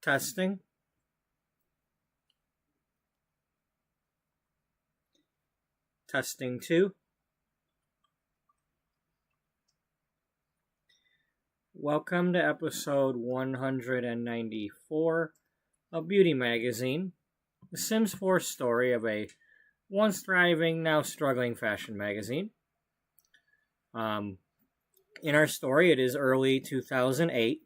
Testing. Testing 2. Welcome to episode 194 of Beauty Magazine, the Sims 4 story of a once thriving, now struggling fashion magazine. In our story, it is early 2008.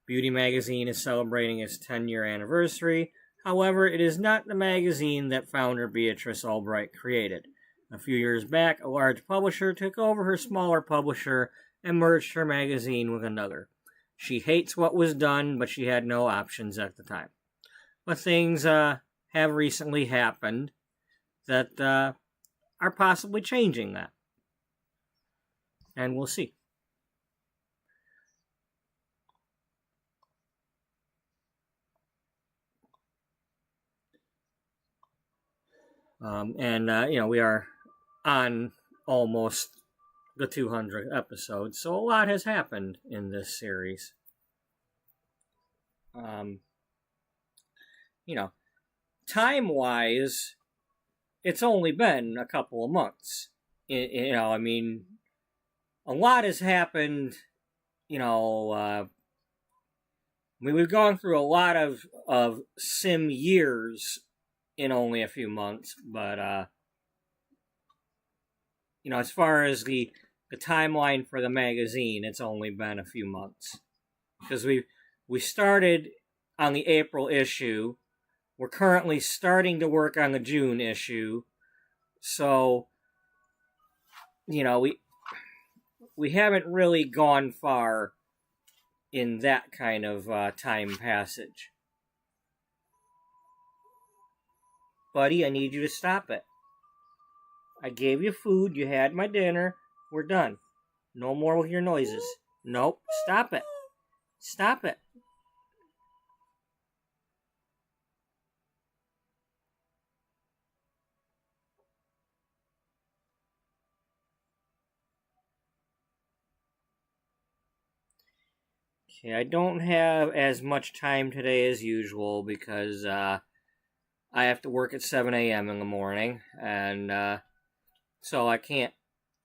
Beauty Magazine is celebrating its 10-year anniversary. However, it is not the magazine that founder Beatrice Ullbright created. A few years back, a large publisher took over her smaller publisher and merged her magazine with another. She hates what was done, but she had no options at the time. But things have recently happened that are possibly changing that. And we'll see. We are on almost the 200th episode, so a lot has happened in this series. Time-wise, it's only been a couple of months. A lot has happened. We've gone through a lot of sim years in only a few months, but as far as the timeline for the magazine, it's only been a few months, because we started on the April issue. We're currently starting to work on the June issue, so we haven't really gone far in that kind of time passage. Buddy, I need you to stop it. I gave you food, you had my dinner, we're done. No more with your noises. Nope, stop it. Stop it. Okay, I don't have as much time today as usual because I have to work at 7 a.m. in the morning, and so I can't,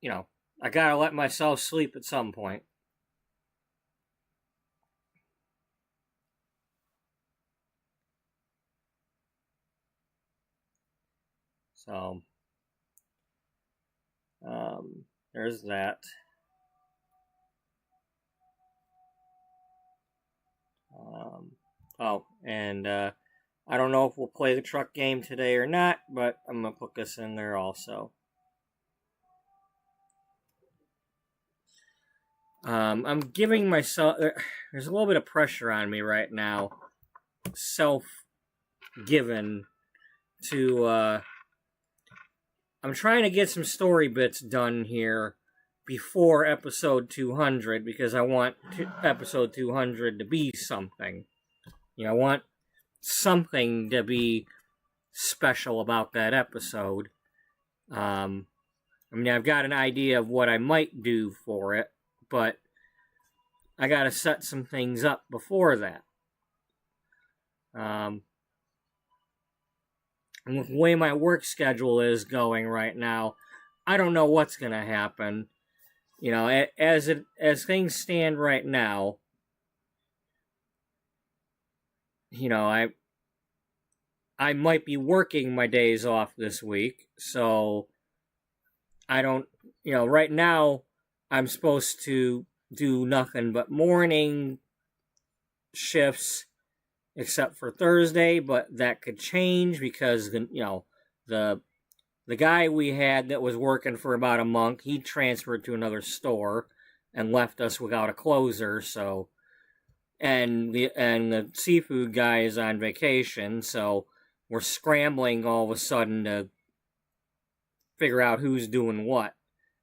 I gotta let myself sleep at some point. So, there's that. I don't know if we'll play the truck game today or not, but I'm going to put this in there also. I'm giving myself, there's a little bit of pressure on me right now, self-given, to, I'm trying to get some story bits done here before episode 200, because I want episode 200 to be something. I want something to be special about that episode. I've got an idea of what I might do for it, but I gotta set some things up before that. And with the way my work schedule is going right now, I don't know what's gonna happen. As things stand right now, I might be working my days off this week, so I don't, right now I'm supposed to do nothing but morning shifts except for Thursday, but that could change because the guy we had that was working for about a month, he transferred to another store and left us without a closer, so and the seafood guy is on vacation, so we're scrambling all of a sudden to figure out who's doing what.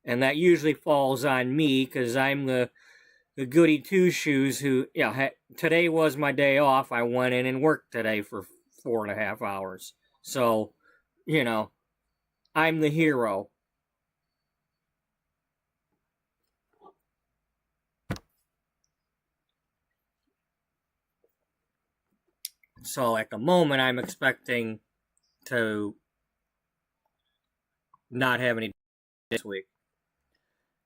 And that usually falls on me, because I'm the goody two-shoes who, today was my day off. I went in and worked today for 4.5 hours. So, I'm the hero. So at the moment, I'm expecting to not have any this week.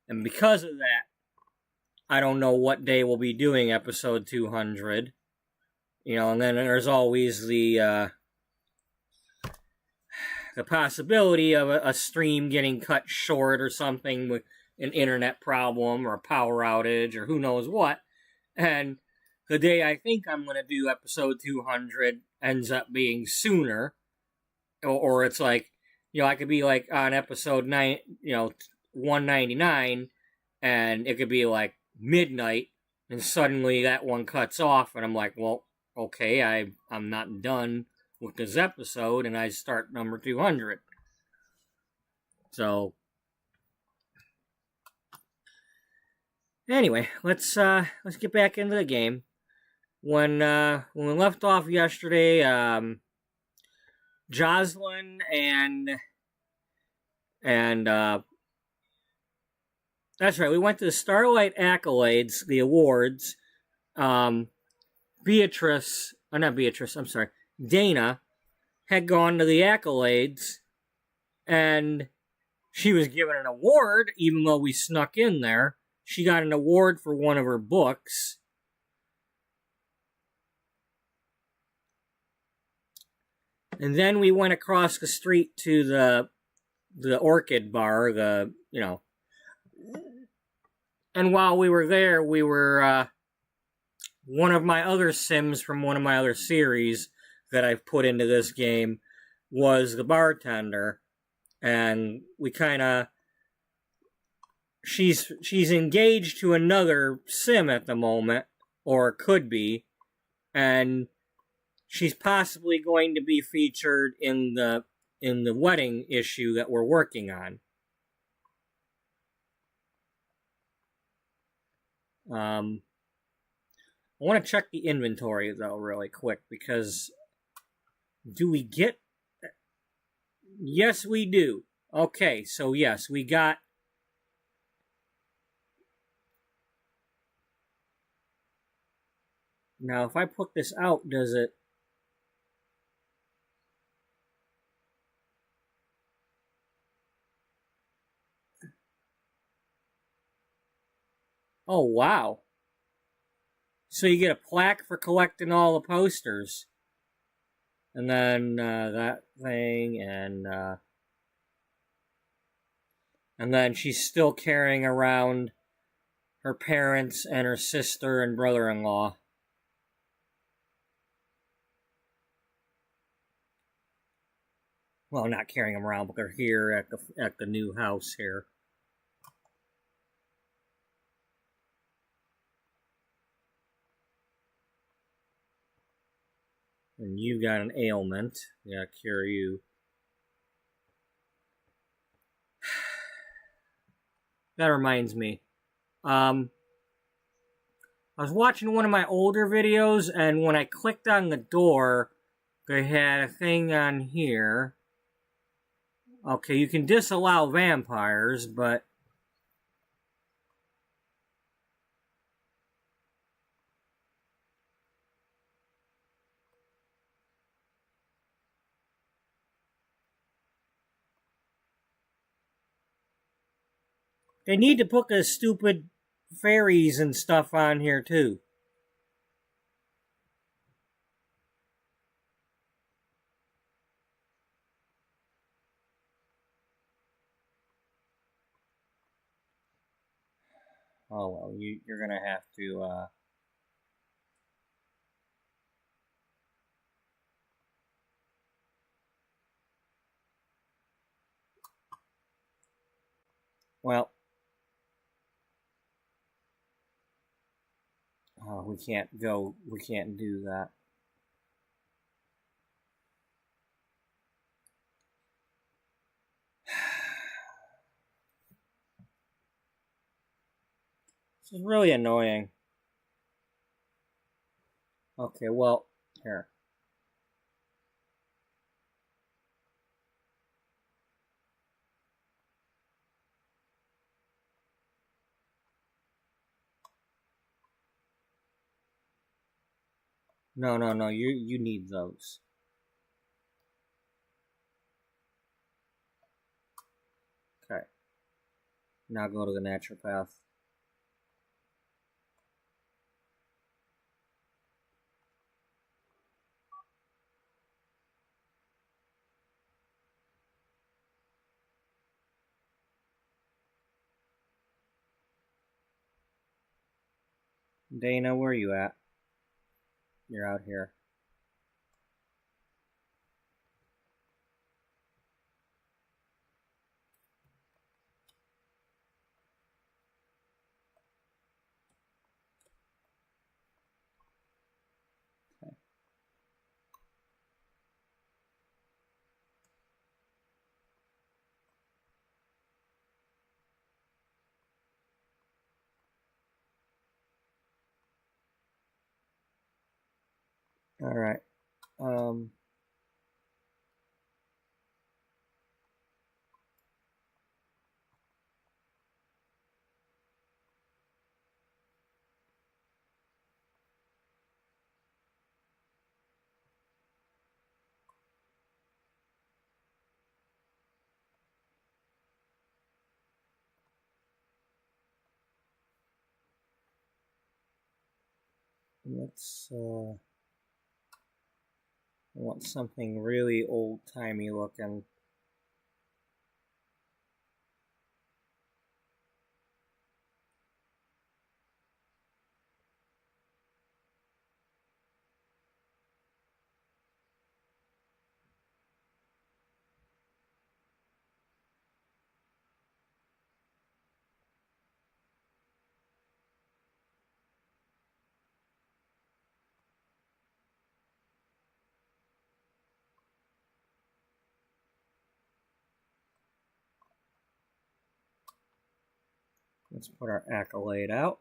And because of that, I don't know what day we'll be doing episode 200. And then there's always the possibility of a stream getting cut short or something with an internet problem or a power outage or who knows what. And the day I think I'm going to do episode 200 ends up being sooner. Or it's like, I could be like on episode 199 and it could be like midnight and suddenly that one cuts off and I'm like, well, okay, I'm not done with this episode and I start number 200. So anyway, let's get back into the game. When we left off yesterday, Jocelyn and that's right, we went to the Starlight Accolades, the awards. Dana had gone to the accolades and she was given an award, even though we snuck in there. She got an award for one of her books. And then we went across the street to the Orchid Bar, and while we were there, we were, one of my other Sims from one of my other series that I've put into this game was the bartender. And we she's engaged to another Sim at the moment, or could be, and she's possibly going to be featured in the wedding issue that we're working on. I want to check the inventory though really quick because do we get? Yes, we do. Okay, so yes, we got. Now, if I put this out, does it? Oh, wow. So you get a plaque for collecting all the posters. And then that thing, and then she's still carrying around her parents and her sister and brother-in-law. Well, not carrying them around, but they're here at the new house here. And you got an ailment. Yeah, cure you. That reminds me. I was watching one of my older videos, and when I clicked on the door, they had a thing on here. Okay, you can disallow vampires, but they need to put the stupid fairies and stuff on here, too. Oh, well, you're gonna have to, well, we can't do that. This is really annoying. Okay, well, here. No, no, no. You need those. Okay. Now go to the naturopath. Dana, where are you at? You're out here. Okay. All right. Let's I want something really old-timey looking. Let's put our accolade out.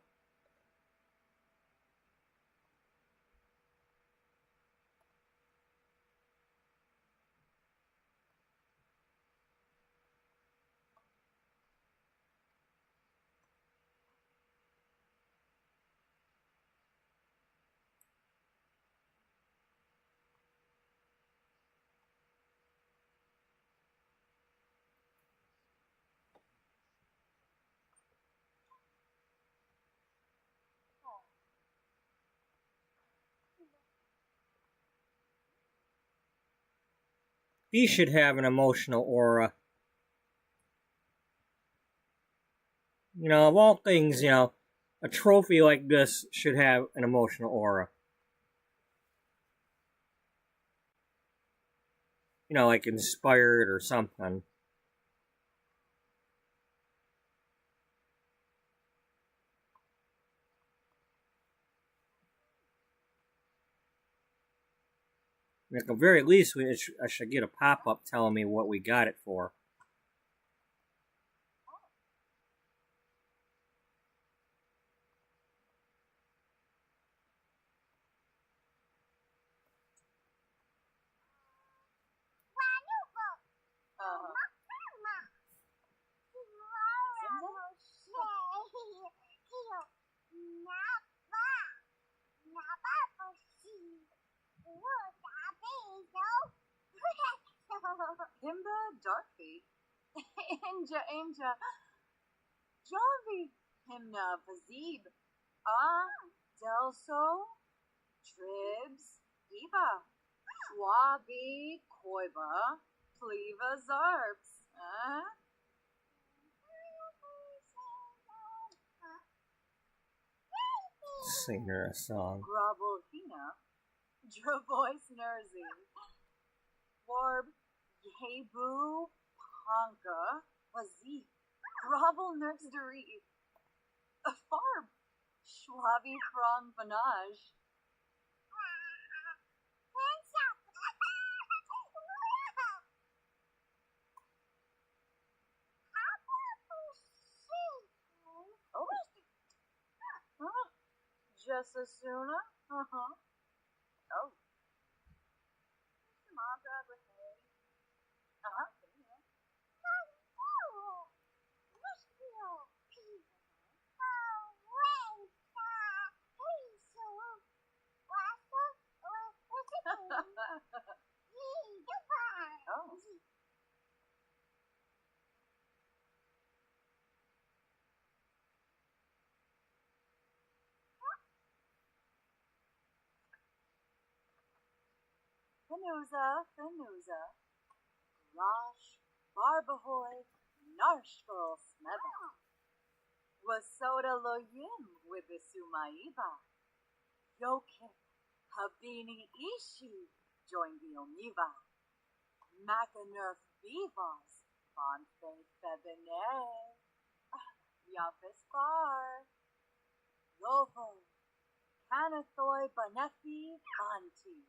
He should have an emotional aura. You know, of all things, a trophy like this should have an emotional aura. Like inspired or something. At the very least, I should get a pop-up telling me what we got it for. Himba Darkfi, Inja, Jovi, Himna Vazib, Delso, Tribs, Eva, Schwabi, Koiba, Pleva Zarbs, Sing her a song. Grabolhina, Dravois Nerzi, Warb, Yebu, Panka, Vazik, Gravel Nerzdari, Farb, Schwabi from Vanage. Jessasuna? Oh. Samantha Brahey. Fenuza, Rosh, Barbahoy, Narshful Smeba. Wasoda Loyim with the Sumaiba. Yokip, Habini Ishi, join the Omiva. Macanerf Vivas, Bonfe Febene. Yafis Bar. Lovo, Canathoy Banefi Banti.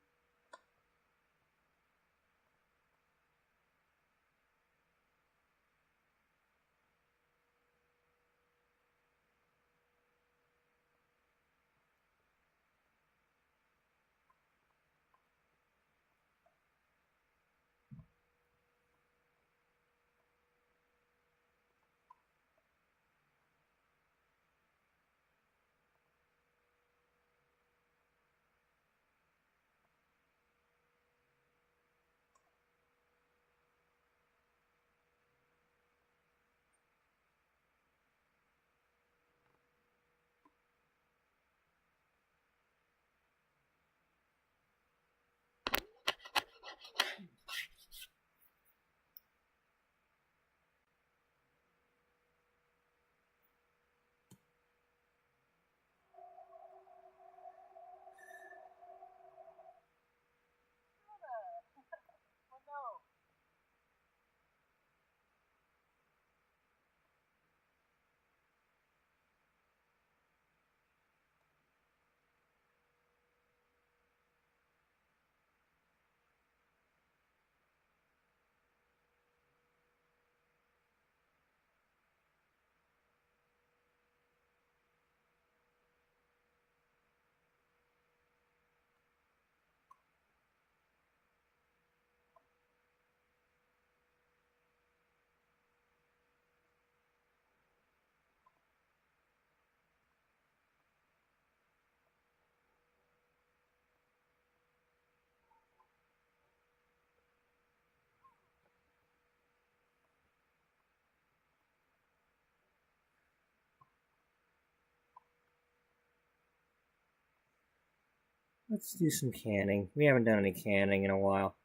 Let's do some canning. We haven't done any canning in a while.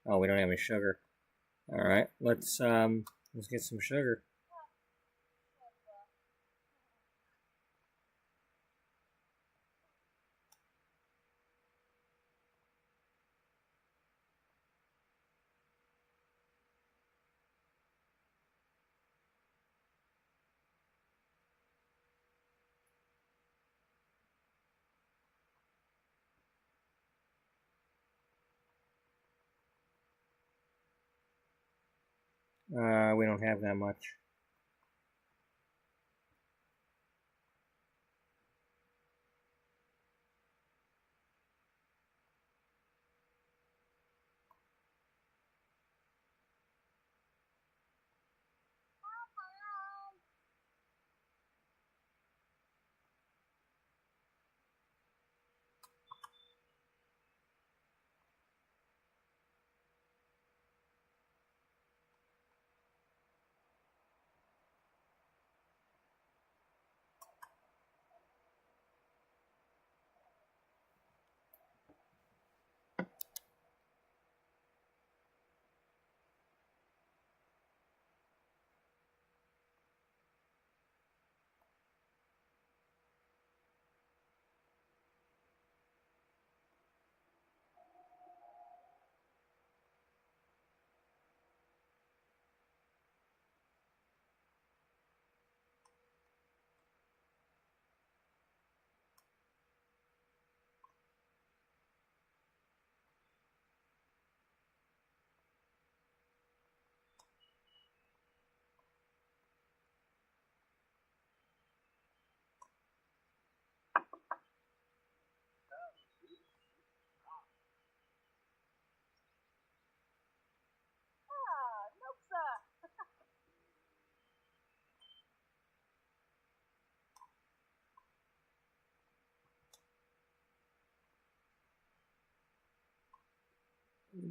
Oh, we don't have any sugar. All right, let's get some sugar. We don't have that much.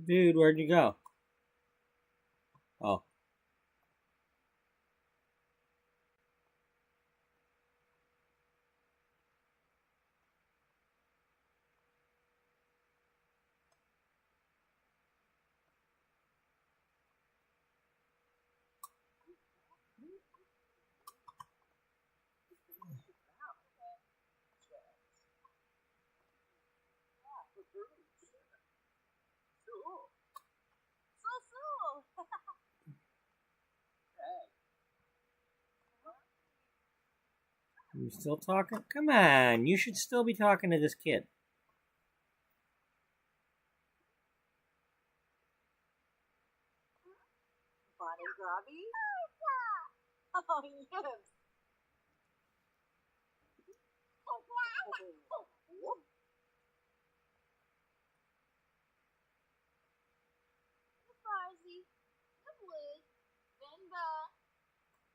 Dude, where'd you go? Oh. You still talking? Come on, you should still be talking to this kid. Bonnie Grobby? Oh, yes. Farsi, the wood, Benba,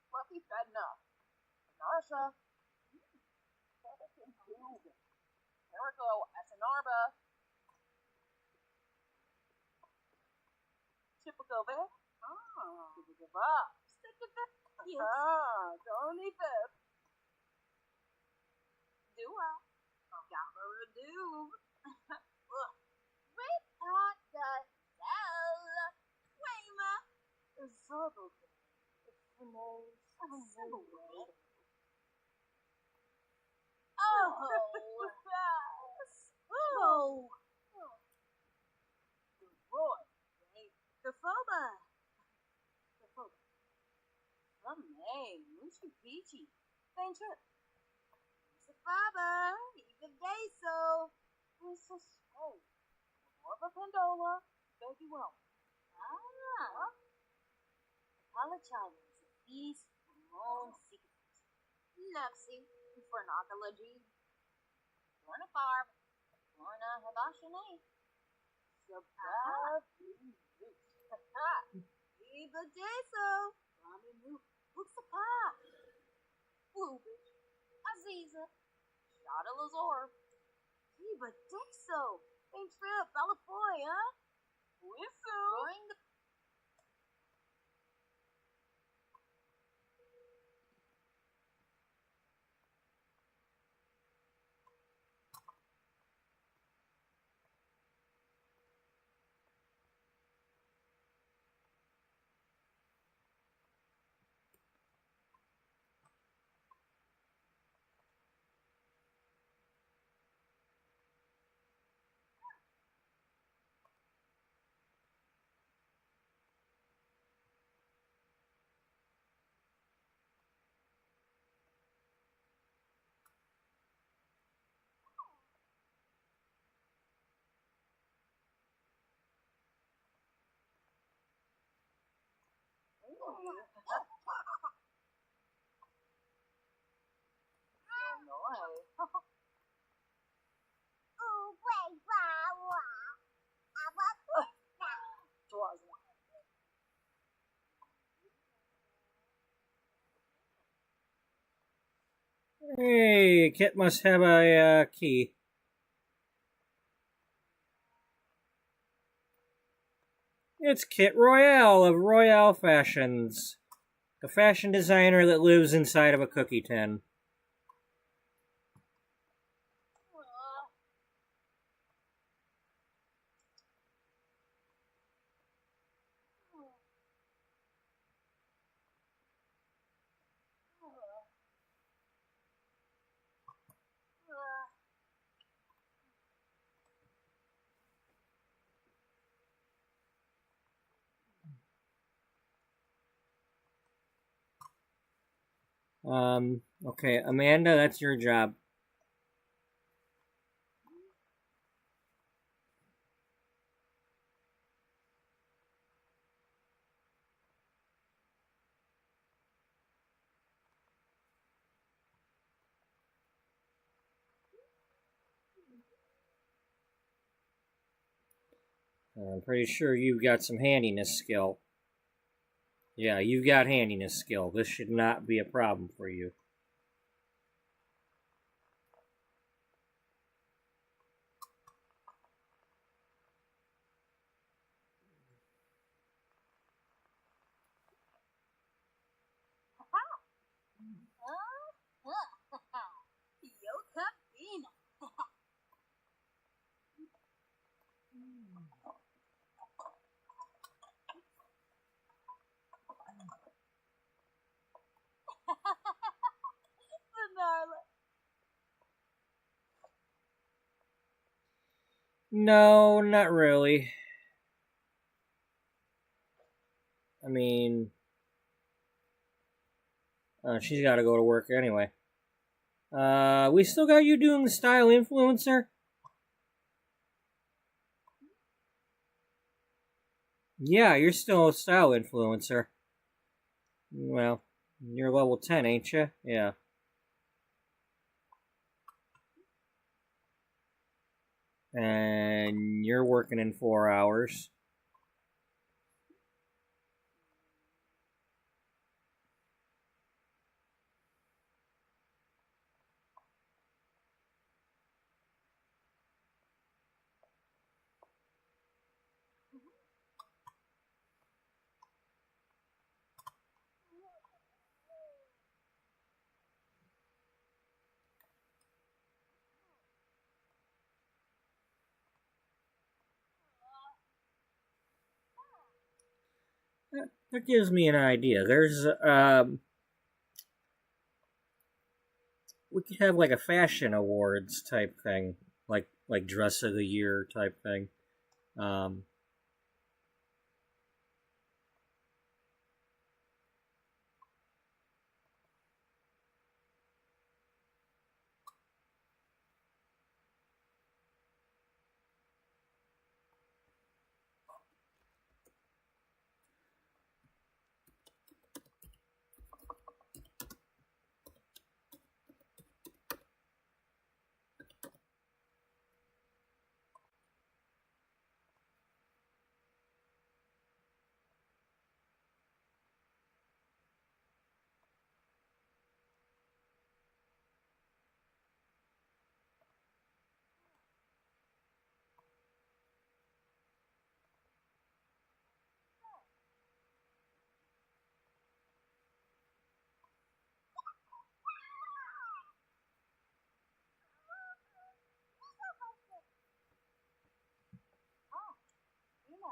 Fluffy Fedna, Narsha, Erico, Esanarba, Chipagove, Chipagova, Tony Pip, Dua, Gamaroo, Rip Hot Gazelle, Wayma, Zorbo, Oh, oh, Roy, the Foba, May, Mushy Peachy, Venture, Baba, even Deso, Mr. Smoke, Morva Pendola, Becky Well. Apologize, East Ramon Secret. Luxy, for Nakalaji, Lorna Farb, Lorna Habashane, Sabab, Eva Deso, Rami Mook, Uxapa, Bluebish, Aziza, Shada Lazor, Eva Deso, Thanks for Bella Boy, huh? Whistle. Going the Hey, Kit must have a key. It's Kit Royale of Royale Fashions, a fashion designer that lives inside of a cookie tin. Okay, Amanda, that's your job. I'm pretty sure you've got some handiness skill. Yeah, you've got handiness skill. This should not be a problem for you. No, not really. I mean, she's got to go to work anyway. We still got you doing the style influencer? Yeah, you're still a style influencer. Well, you're level 10, ain't you? Yeah. And you're working in 4 hours. That gives me an idea. We could have like a fashion awards type thing, like dress of the year type thing. Um, Oh, Nina.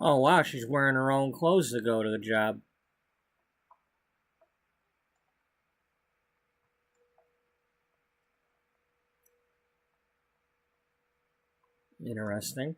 oh wow, she's wearing her own clothes to go to the job. Interesting.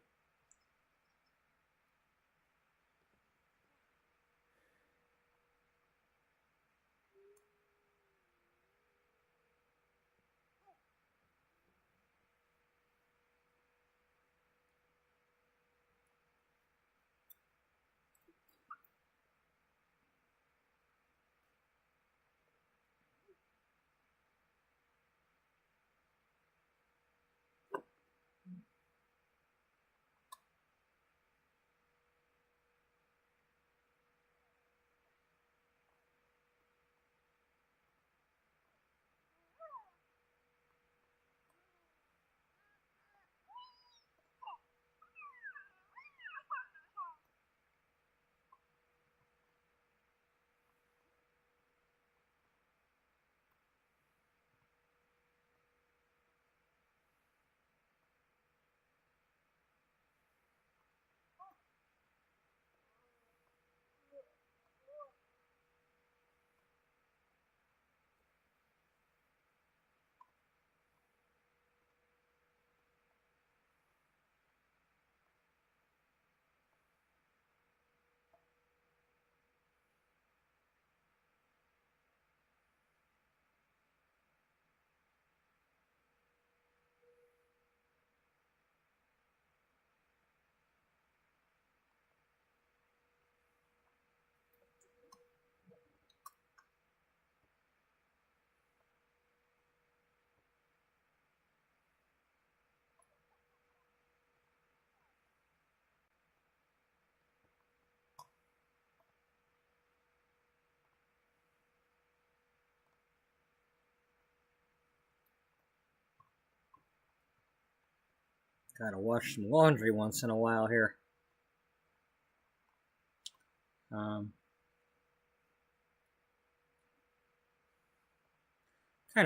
Gotta wash some laundry once in a while here. Kind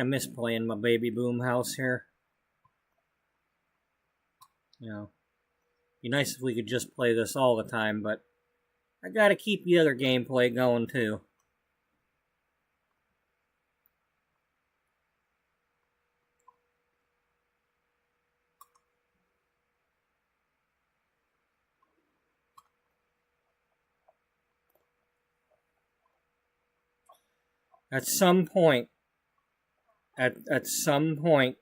of miss playing my baby boom house here. You know, be nice if we could just play this all the time, but I gotta keep the other gameplay going too. At some point, at some point,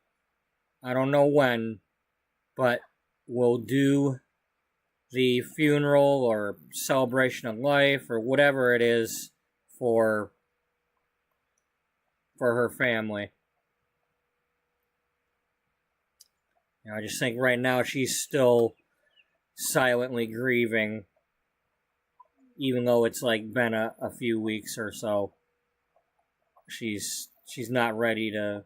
I don't know when, but we'll do the funeral or celebration of life or whatever it is for her family. You know, I just think right now she's still silently grieving, even though it's like been a few weeks or so. She's not ready to,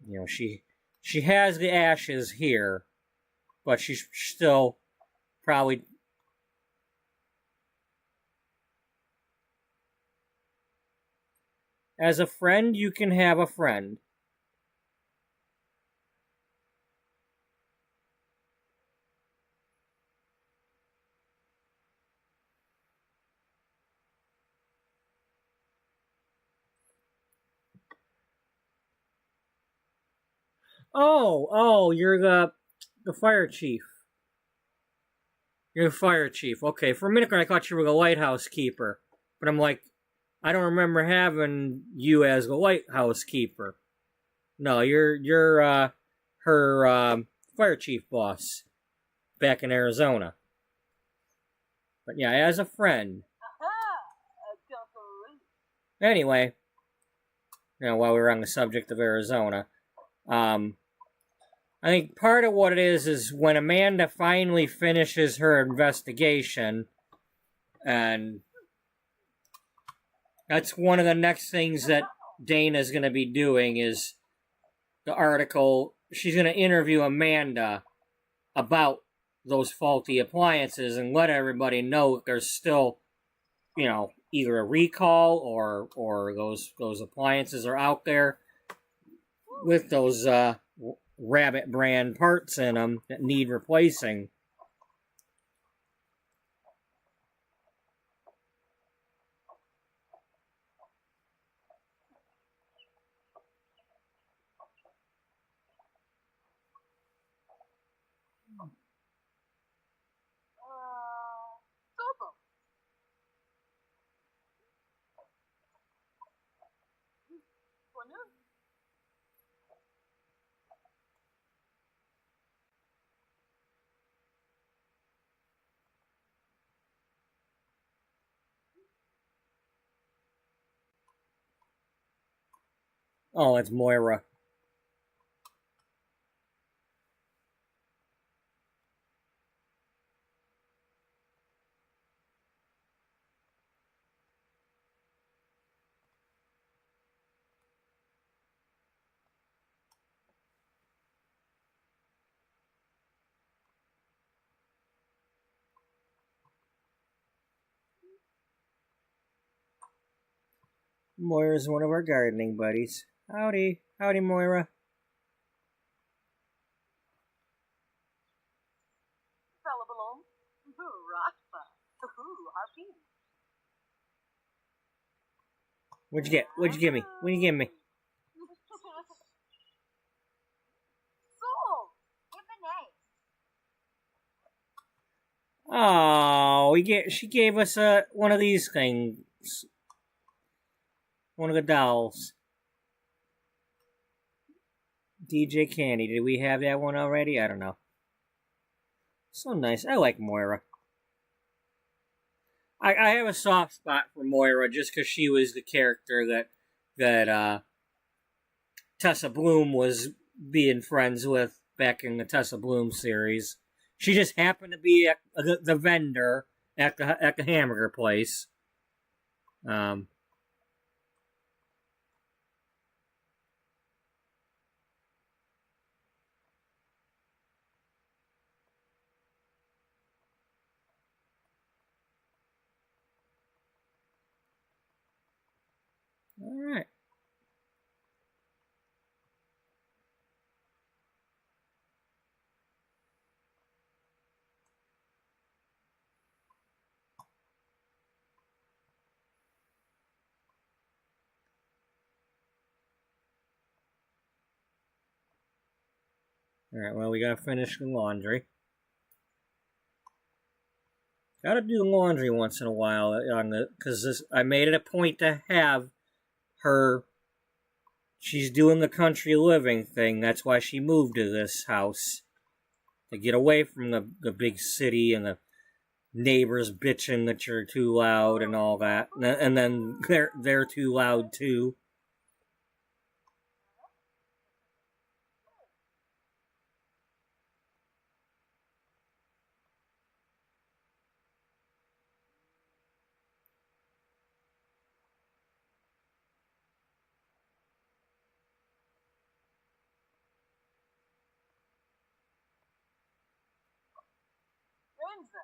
you know, she has the ashes here, but she's still probably as a friend you can have a friend. Oh, you're the fire chief. You're the fire chief. Okay, for a minute I thought you were the lighthouse keeper. But I'm like, I don't remember having you as the lighthouse keeper. No, you're her fire chief boss back in Arizona. But yeah, as a friend. Anyway, you know, while we were on the subject of Arizona, I think part of what it is when Amanda finally finishes her investigation, and that's one of the next things that Dana's going to be doing is the article. She's going to interview Amanda about those faulty appliances and let everybody know that there's still, you know, either a recall or those appliances are out there with those Rabbit brand parts in them that need replacing. Oh, it's Moira. Moira's one of our gardening buddies. Howdy. Howdy, Moira. What'd you get? What'd you give me? What'd you give me? Oh, she gave us one of these things. One of the dolls. DJ Candy. Did we have that one already? I don't know. So nice. I like Moira. I have a soft spot for Moira just because she was the character that Tessa Bloom was being friends with back in the Tessa Bloom series. She just happened to be at the vendor at the hamburger place. Alright. Alright, well, we gotta finish the laundry. Gotta do laundry once in a while on the, because I made it a point to have her. She's doing the country living thing. That's why she moved to this house, to get away from the big city and the neighbors bitching that you're too loud and all that, and then they're too loud too. Windsor.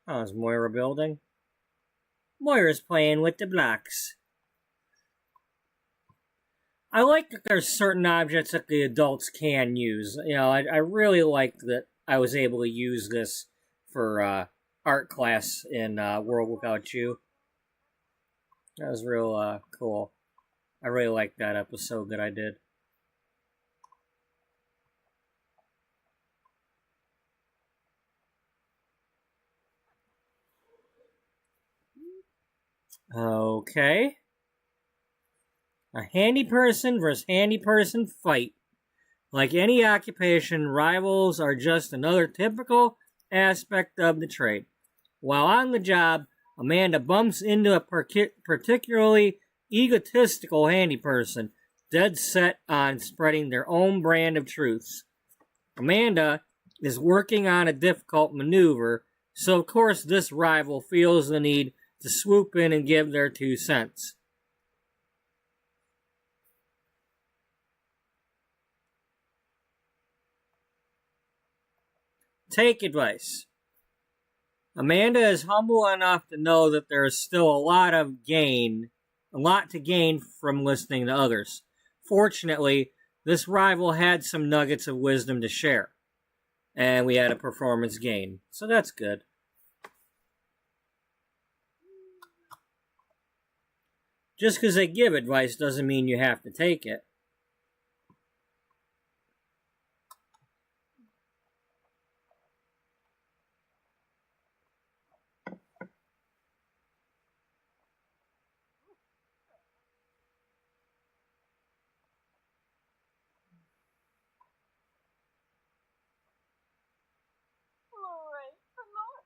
How's Moira building? Moira's playing with the blocks. I like that there's certain objects that the adults can use. You know, I really like that I was able to use this for art class in World Without You. That was real cool. I really liked that episode that I did. Okay. A handy person versus handy person fight. Like any occupation, rivals are just another typical aspect of the trade. While on the job, Amanda bumps into a particularly egotistical handy person, dead set on spreading their own brand of truths. Amanda is working on a difficult maneuver, so of course this rival feels the need to swoop in and give their 2 cents. Take advice. Amanda is humble enough to know that there is still a lot to gain from listening to others. Fortunately, this rival had some nuggets of wisdom to share, and we had a performance gain, so that's good. Just because they give advice doesn't mean you have to take it. Glory the Lord.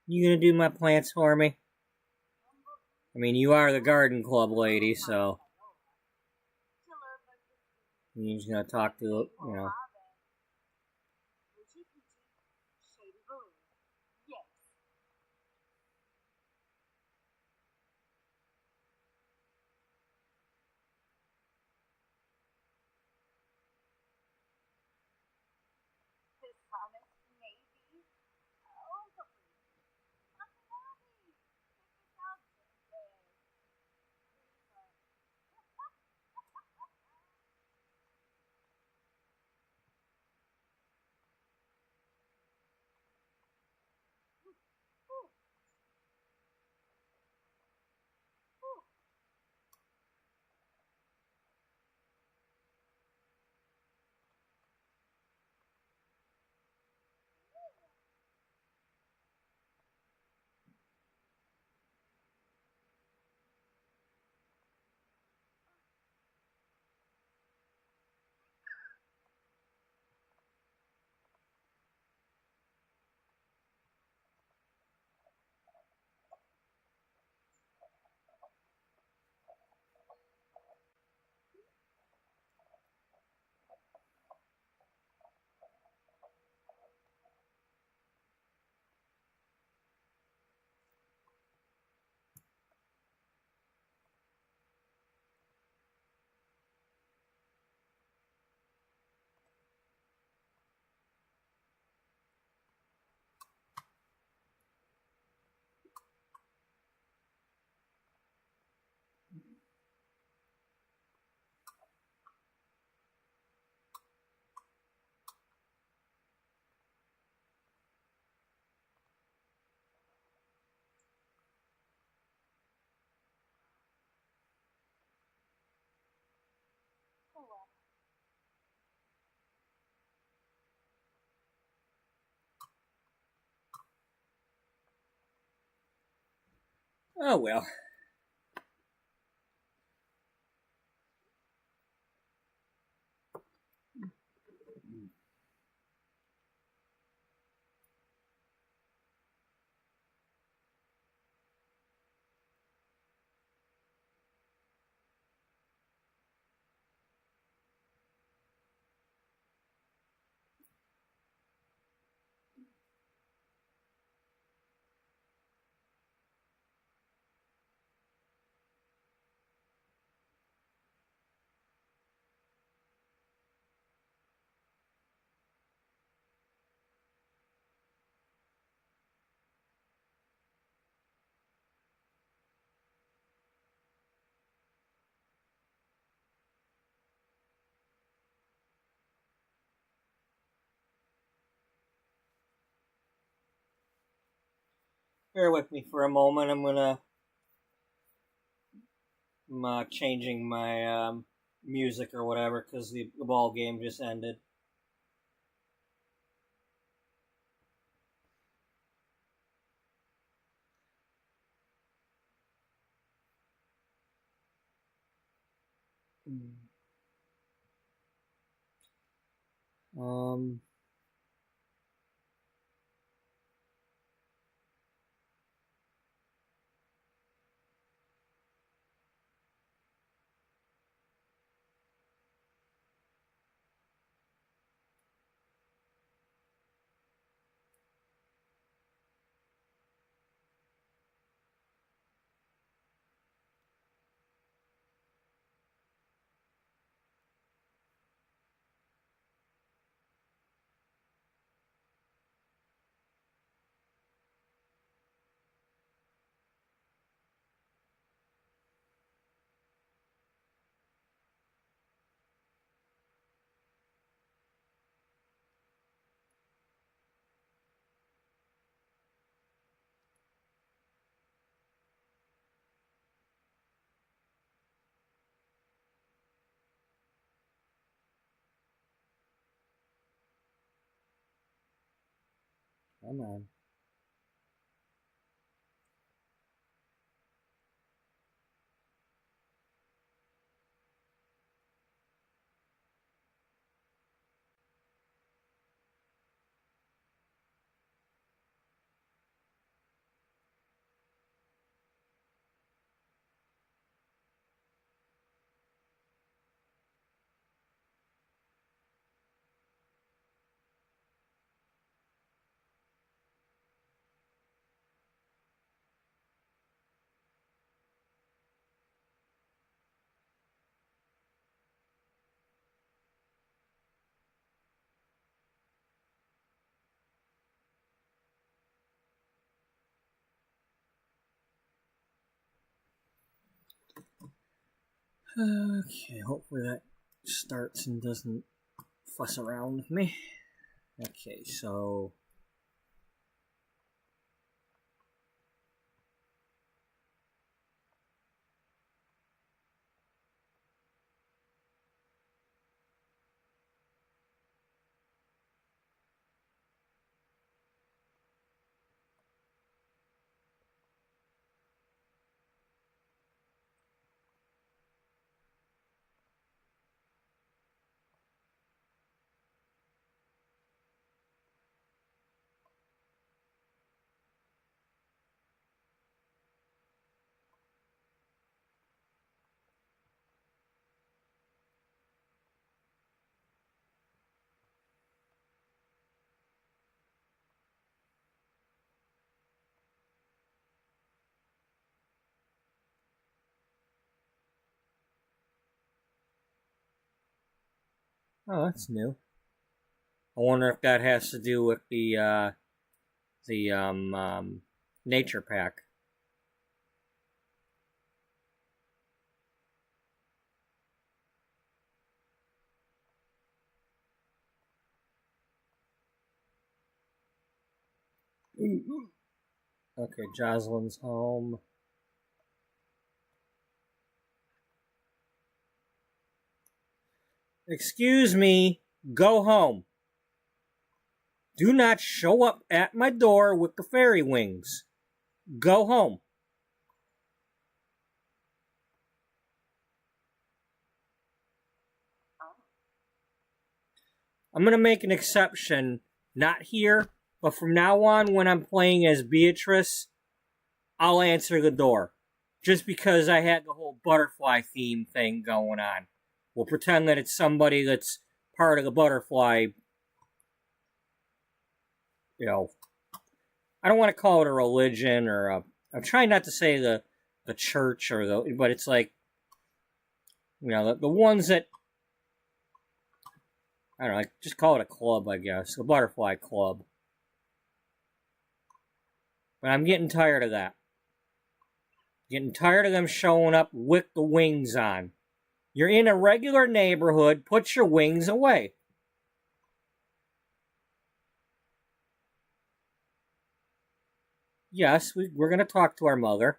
You gonna do my plants for me? I mean, you are the garden club lady, so you're just gonna talk to, you know. Yes. His comments, maybe. Oh, Maserati. Check this out. Oh well. Bear with me for a moment. I'm changing my music or whatever because the ball game just ended. Um. Come on. Okay, hopefully that starts and doesn't fuss around with me. Okay, so oh, that's new. I wonder if that has to do with the nature pack. Okay, Jocelyn's home. Excuse me, go home. Do not show up at my door with the fairy wings. Go home. I'm going to make an exception, not here, but from now on when I'm playing as Beatrice, I'll answer the door. Just because I had the whole butterfly theme thing going on. We'll pretend that it's somebody that's part of the butterfly, you know, I don't want to call it a religion or a, I'm trying not to say the church or the, but it's like, you know, the ones that, I don't know, just call it a club, I guess, a butterfly club. But I'm getting tired of that. Getting tired of them showing up with the wings on. You're in a regular neighborhood, put your wings away. Yes, we're going to talk to our mother.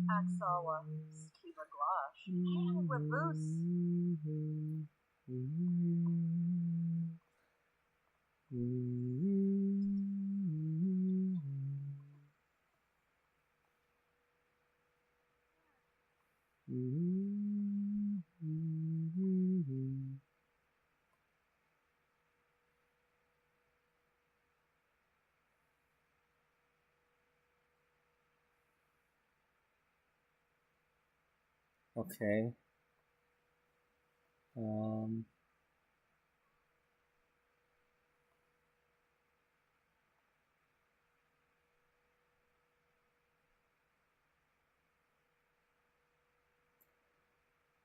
Aksawa, skiva glash, webus. Okay.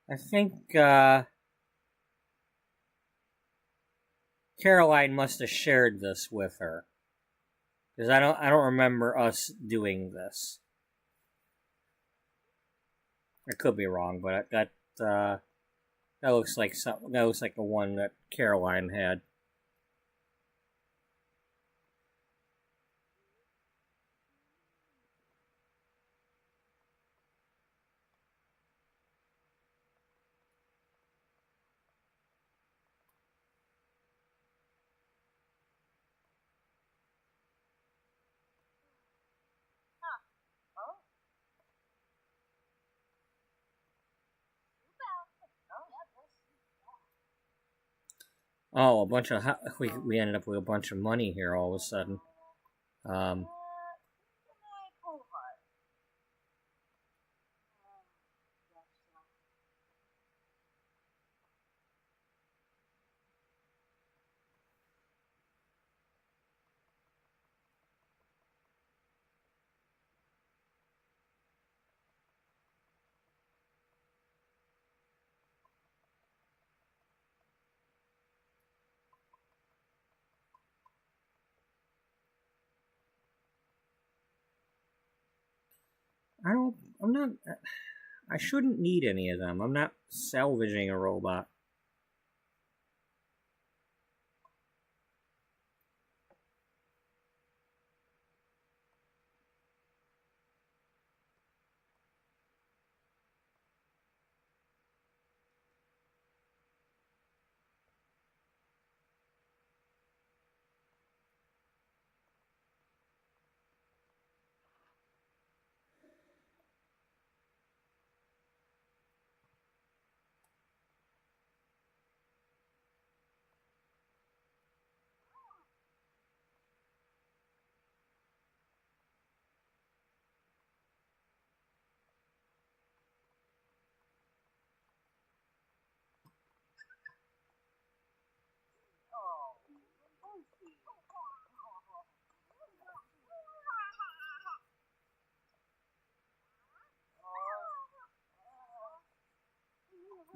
I think Caroline must have shared this with her, because I don't remember us doing this. I could be wrong, but that looks like that looks like the one that Caroline had. Oh, a bunch of we ended up with a bunch of money here all of a sudden. I'm not. I shouldn't need any of them. I'm not salvaging a robot.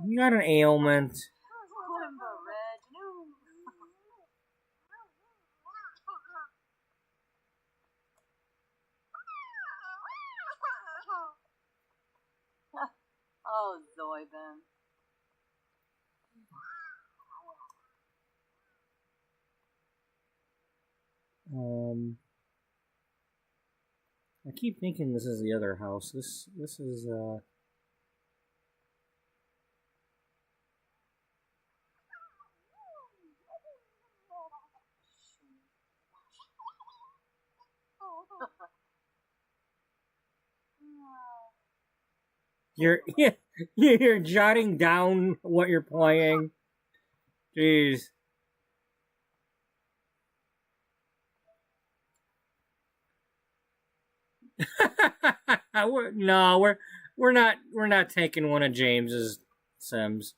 You got an ailment. Oh, Zoidben. I keep thinking this is the other house. This is you're jotting down what you're playing. Jeez. We're not taking one of James's Sims.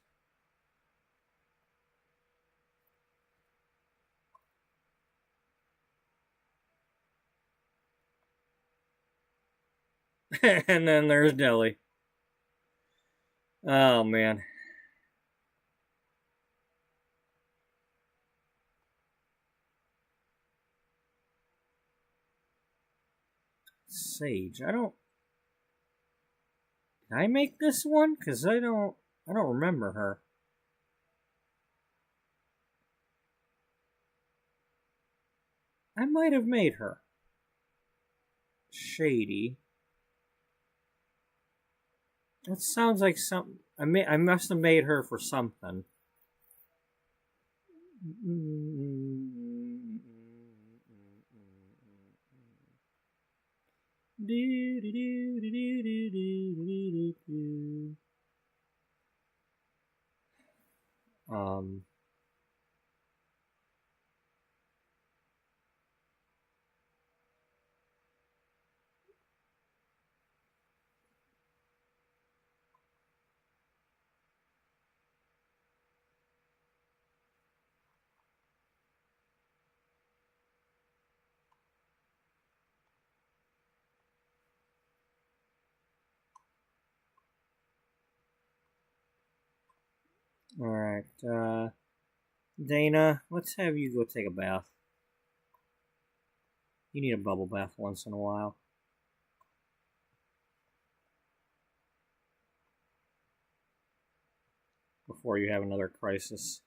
And then there's Dilly. Oh man. Sage. Did I make this one? Cause I don't remember her. I might have made her. Shady. That sounds like something. I must have made her for something. Um. All right, Dana, let's have you go take a bath. You need a bubble bath once in a while. Before you have another crisis.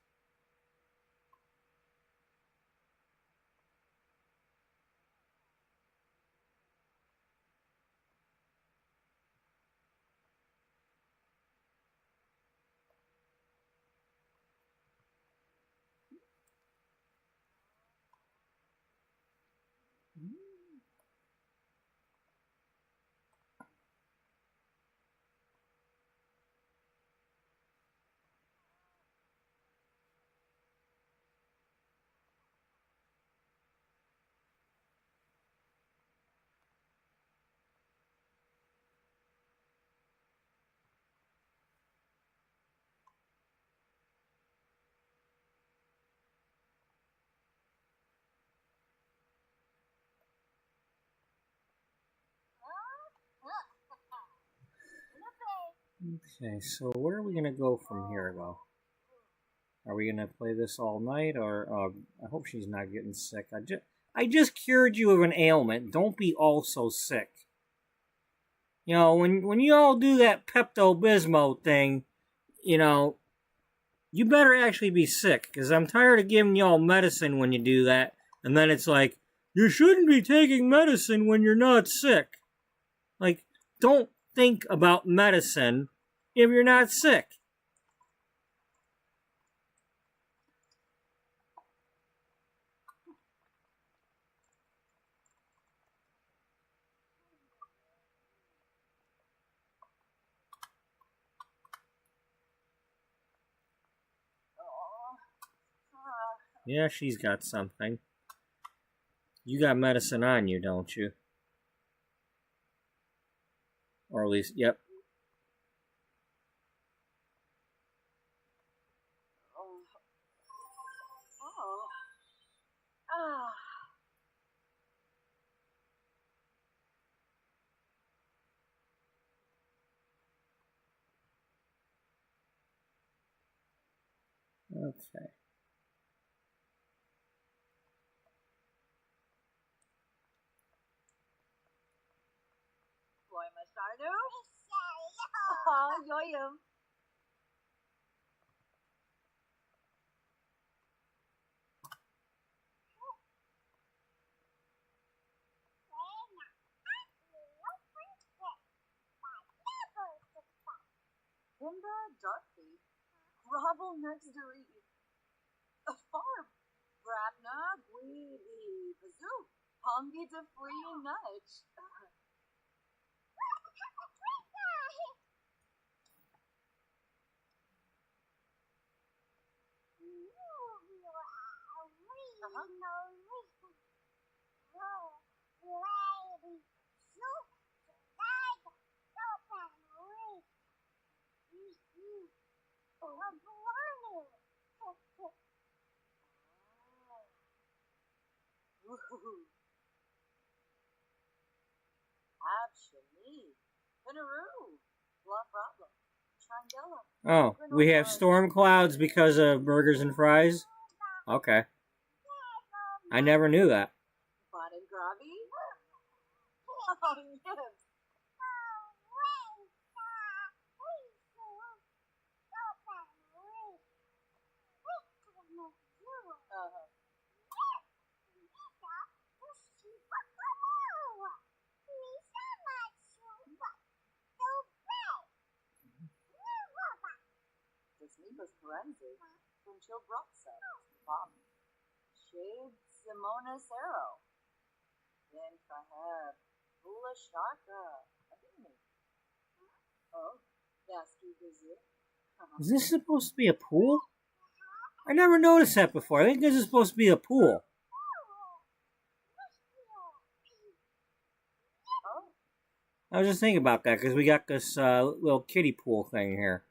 Okay, so where are we gonna go from here, though? Are we gonna play this all night, or I hope she's not getting sick. I just cured you of an ailment. Don't be all so sick. You know, when you all do that Pepto Bismol thing, you know, you better actually be sick, because I'm tired of giving y'all medicine when you do that, and then it's like, you shouldn't be taking medicine when you're not sick. Like, don't think about medicine if you're not sick. Yeah, she's got something. You got medicine on you, don't you? Or at least, yep. Okay. Gravel next to read. A farm. Brabna, Guidi, Bazoo, Pongi de Free Nudge. Absolutely. Pinaroo. Blah problem. Trangella. Oh, we have storm clouds because of burgers and fries? Okay. I never knew that. Bot and Grabby. Oh, yes. Sleeper's forensic from Chilbroxa, Mom. Shade Simona Sero. Then Faheb. Bula Shaka. Adini. Oh, that's too busy. Is this supposed to be a pool? I never noticed that before. I think this is supposed to be a pool. Oh. I was just thinking about that because we got this little kiddie pool thing here.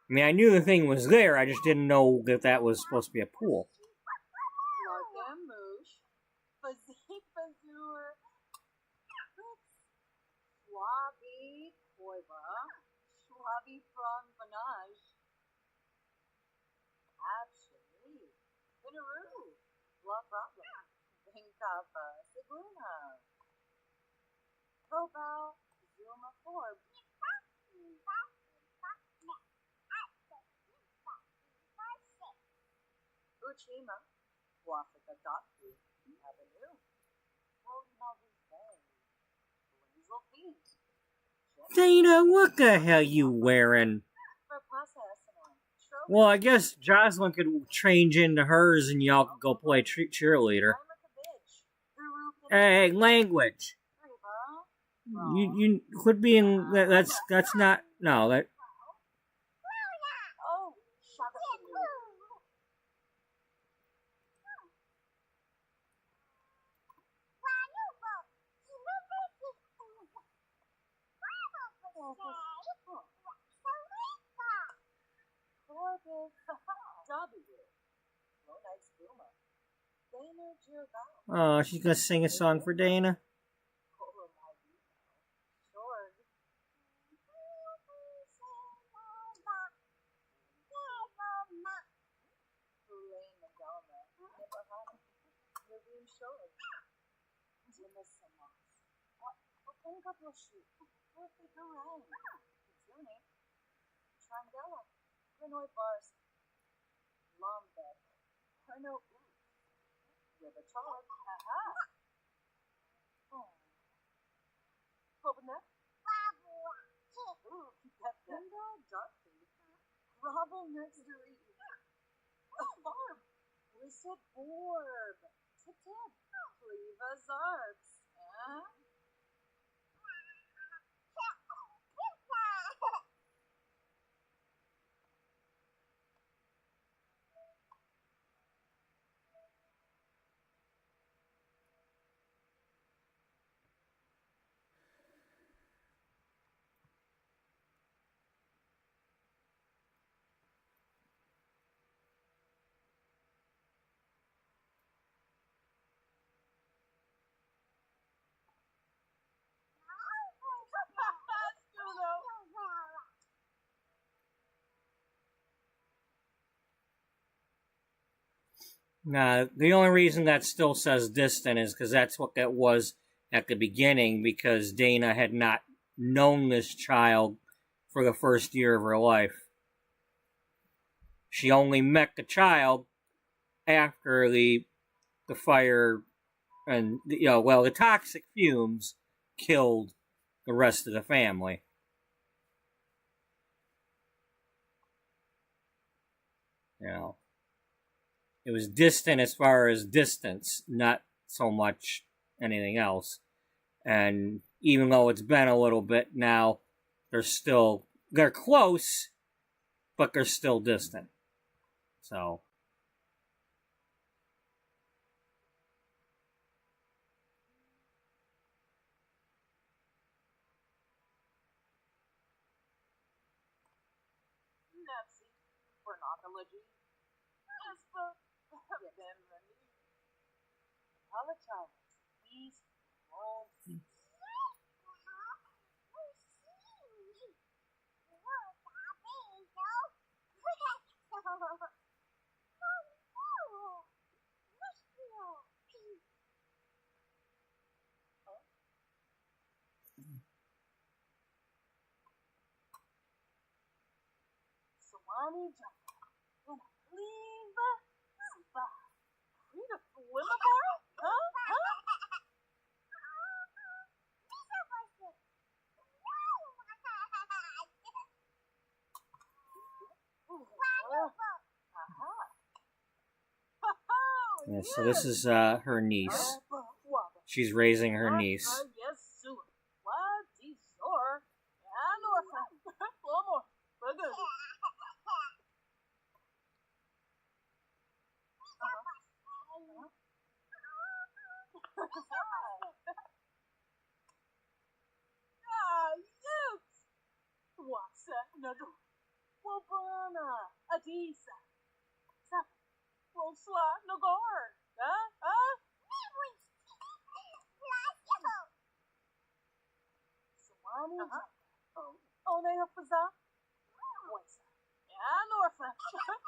I mean, I knew the thing was there. I just didn't know that that was supposed to be a pool. Schwabi Koiva. Schwabi from Vanage. Absolutely. Pinaroo. Blah problem. Venkapa. Sigluna. Probal. Zuma Forbes. Uchima, Wafika Doctor, Avenue, Weasel Feet. Dana, what the hell you wearing? Well, I guess Jocelyn could change into hers and y'all could go play cheerleader. Hey, language. You quit being that's not no that. Oh, she's gonna sing a song for Dana. Trangella, Illinois Bars, Lombard, Corno River Charles, aha. Oh. Open that. Ooh, Pepinda, Darky, Grovel next to read. Barb, Whistle Borb, Tip, Cleva Zarbs, huh? Nah, the only reason that still says distant is because that's what that was at the beginning, because Dana had not known this child for the first year of her life. She only met the child after the fire and the toxic fumes killed the rest of the family. You know, it was distant as far as distance, not so much anything else. And even though it's been a little bit now, they're close, but they're still distant. So. Nepsi, Bernocology, Espa, Benveni, Apologize, East, Rome. Sawani Jump, and leave Spa. Read a Flimmer? Huh? Yeah, so this is her niece. She's raising her niece. Wobana, Adisa, Rosla, Nagar, Sawani, Oh, they have Faza, Voice, and Orphan,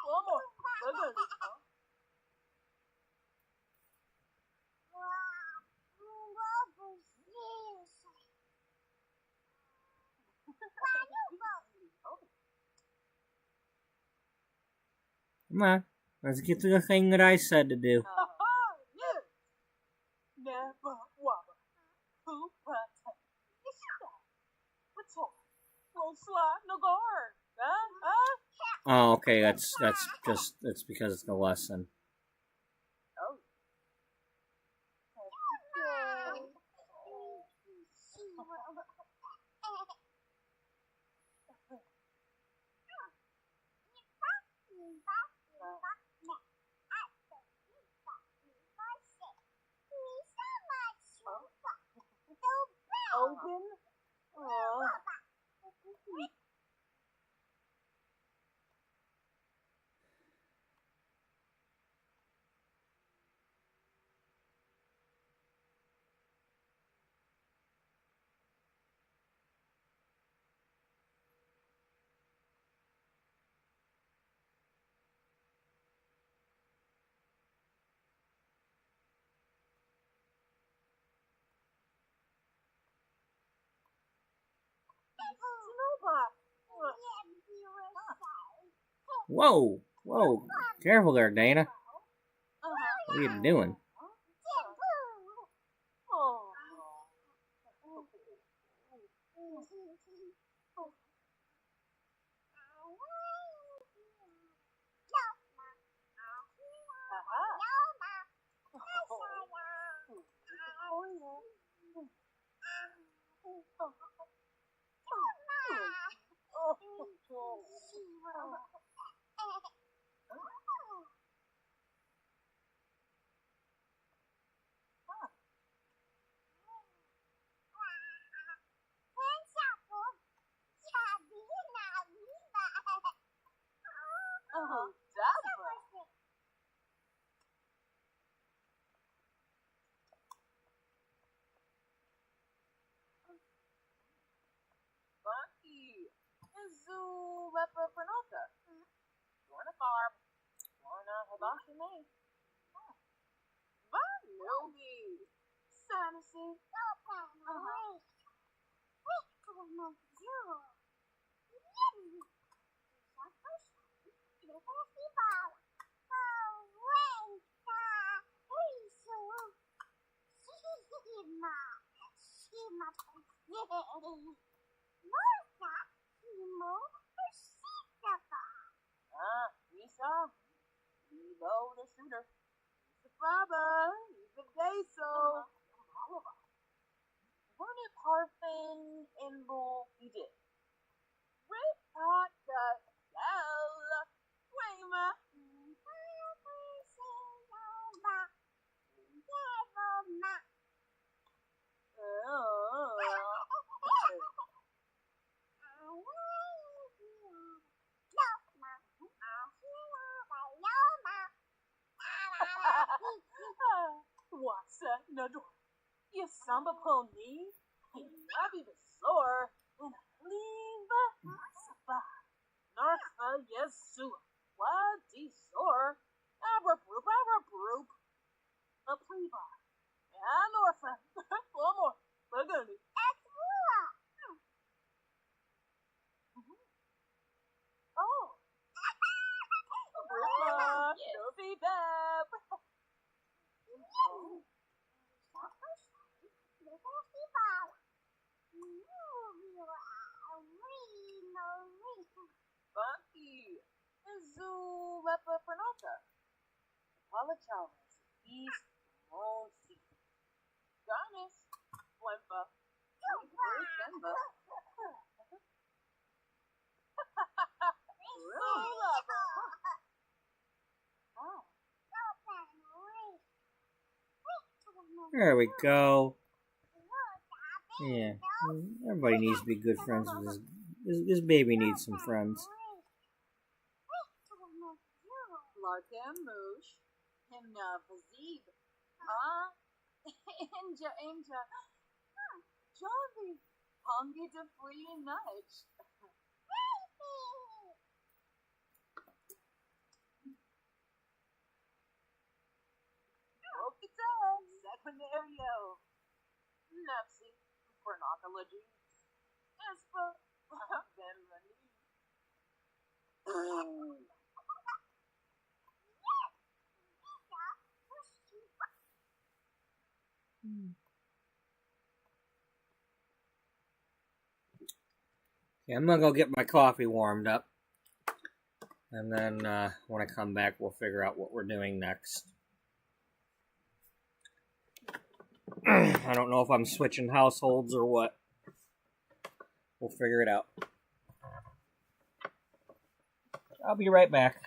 Glamour, Come on, let's get to the thing that I said to do. Never wobble. Who but Oh, okay, that's because it's the lesson. Open. Whoa, whoa, careful there, Dana. What are you doing? Lisa, Elo the shooter. Lisa Baba, Lisa Gayso. Rune Parfin in Bull did. Rip hot the hell. Wayma. What's that, Nador? You samba pony? I be the sore. And leave Safa. Narfa, yes, Sua. What de sore? Abra broop. A pleba. And Norfa. One more. Bagoni. Oh. Broopa. Novi Bab. Funky. Zulepa Pranota. Apologize. East Monsi. Garnis. Flempa. Simba. There we go. Yeah, everybody needs to be good friends with this baby needs some friends. Larkin Moosh. Himna Vazib. Inja. Jovi. Pongi de Free Nudge. Okita. Sequinario. Nepsi. Chronology. Espa. Benvani. Yeah, I'm gonna go get my coffee warmed up, and then when I come back, we'll figure out what we're doing next. I don't know if I'm switching households or what. We'll figure it out. I'll be right back.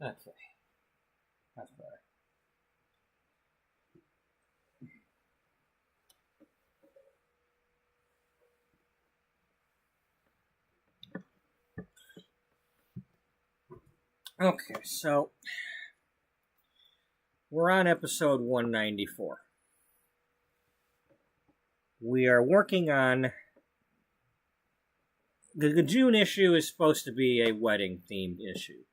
Okay. That's better. Okay, so we're on episode 194. We are working on... The June issue is supposed to be a wedding-themed issue.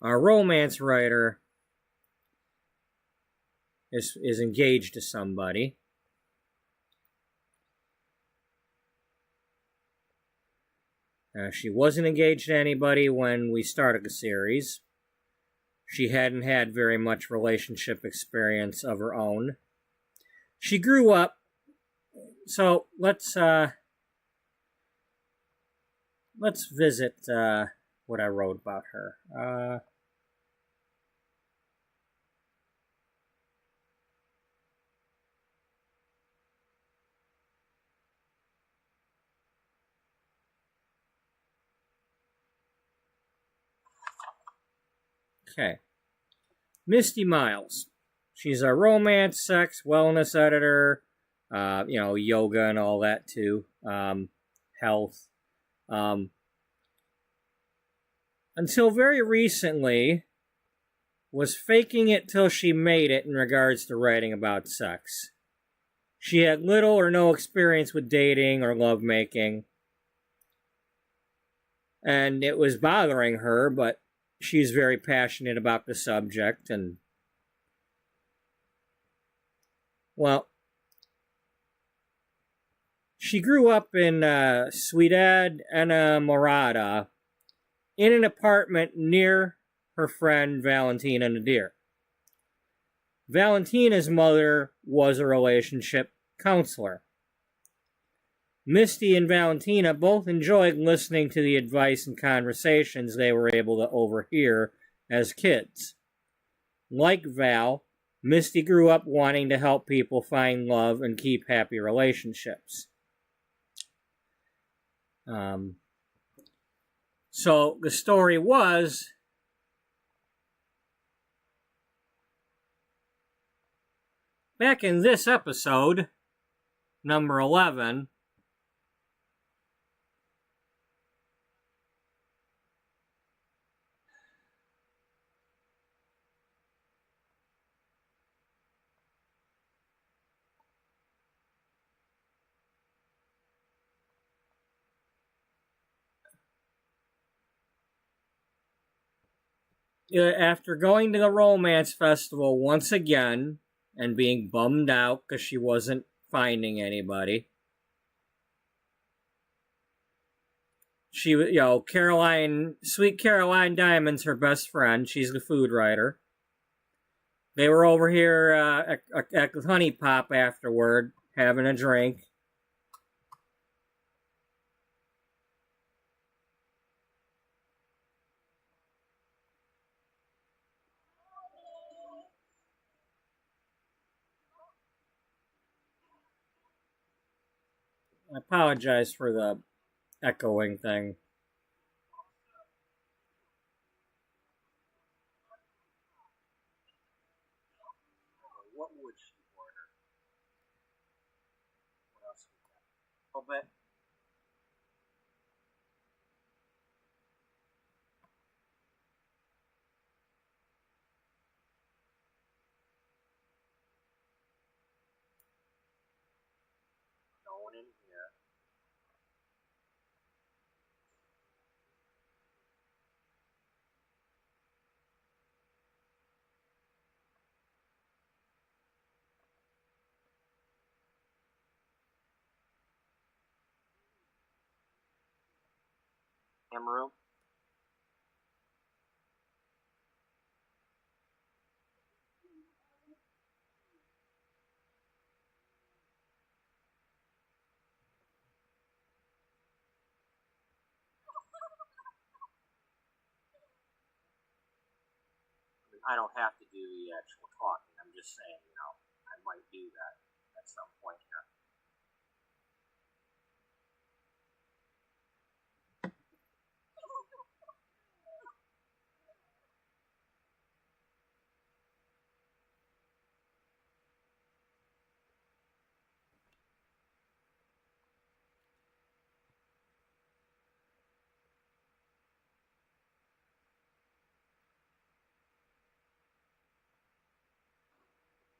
Our romance writer is engaged to somebody. She wasn't engaged to anybody when we started the series. She hadn't had very much relationship experience of her own. She grew up. So let's visit what I wrote about her. Okay. Misty Miles. She's a romance, sex, wellness editor. Yoga and all that too. Health. Until very recently, was faking it till she made it in regards to writing about sex. She had little or no experience with dating or lovemaking. And it was bothering her, but she's very passionate about the subject. And, well, she grew up in Ciudad Enamorada in an apartment near her friend Valentina Nadir. Valentina's mother was a relationship counselor. Misty and Valentina both enjoyed listening to the advice and conversations they were able to overhear as kids. Like Val, Misty grew up wanting to help people find love and keep happy relationships. So the story was... back in this episode, number 11, after going to the romance festival once again and being bummed out because she wasn't finding anybody, she, Sweet Caroline Diamond's her best friend. She's the food writer. They were over here at Honey Pop afterward, having a drink. I apologize for the echoing thing. What would she order? What else we got? I'll bet. random room? I don't have to do the actual talking. I'm just saying, you know, I might do that at some point here.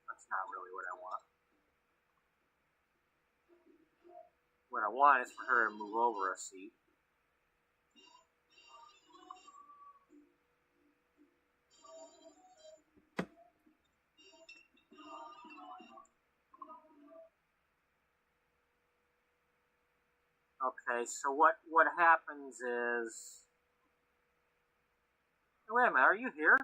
That's not really what I want. What I want is for her to move over a seat. Okay, so what happens is... Wait a minute, are you here?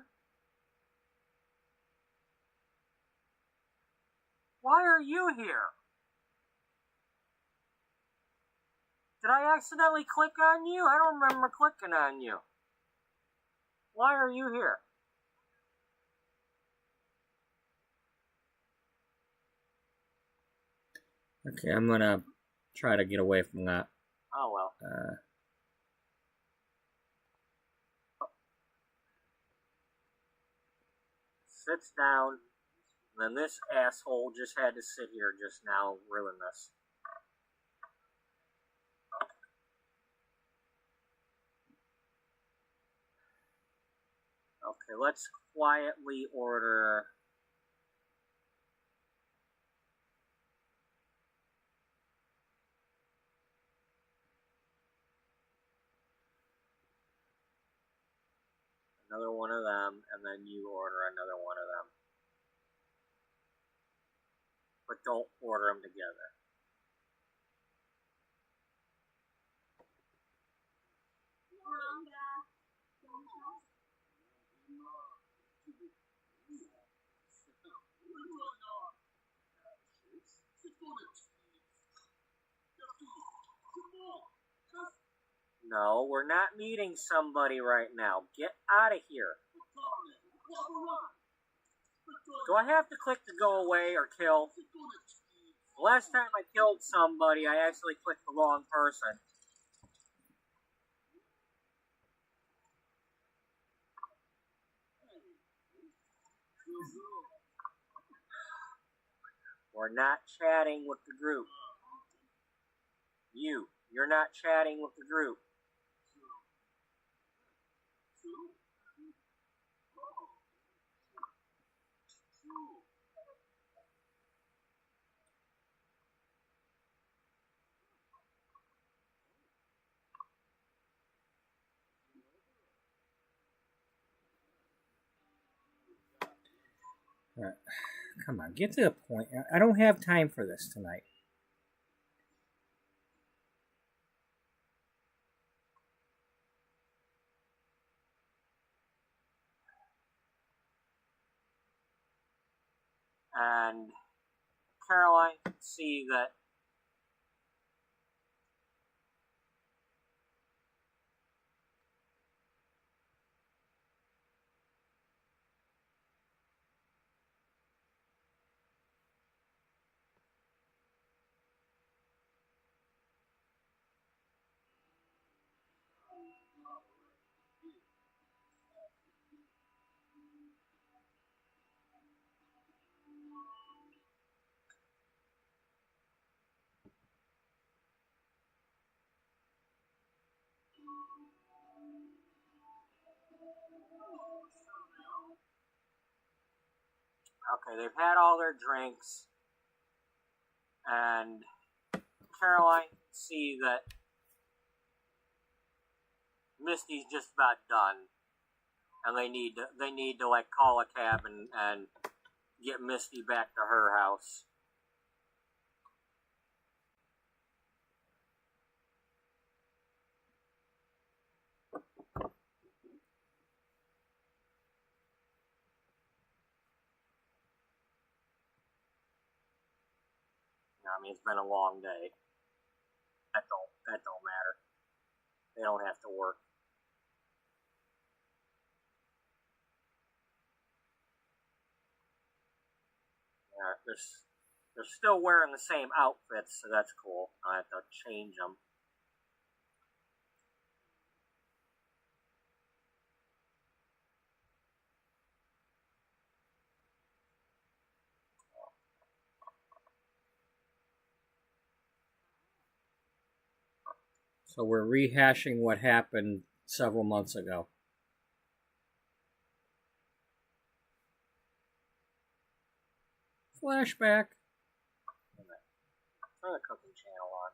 Why are you here? Did I accidentally click on you? I don't remember clicking on you. Why are you here? Okay, I'm gonna try to get away from that. Oh well. Sits down, and then this asshole just had to sit here just now, ruin this. Okay, let's quietly order... another one of them, and then you order another one of them. But don't order them together. No, we're not meeting somebody right now. Get out of here. Do I have to click to go away or kill? Last time I killed somebody, I actually clicked the wrong person. We're not chatting with the group. You're not chatting with the group. Come on, get to the point. I don't have time for this tonight. And Caroline can see that okay, they've had all their drinks, and Caroline can see that Misty's just about done, and they need to like call a cab and get Misty back to her house. me. It's been a long day. That don't matter. They don't have to work. Yeah, they're still wearing the same outfits, so that's cool. I have to change them. So we're rehashing what happened several months ago. Flashback. Turn the cooking channel on.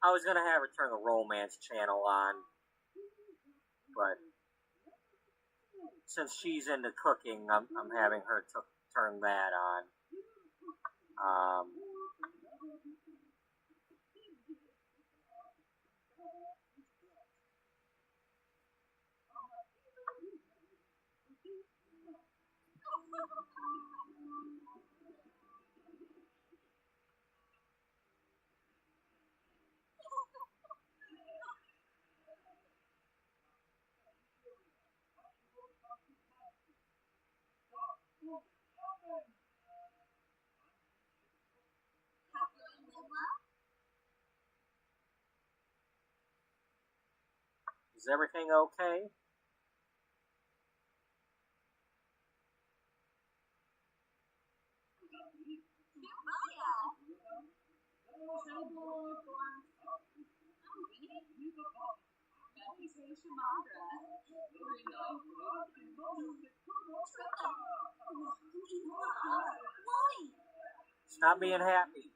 I was gonna have her turn the romance channel on, but since she's into cooking, I'm having her turn that on. Is everything okay? Stop being happy.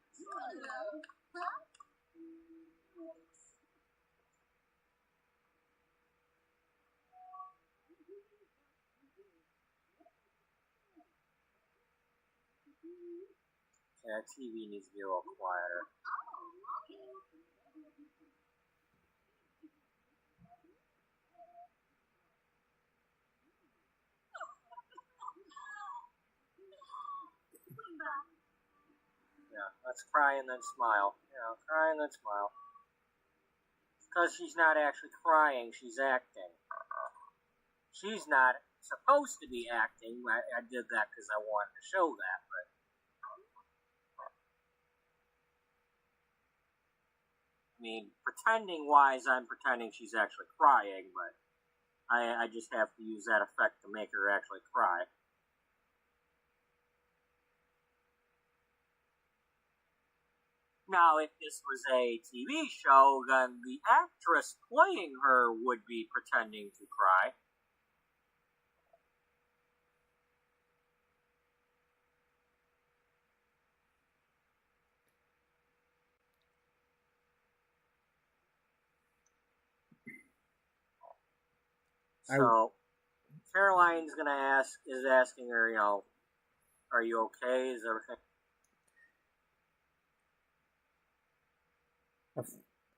Yeah, TV needs to be a little quieter. Yeah, let's cry and then smile. Cry and then smile. Because she's not actually crying, she's acting. She's not supposed to be acting. I did that because I wanted to show that, but I mean, pretending wise, I'm pretending she's actually crying, but I just have to use that effect to make her actually cry. Now, if this was a TV show, then the actress playing her would be pretending to cry. So, Caroline's is asking her, are you okay? Is everything?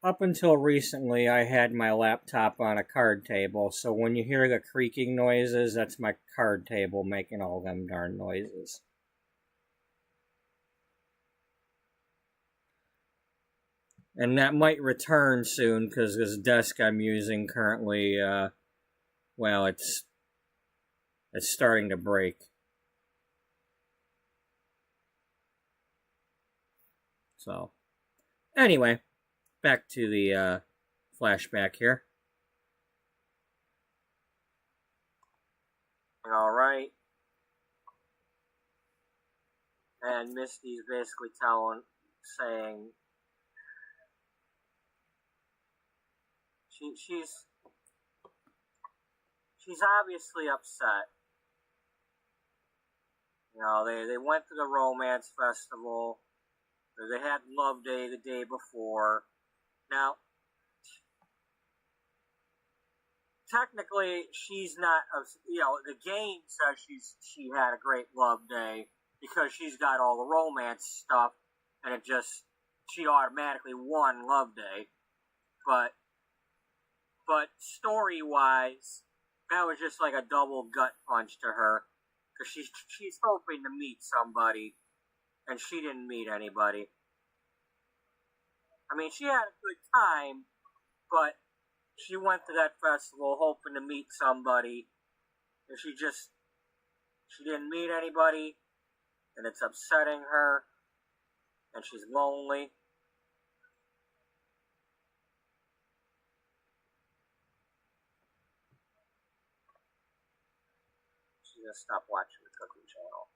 Up until recently, I had my laptop on a card table, so when you hear the creaking noises, that's my card table making all them darn noises. And that might return soon, because this desk I'm using currently, well, it's starting to break. So, anyway, back to the flashback here. Alright. And Misty's basically saying she's obviously upset. They went to the romance festival. They had Love Day the day before. Now, technically, she's not. The game says she had a great Love Day because she's got all the romance stuff, and she automatically won Love Day. But story-wise, that was just like a double gut punch to her. because she's hoping to meet somebody, and she didn't meet anybody. I mean, she had a good time, but she went to that festival hoping to meet somebody, and she didn't meet anybody, and it's upsetting her, and she's lonely. She's gonna stop watching the cooking channel.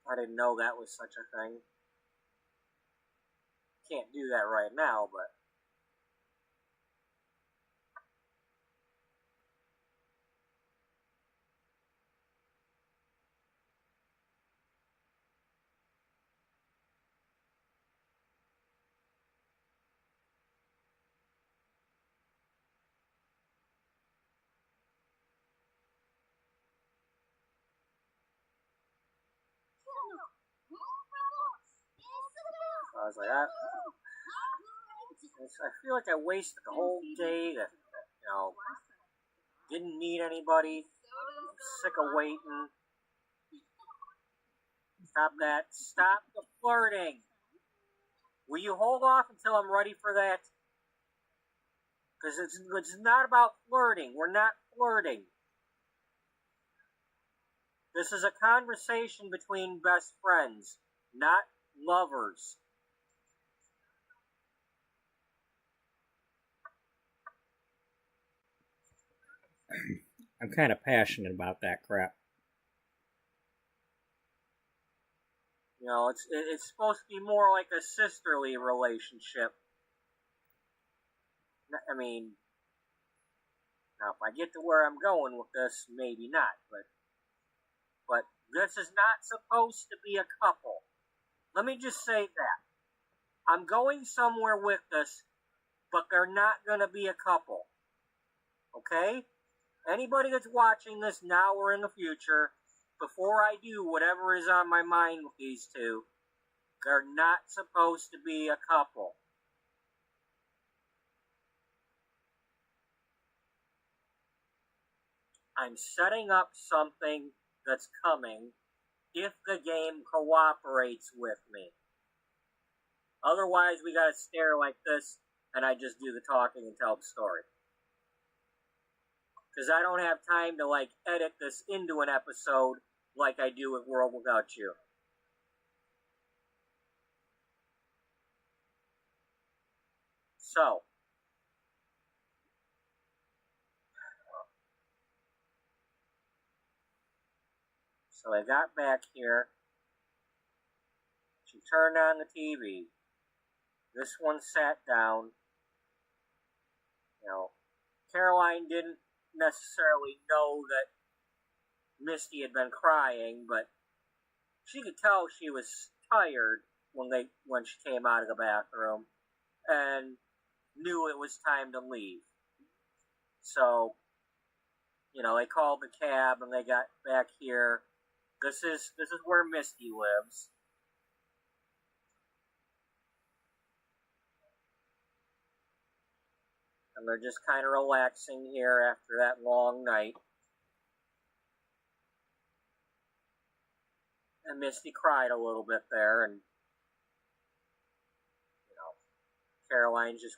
I didn't know that was such a thing. Can't do that right now, but I was like, I feel like I wasted the whole day that, didn't meet anybody. I'm sick of waiting. Stop that. Stop the flirting. Will you hold off until I'm ready for that? Because it's not about flirting. We're not flirting. This is a conversation between best friends, not lovers. I'm kind of passionate about that crap. It's supposed to be more like a sisterly relationship. I mean, now if I get to where I'm going with this, maybe not, but this is not supposed to be a couple. Let me just say that. I'm going somewhere with this, but they're not going to be a couple. Okay? Anybody that's watching this now or in the future, before I do whatever is on my mind with these two, they're not supposed to be a couple. I'm setting up something that's coming if the game cooperates with me. Otherwise, we gotta stare like this, and I just do the talking and tell the story. Because I don't have time to, edit this into an episode like I do with World Without You. So I got back here. She turned on the TV. This one sat down. Caroline didn't necessarily know that Misty had been crying, but she could tell she was tired when she came out of the bathroom, and knew it was time to leave. So, they called the cab and they got back here. This is where Misty lives. And they're just kind of relaxing here after that long night. And Misty cried a little bit there, and Caroline just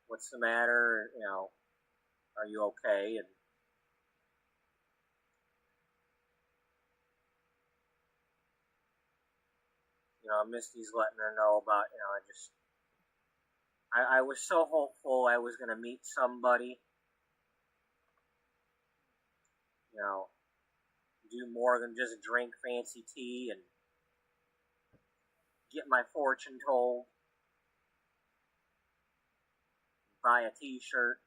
what's the matter? Are you okay? And Misty's letting her know about, I was so hopeful I was going to meet somebody, do more than just drink fancy tea and get my fortune told, buy a t-shirt.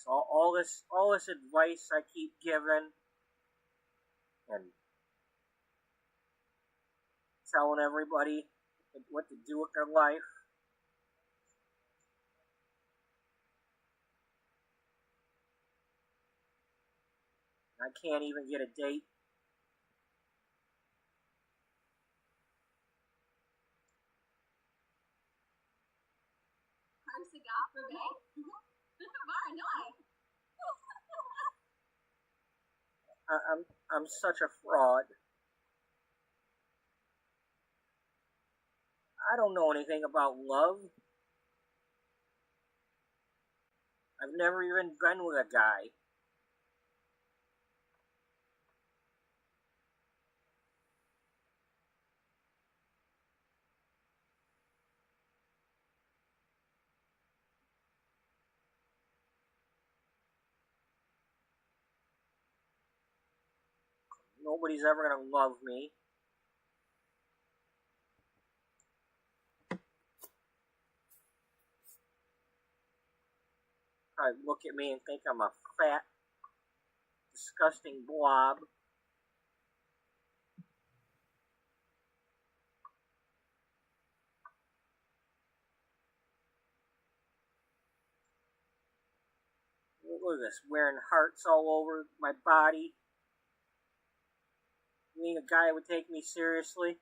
So all this advice I keep giving, and telling everybody what to do with their life. I can't even get a date. I'm such a fraud. I don't know anything about love. I've never even been with a guy. Nobody's ever gonna love me. Probably look at me and think I'm a fat, disgusting blob. Look at this, wearing hearts all over my body. You mean a guy would take me seriously?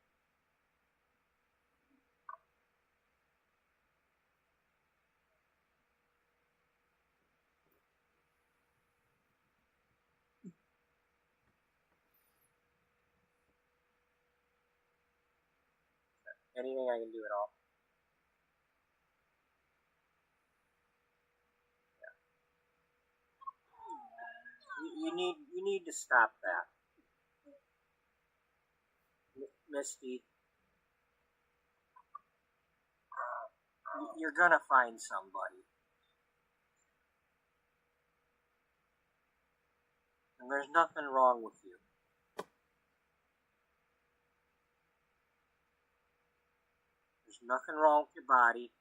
Anything I can do at all. Yeah. You need to stop that. Misty. You're gonna find somebody. And there's nothing wrong with you. There's nothing wrong with your body.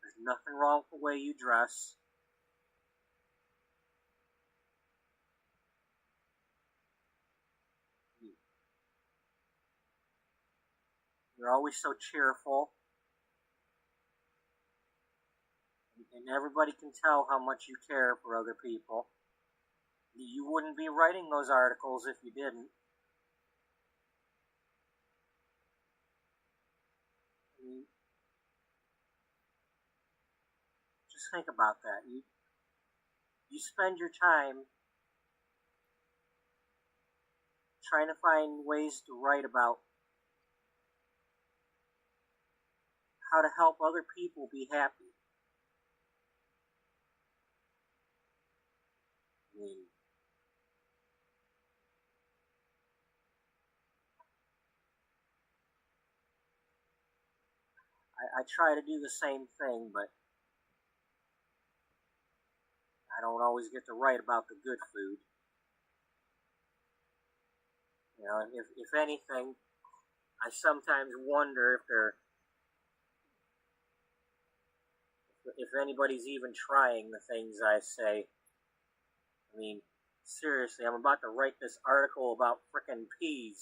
There's nothing wrong with the way you dress. You're always so cheerful. And everybody can tell how much you care for other people. You wouldn't be writing those articles if you didn't. I mean, just think about that. You spend your time trying to find ways to write about how to help other people be happy. I mean, I try to do the same thing, but I don't always get to write about the good food. You know, if anything, I sometimes wonder if anybody's even trying the things I say. I mean, seriously, I'm about to write this article about frickin' peas.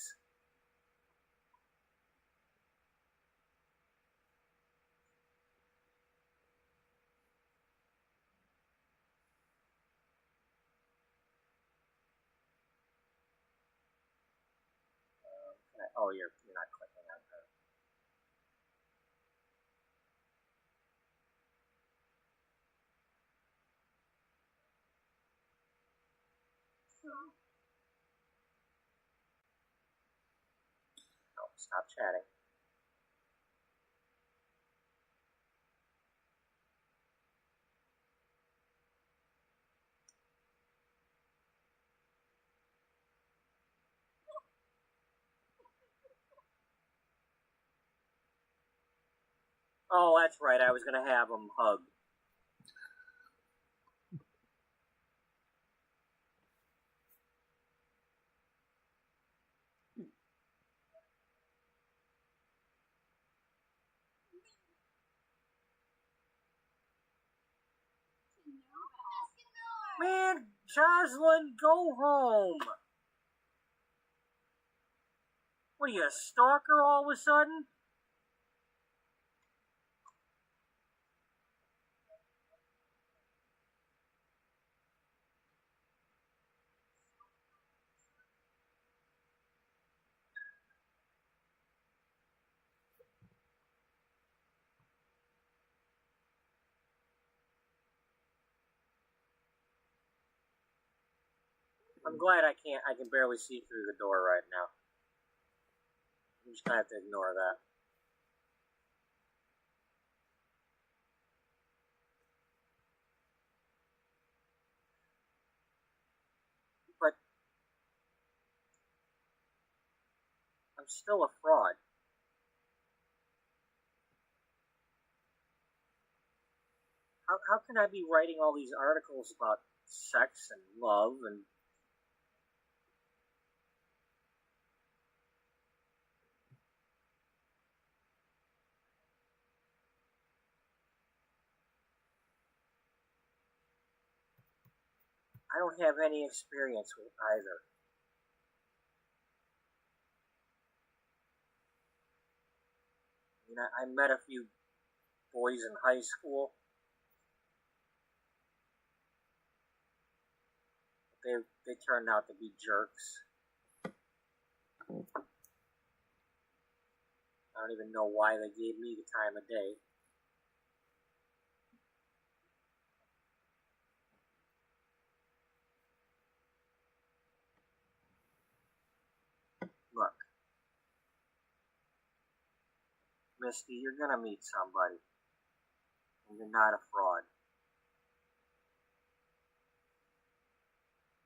Oh, you're not clicking on her. No, stop chatting. Oh, that's right. I was gonna have them hug. Man, Jocelyn, go home. What are you, a stalker all of a sudden? I'm glad I can barely see through the door right now. I'm just gonna have to ignore that. But I'm still a fraud. How can I be writing all these articles about sex and love and... I don't have any experience with either. I met a few boys in high school. They turned out to be jerks. I don't even know why they gave me the time of day. Look, Misty, you're gonna meet somebody, and you're not a fraud.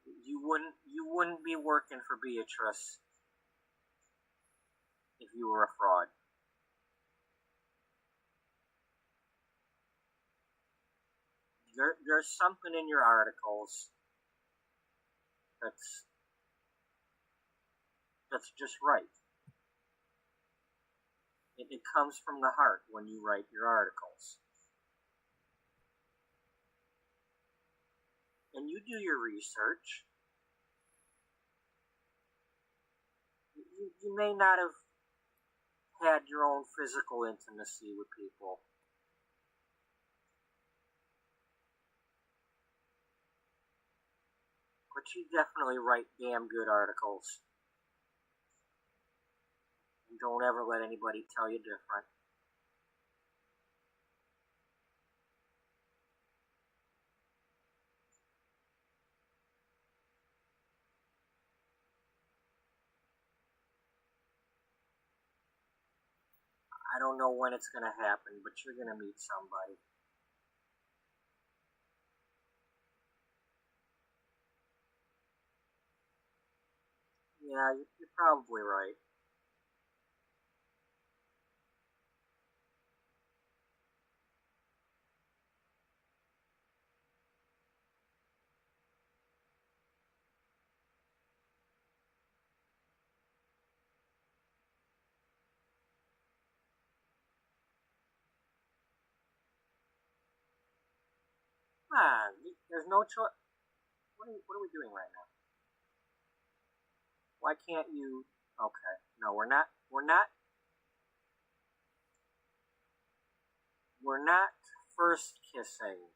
You wouldn't be working for Beatrice if you were a fraud. There's something in your articles that's just right. It comes from the heart when you write your articles. And you do your research. You may not have had your own physical intimacy with people. But you definitely write damn good articles. And don't ever let anybody tell you different. I don't know when it's going to happen, but you're going to meet somebody. Yeah, you're probably right. There's no choice. What are we doing right now? Why can't you... Okay, no, we're not first kissing.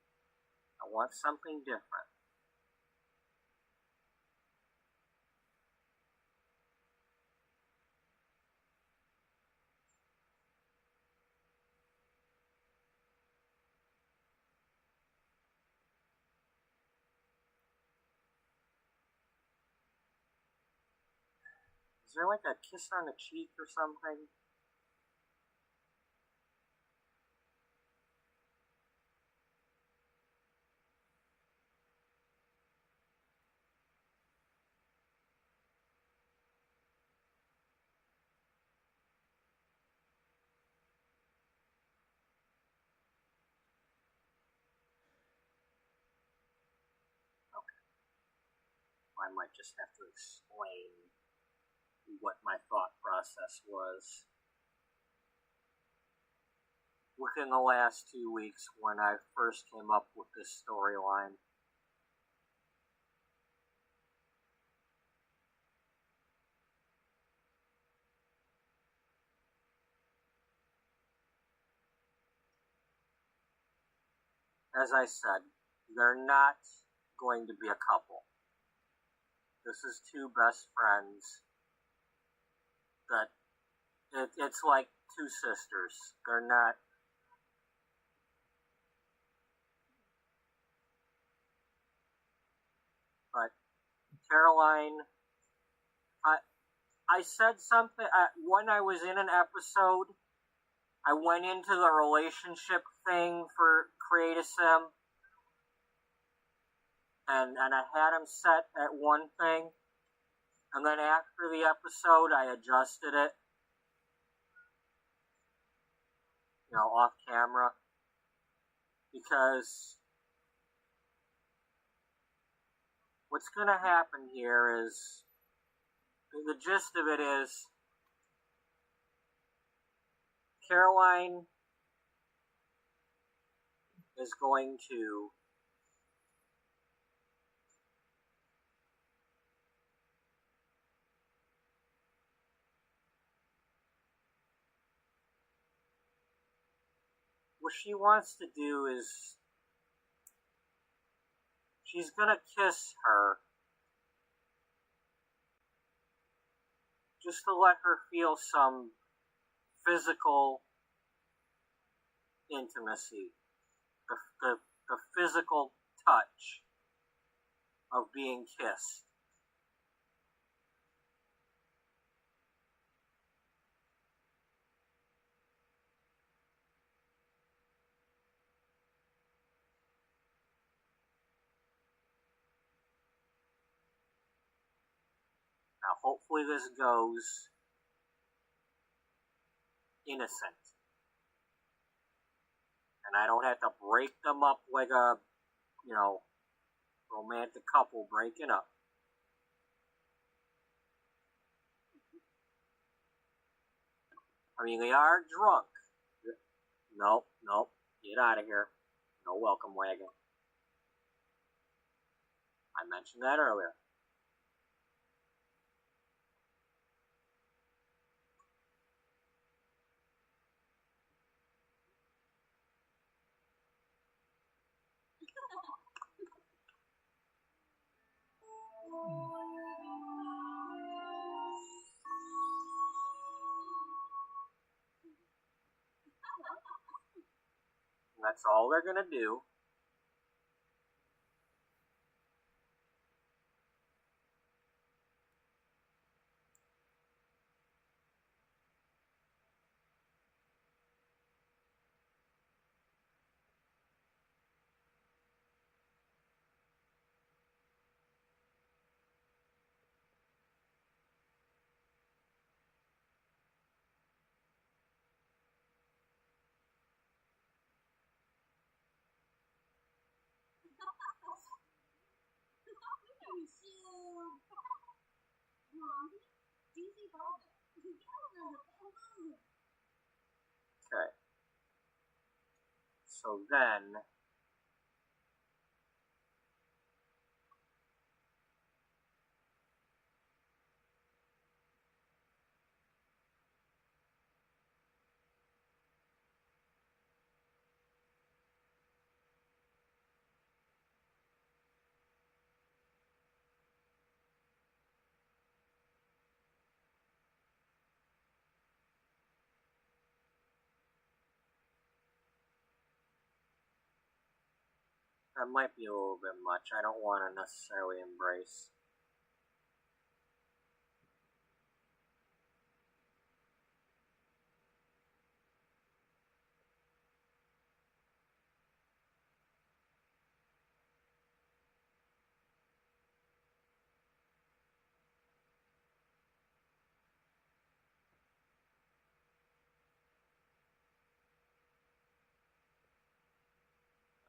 I want something different. Is there like a kiss on the cheek or something? Okay. I might just have to explain what my thought process was within the last 2 weeks when I first came up with this storyline. as I said, they're not going to be a couple. This is two best friends that it's like two sisters. They're not. But Caroline, I said something when I was in an episode. I went into the relationship thing for Create a Sim, and I had him set at one thing, and then after the episode, I adjusted it, off camera, because what's going to happen here is, the gist of it is, Caroline is going to what she wants to do is she's gonna kiss her just to let her feel some physical intimacy, the physical touch of being kissed. Now, hopefully this goes innocent. And I don't have to break them up like a, romantic couple breaking up. I mean, they are drunk. Nope, get out of here. No welcome wagon. I mentioned that earlier. That's all they're gonna do. Okay. So then, that might be a little bit much. I don't want to necessarily embrace.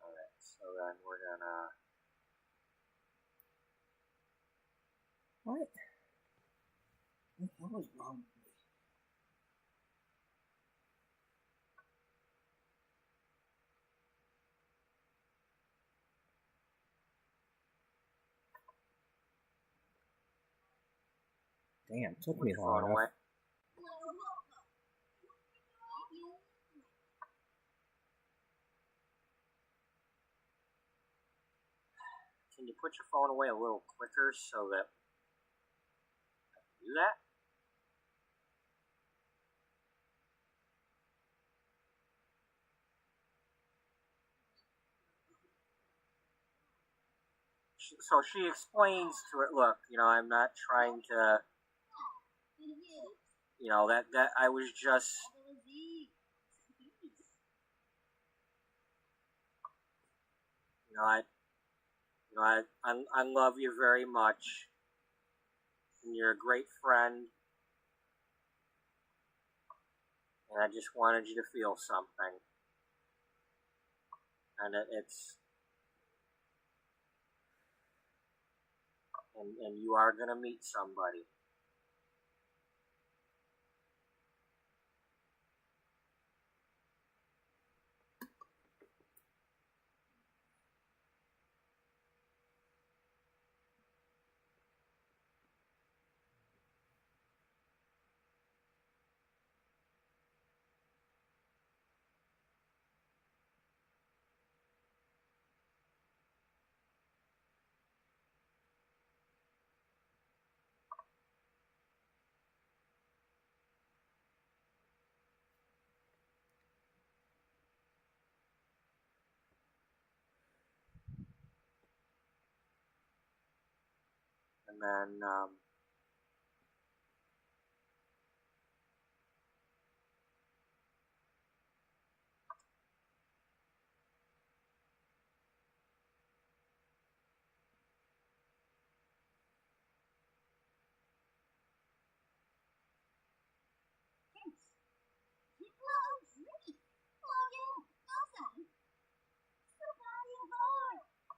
Alright, so then we're gonna... What? What the hell is wrong with me? Damn, took me long enough. can you put your phone away a little quicker so that I can do that? So she explains to it, look, you know, I'm not trying to, you know, that I was just, you know, I love you very much, and you're a great friend, and I just wanted you to feel something, and and you are gonna meet somebody. And then,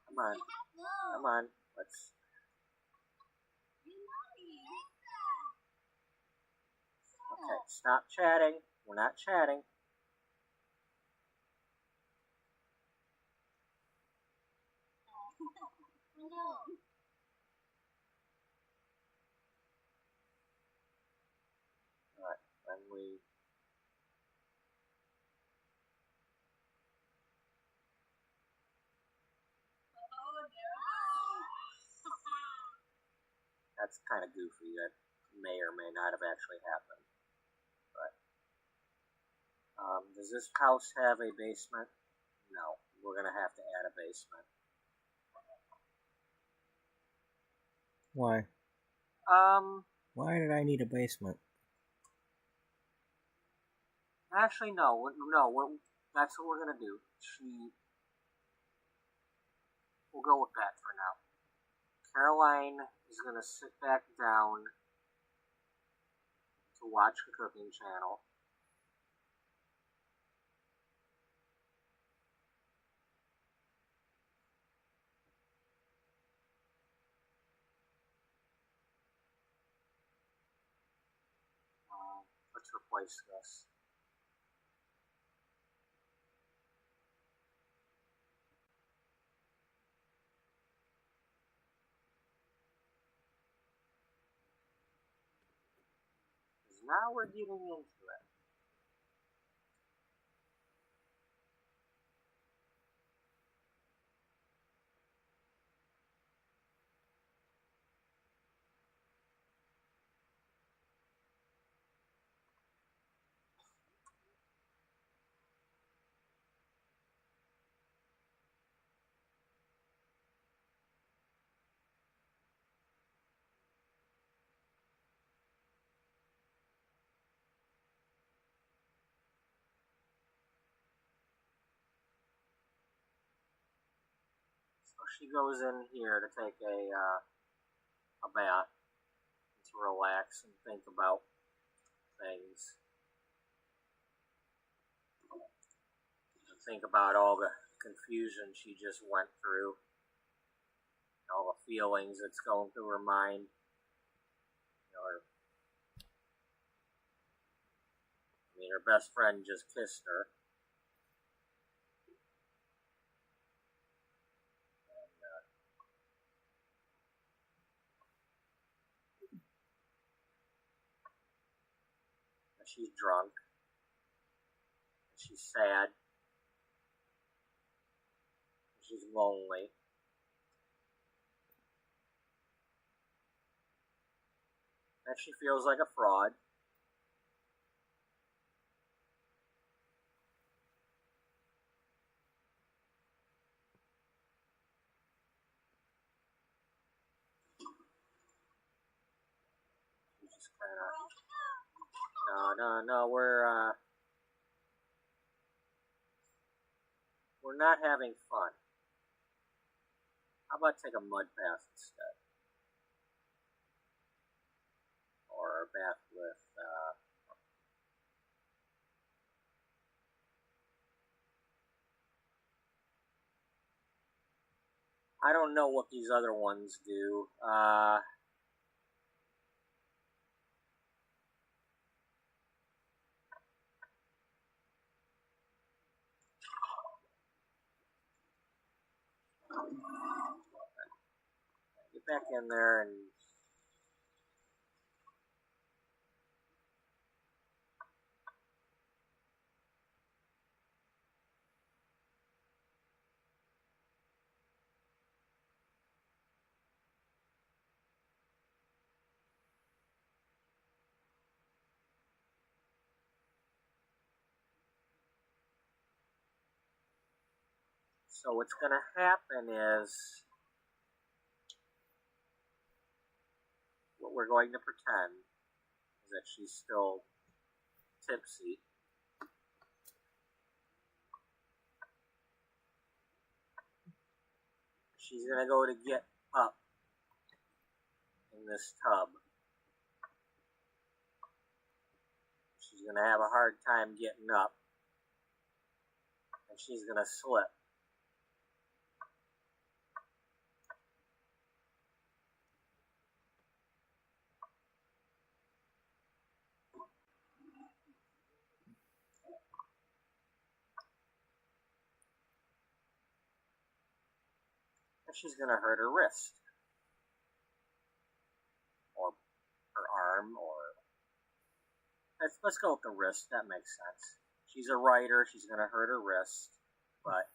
come on, come on, let's, okay, stop chatting, we're not chatting. Alright, then we, that's kind of goofy, that may or may not have actually happened, but, does this house have a basement? No, we're gonna have to add a basement. Why? Why did I need a basement? Actually, no, that's what we're gonna do. We'll go with that for now. Caroline is gonna sit back down to watch the cooking channel. Let's replace this. Because now we're getting into it. So she goes in here to take a bath, to relax and think about things. Think about all the confusion she just went through, all the feelings that's going through her mind. You know, her best friend just kissed her. And she's drunk. And she's sad. And she's lonely. that she feels like a fraud. She's just kind of, no, we're not having fun. How about take a mud bath instead? Or a bath with, I don't know what these other ones do. Get back in there and so what's going to happen is what we're going to pretend is that she's still tipsy. She's going to go to get up in this tub. She's going to have a hard time getting up. And she's going to slip. And she's going to hurt her wrist. Or her arm, or... Let's go with the wrist, that makes sense. She's a writer, she's going to hurt her wrist, but...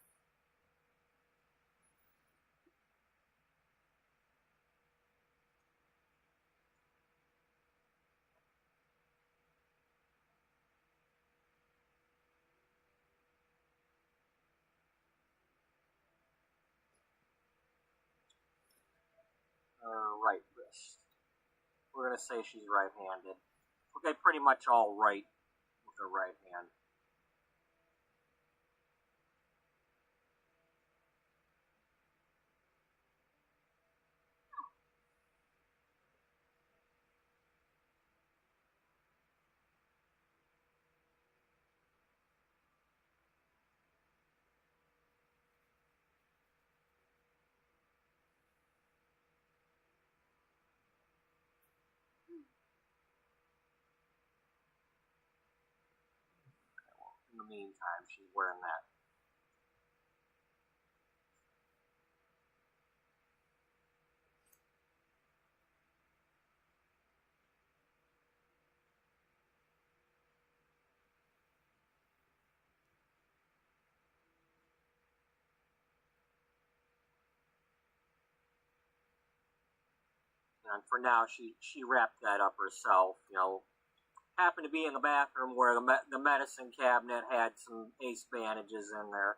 right wrist. We're going to say she's right-handed. Okay, pretty much all right with her right hand. In the meantime, she's wearing that. And for now, she wrapped that up herself. You know, happened to be in the bathroom where the medicine cabinet had some ace bandages in there.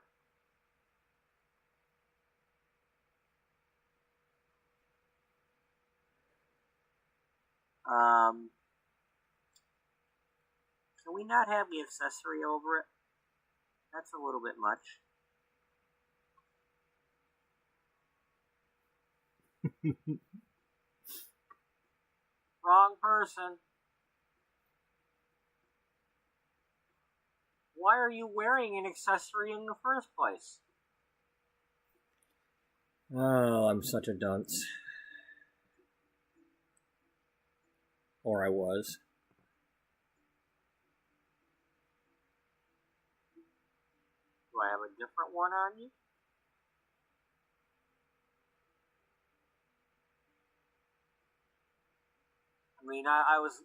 Can we not have the accessory over it? That's a little bit much. Wrong person. Why are you wearing an accessory in the first place? Oh, I'm such a dunce. Or I was. Do I have a different one on you? I mean,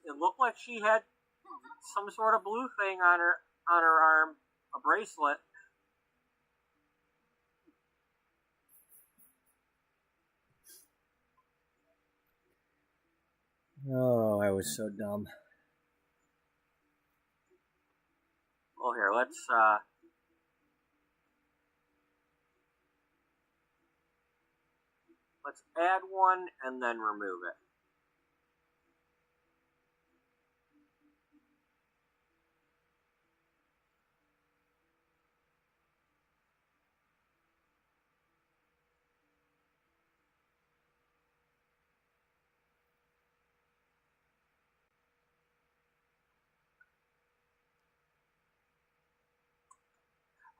it looked like she had some sort of blue thing on her arm, a bracelet. Oh, I was so dumb. Well, here, let's add one and then remove it.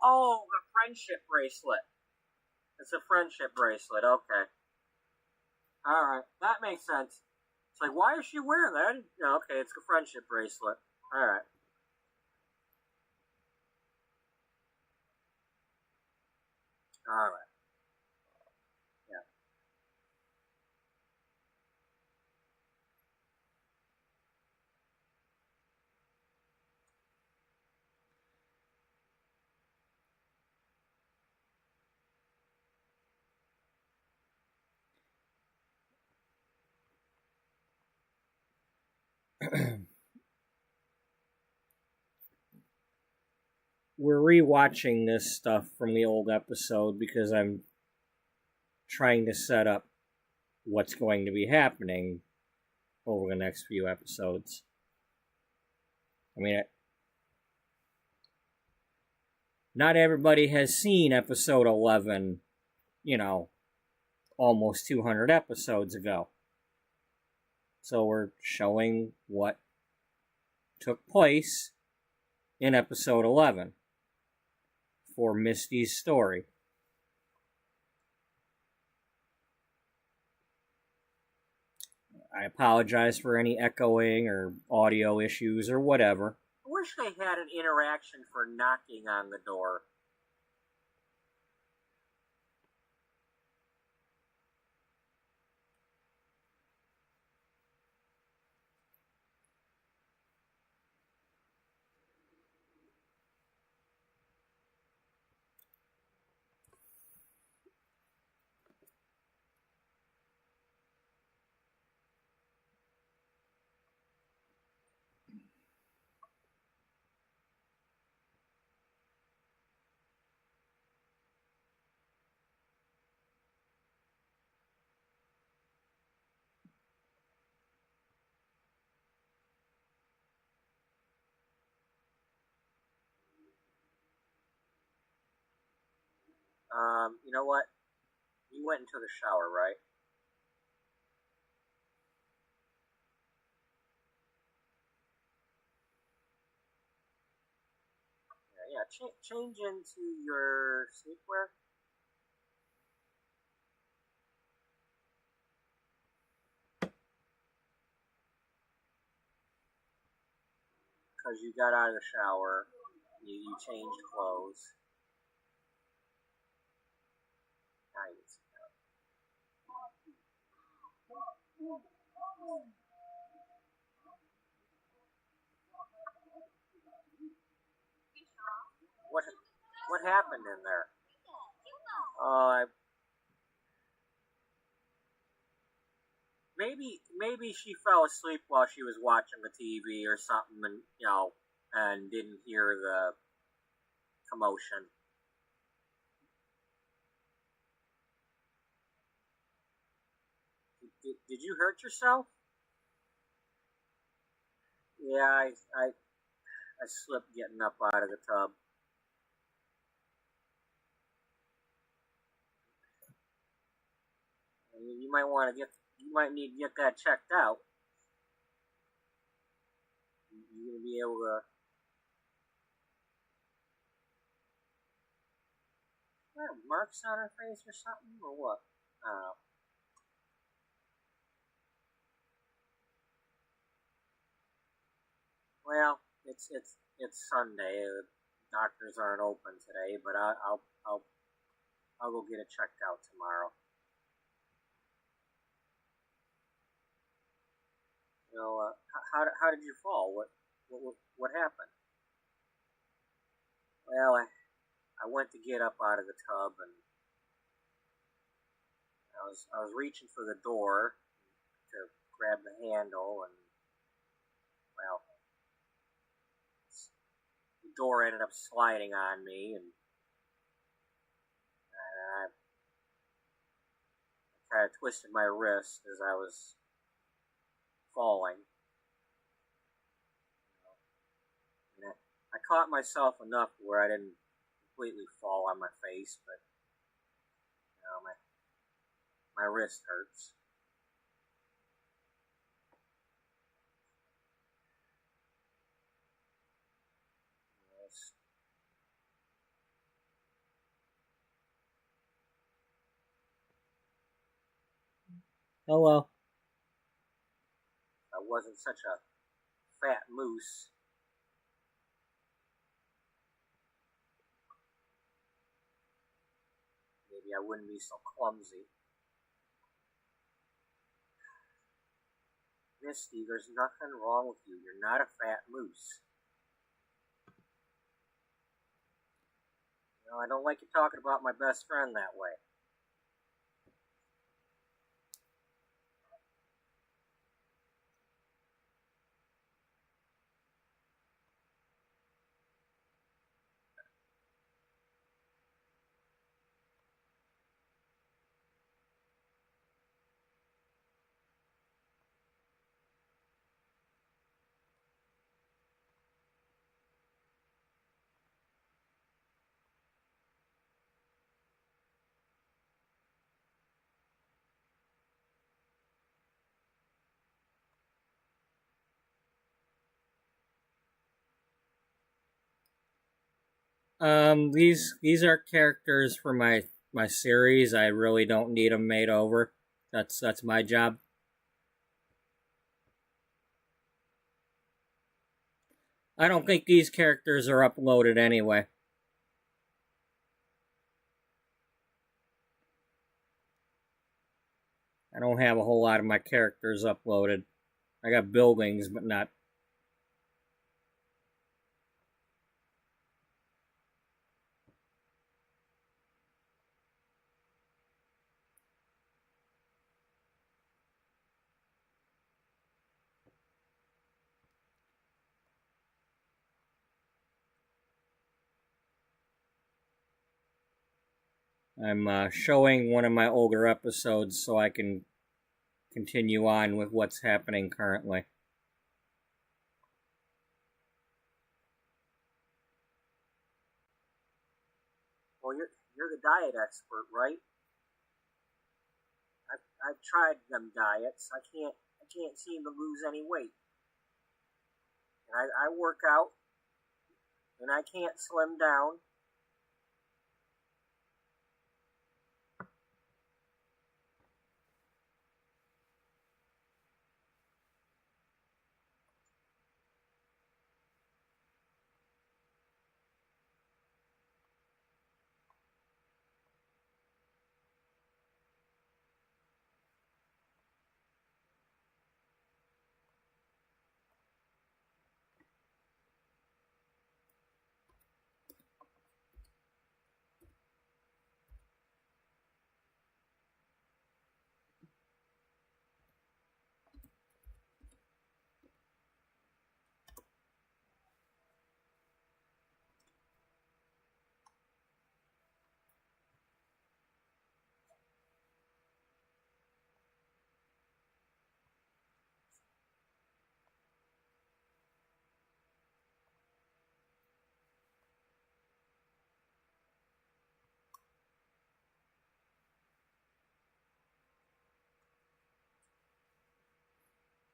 Oh, a friendship bracelet. It's a friendship bracelet, okay. Alright, that makes sense. It's like, why is she wearing that? No, okay, it's a friendship bracelet. Alright. Alright. We're rewatching this stuff from the old episode because I'm trying to set up what's going to be happening over the next few episodes. I mean, not everybody has seen episode 11, almost 200 episodes ago. So we're showing what took place in episode 11 for Misty's story. I apologize for any echoing or audio issues or whatever. I wish they had an interaction for knocking on the door. You know what? You went into the shower, right? Yeah, change into your sleepwear. Because you got out of the shower, you changed clothes. Now you can see that. What happened in there? Maybe she fell asleep while she was watching the TV or something, and and didn't hear the commotion. Did you hurt yourself? Yeah, I slipped getting up out of the tub. You might need to get that checked out. You're gonna be able to. Marks on her face or something, or what? Well, it's Sunday. The doctors aren't open today, but I'll go get it checked out tomorrow. How did you fall? What happened? Well, I went to get up out of the tub, and I was reaching for the door to grabbed the handle, and, well, the door ended up sliding on me, and I kind of twisted my wrist as I was falling. And I caught myself enough where I didn't completely fall on my face, but my wrist hurts. Hello. If I wasn't such a fat moose, maybe I wouldn't be so clumsy. Misty, there's nothing wrong with you. You're not a fat moose. I don't like you talking about my best friend that way. These are characters for my series. I really don't need them made over. That's my job. I don't think these characters are uploaded anyway. I don't have a whole lot of my characters uploaded. I got buildings, but not. I'm showing one of my older episodes so I can continue on with what's happening currently. Well, you're the diet expert, right? I've tried them diets. I can't seem to lose any weight. And I work out, and I can't slim down.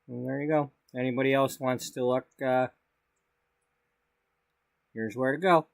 And there you go. Anybody else wants to look, here's where to go.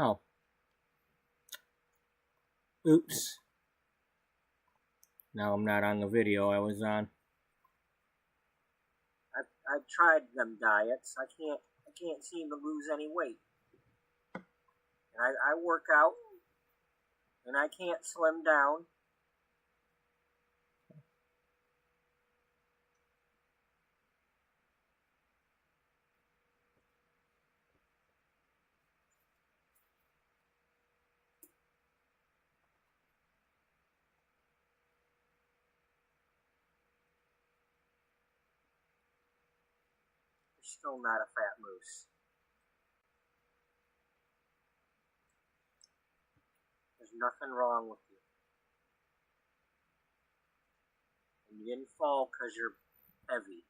Oh. Oops. Now I'm not on the video I was on. I've tried them diets. I can't seem to lose any weight. And I work out, and I can't slim down. You're still not a fat moose. There's nothing wrong with you. And you didn't fall because you're heavy.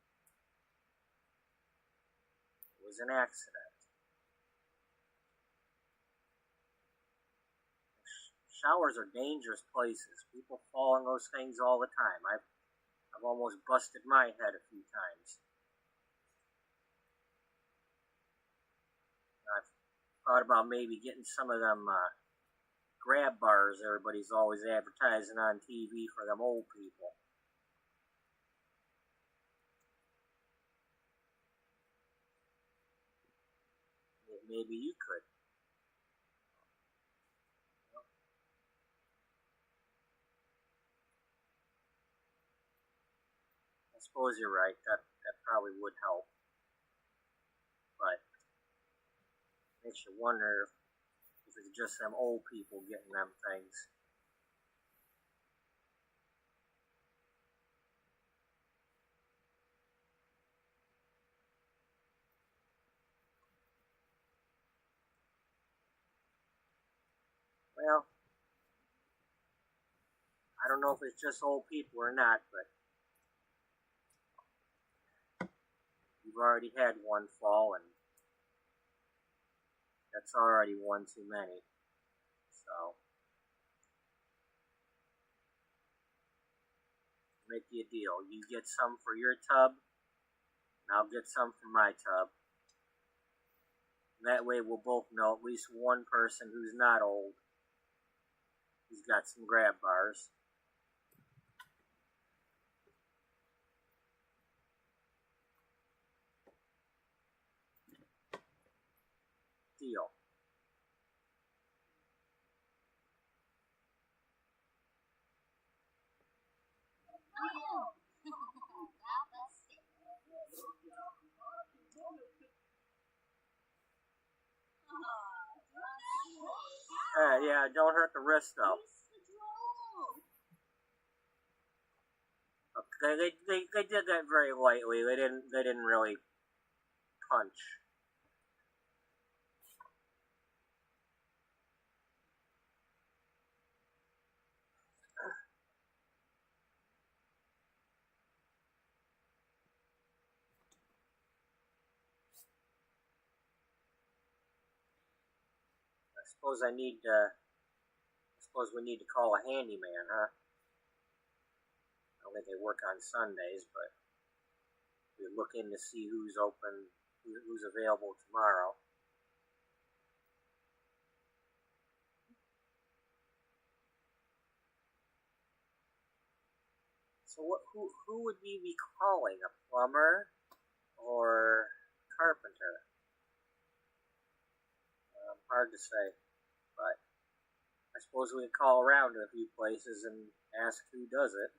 It was an accident. Showers are dangerous places. People fall in those things all the time. I've almost busted my head a few times. I've thought about maybe getting some of them grab bars everybody's always advertising on TV for them old people. Maybe you could. I suppose you're right. That probably would help. But it makes you wonder if it's just them old people getting them things. Well, I don't know if it's just old people or not, but you've already had one fall, and that's already one too many. So, make you a deal. You get some for your tub, and I'll get some for my tub. And that way we'll both know at least one person who's not old who's got some grab bars. Deal. Yeah, don't hurt the wrist though. Okay, they did that very lightly. They didn't really punch. I suppose we need to call a handyman, huh? I don't think they work on Sundays, but we look in to see who's open, who's available tomorrow. So who would we be calling? A plumber or carpenter? Hard to say, but I suppose we can call around to a few places and ask who does it.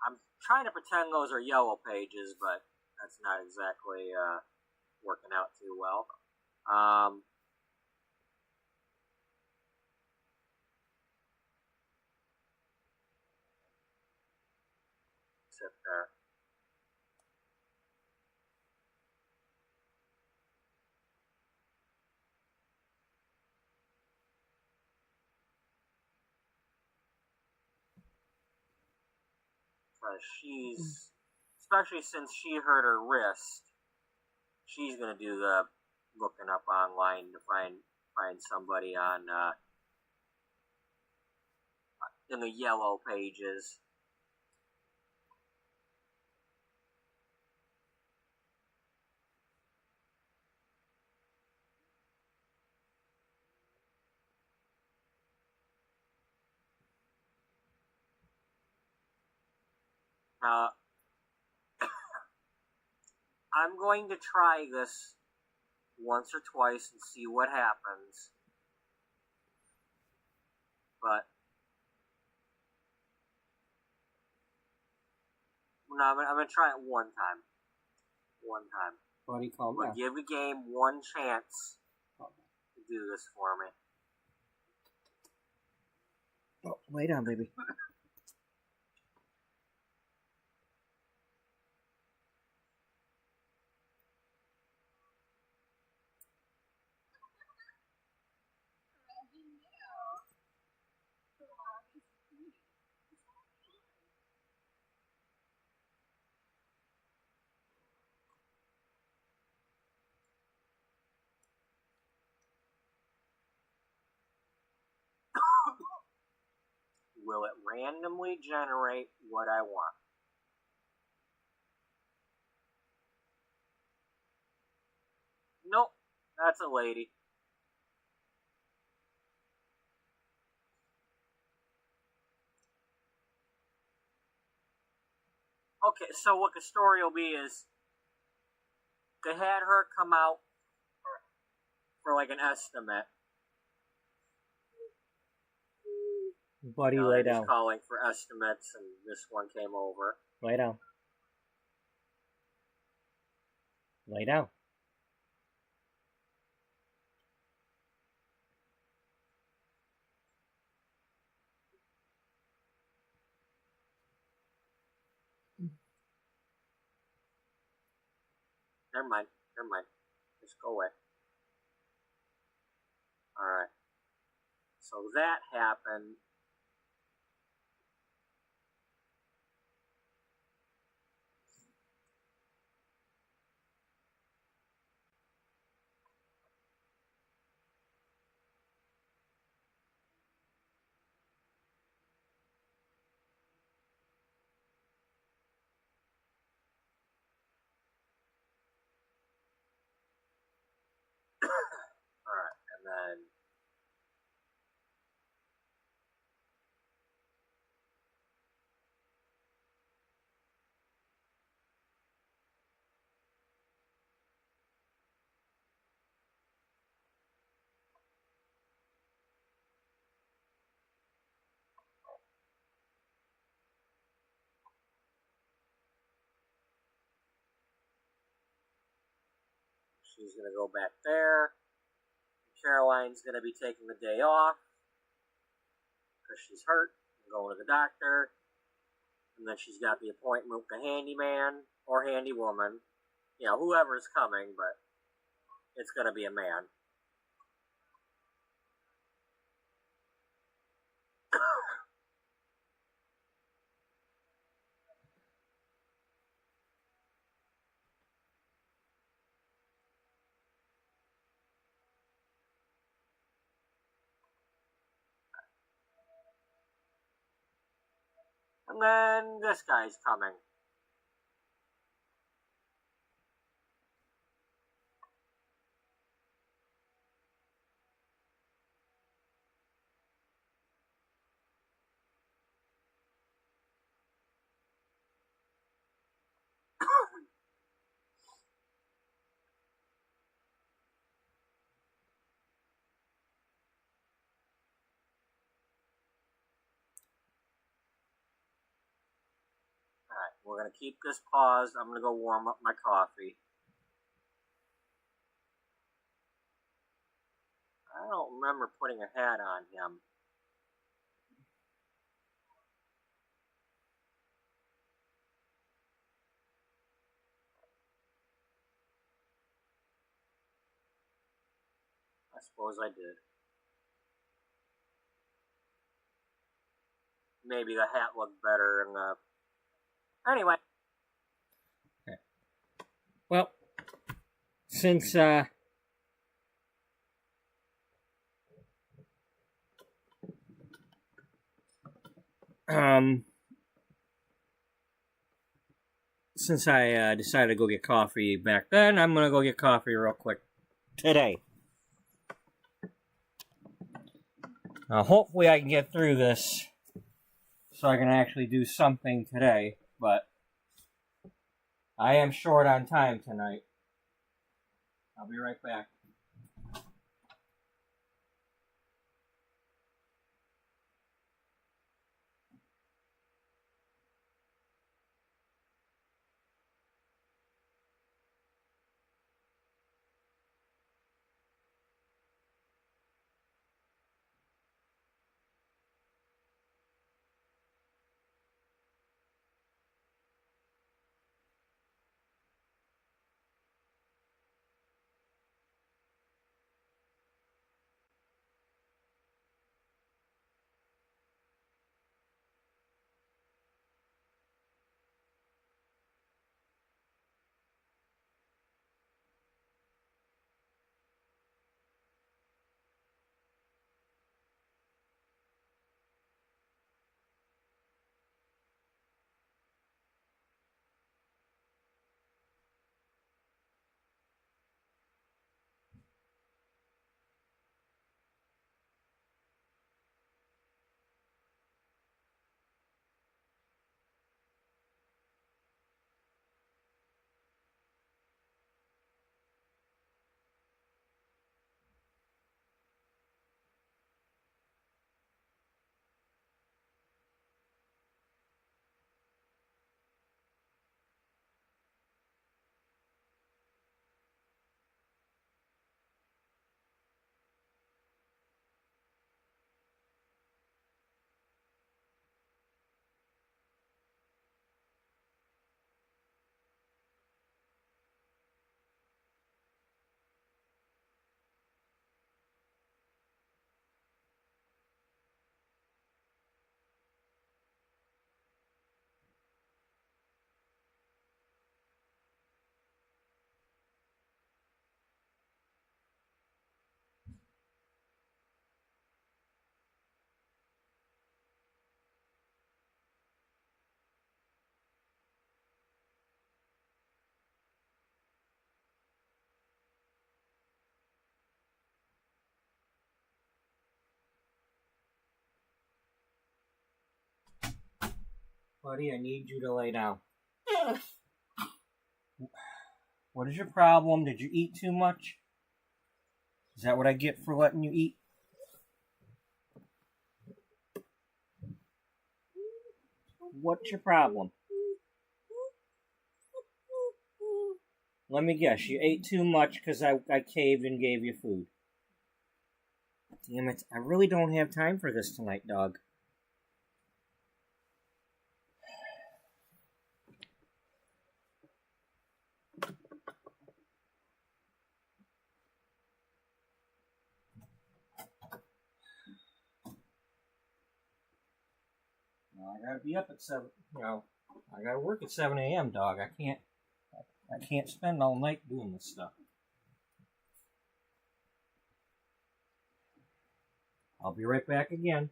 I'm trying to pretend those are yellow pages, but that's not exactly working out too well. Sit there. She's, especially since she hurt her wrist, she's gonna do the looking up online to find somebody on in the yellow pages. I'm going to try this once or twice and see what happens. But no, I'm gonna try it one time. One time. Buddy, calm But down. give the game one chance to do this for me. Oh, lay down, baby. Will it randomly generate what I want? Nope, that's a lady. Okay, so what the story will be is they had her come out for like an estimate. Buddy, lay They're down. just calling for estimates, and this one came over. Lay down. Lay down. Never mind. Just go away. Alright. So that happened. Alright, and then she's going to go back there. Caroline's going to be taking the day off because she's hurt and going to the doctor. And then she's got the appointment with the handyman or handy woman. You know, whoever's coming, but it's going to be a man. And then this guy's coming. Alright, we're going to keep this paused. I'm going to go warm up my coffee. I don't remember putting a hat on him. I suppose I did. Maybe the hat looked better in the... Anyway. Okay. Well, since since I decided to go get coffee back then, I'm gonna go get coffee real quick today. Hopefully I can get through this so I can actually do something today, but I am short on time tonight. I'll be right back. Buddy, I need you to lay down. What is your problem? Did you eat too much? Is that what I get for letting you eat? What's your problem? Let me guess, you ate too much because I caved and gave you food. Damn it, I really don't have time for this tonight, dog. I gotta be up at 7, I gotta work at 7 a.m., dog. I can't spend all night doing this stuff. I'll be right back again.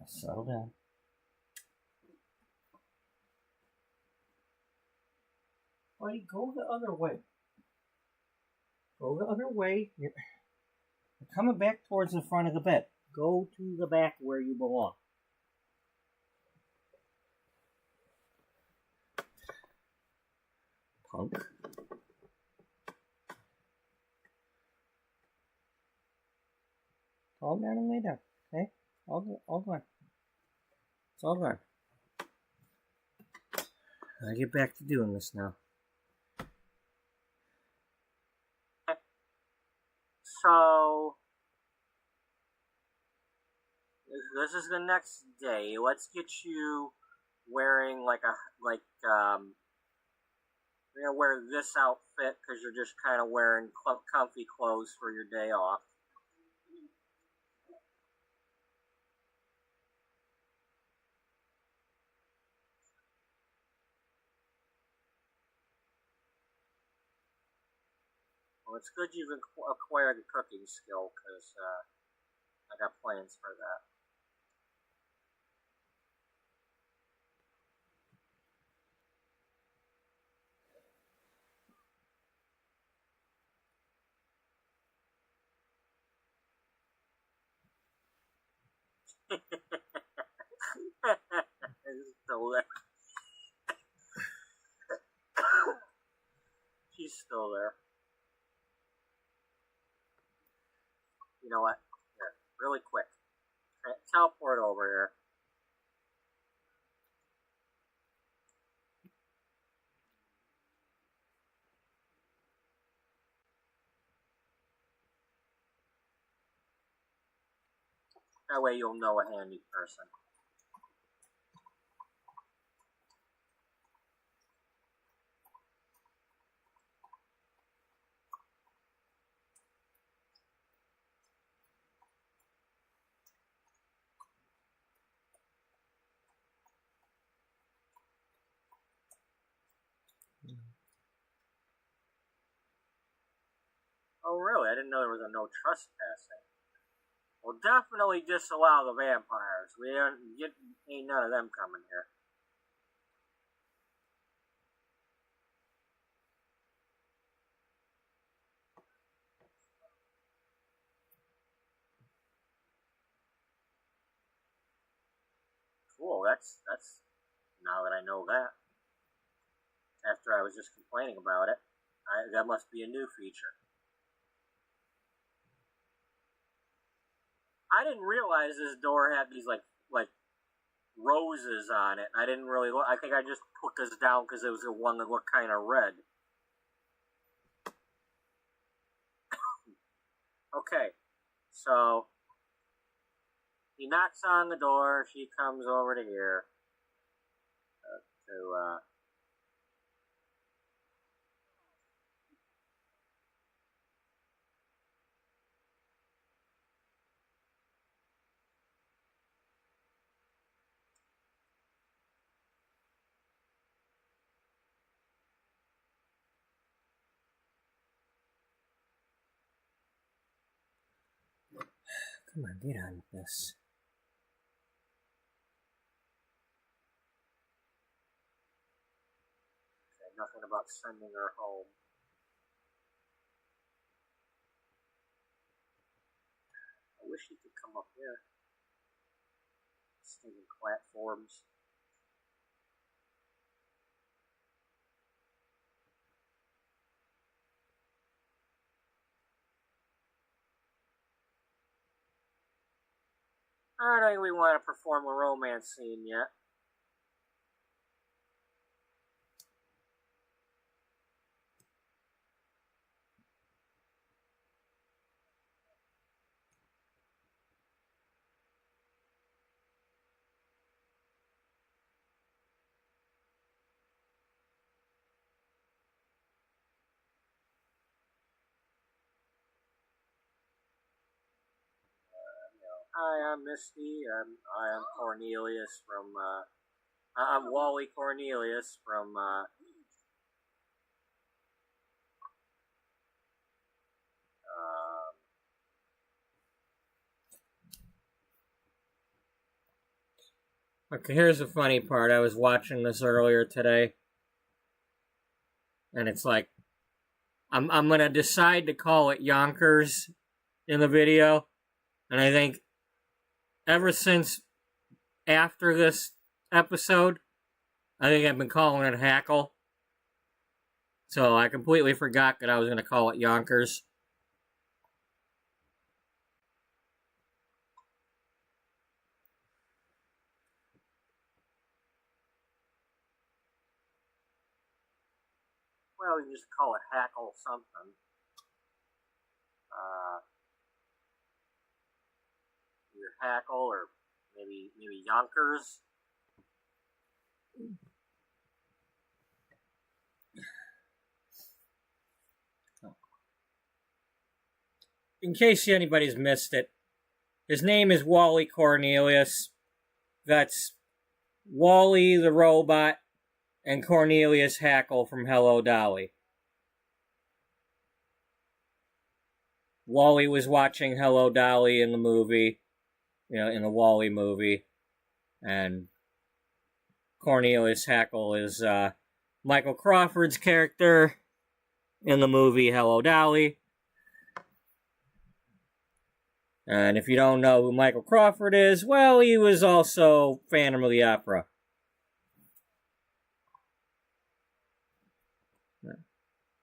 Settle down. Buddy, go the other way. Go the other way. You're coming back towards the front of the bed. Go to the back where you belong. Punk. Calm down and lay down, okay? All gone. It's all gone. I get back to doing this now. So this is the next day. Let's get you wearing you're gonna wear this outfit because you're just kind of wearing comfy clothes for your day off. Well, it's good you've acquired the cooking skill because I got plans for that. She's still there. She's still there. You know what? Here, really quick. Teleport over here. That way you'll know a handy person. Oh, really? I didn't know there was a no trespassing. We'll definitely disallow the vampires. Ain't none of them coming here. Cool, that's now that I know that. After I was just complaining about it, that must be a new feature. I didn't realize this door had these like roses on it. I didn't really look. I think I just put this down because it was the one that looked kind of red. Okay, so he knocks on the door. She comes over to here to Come on, get on with this. say nothing about sending her home. I wish he could come up here. Stinking platforms. I don't think we want to perform a romance scene yet. Hi, I'm Misty. I'm Cornelius from. I'm Wally Cornelius from. Okay, here's the funny part. I was watching this earlier today, and it's like, I'm gonna decide to call it Yonkers in the video, and I think ever since after this episode, I think I've been calling it Hackle. So I completely forgot that I was gonna call it Yonkers. Well, you just call it Hackle something. Either Hackle or maybe Yonkers. In case anybody's missed it, his name is Wally Cornelius. That's Wally the robot and Cornelius Hackle from Hello Dolly. Wally was watching Hello Dolly in the movie, in the Wally movie, and Cornelius Hackle is Michael Crawford's character in the movie Hello Dolly. And if you don't know who Michael Crawford is, well, he was also Phantom of the Opera.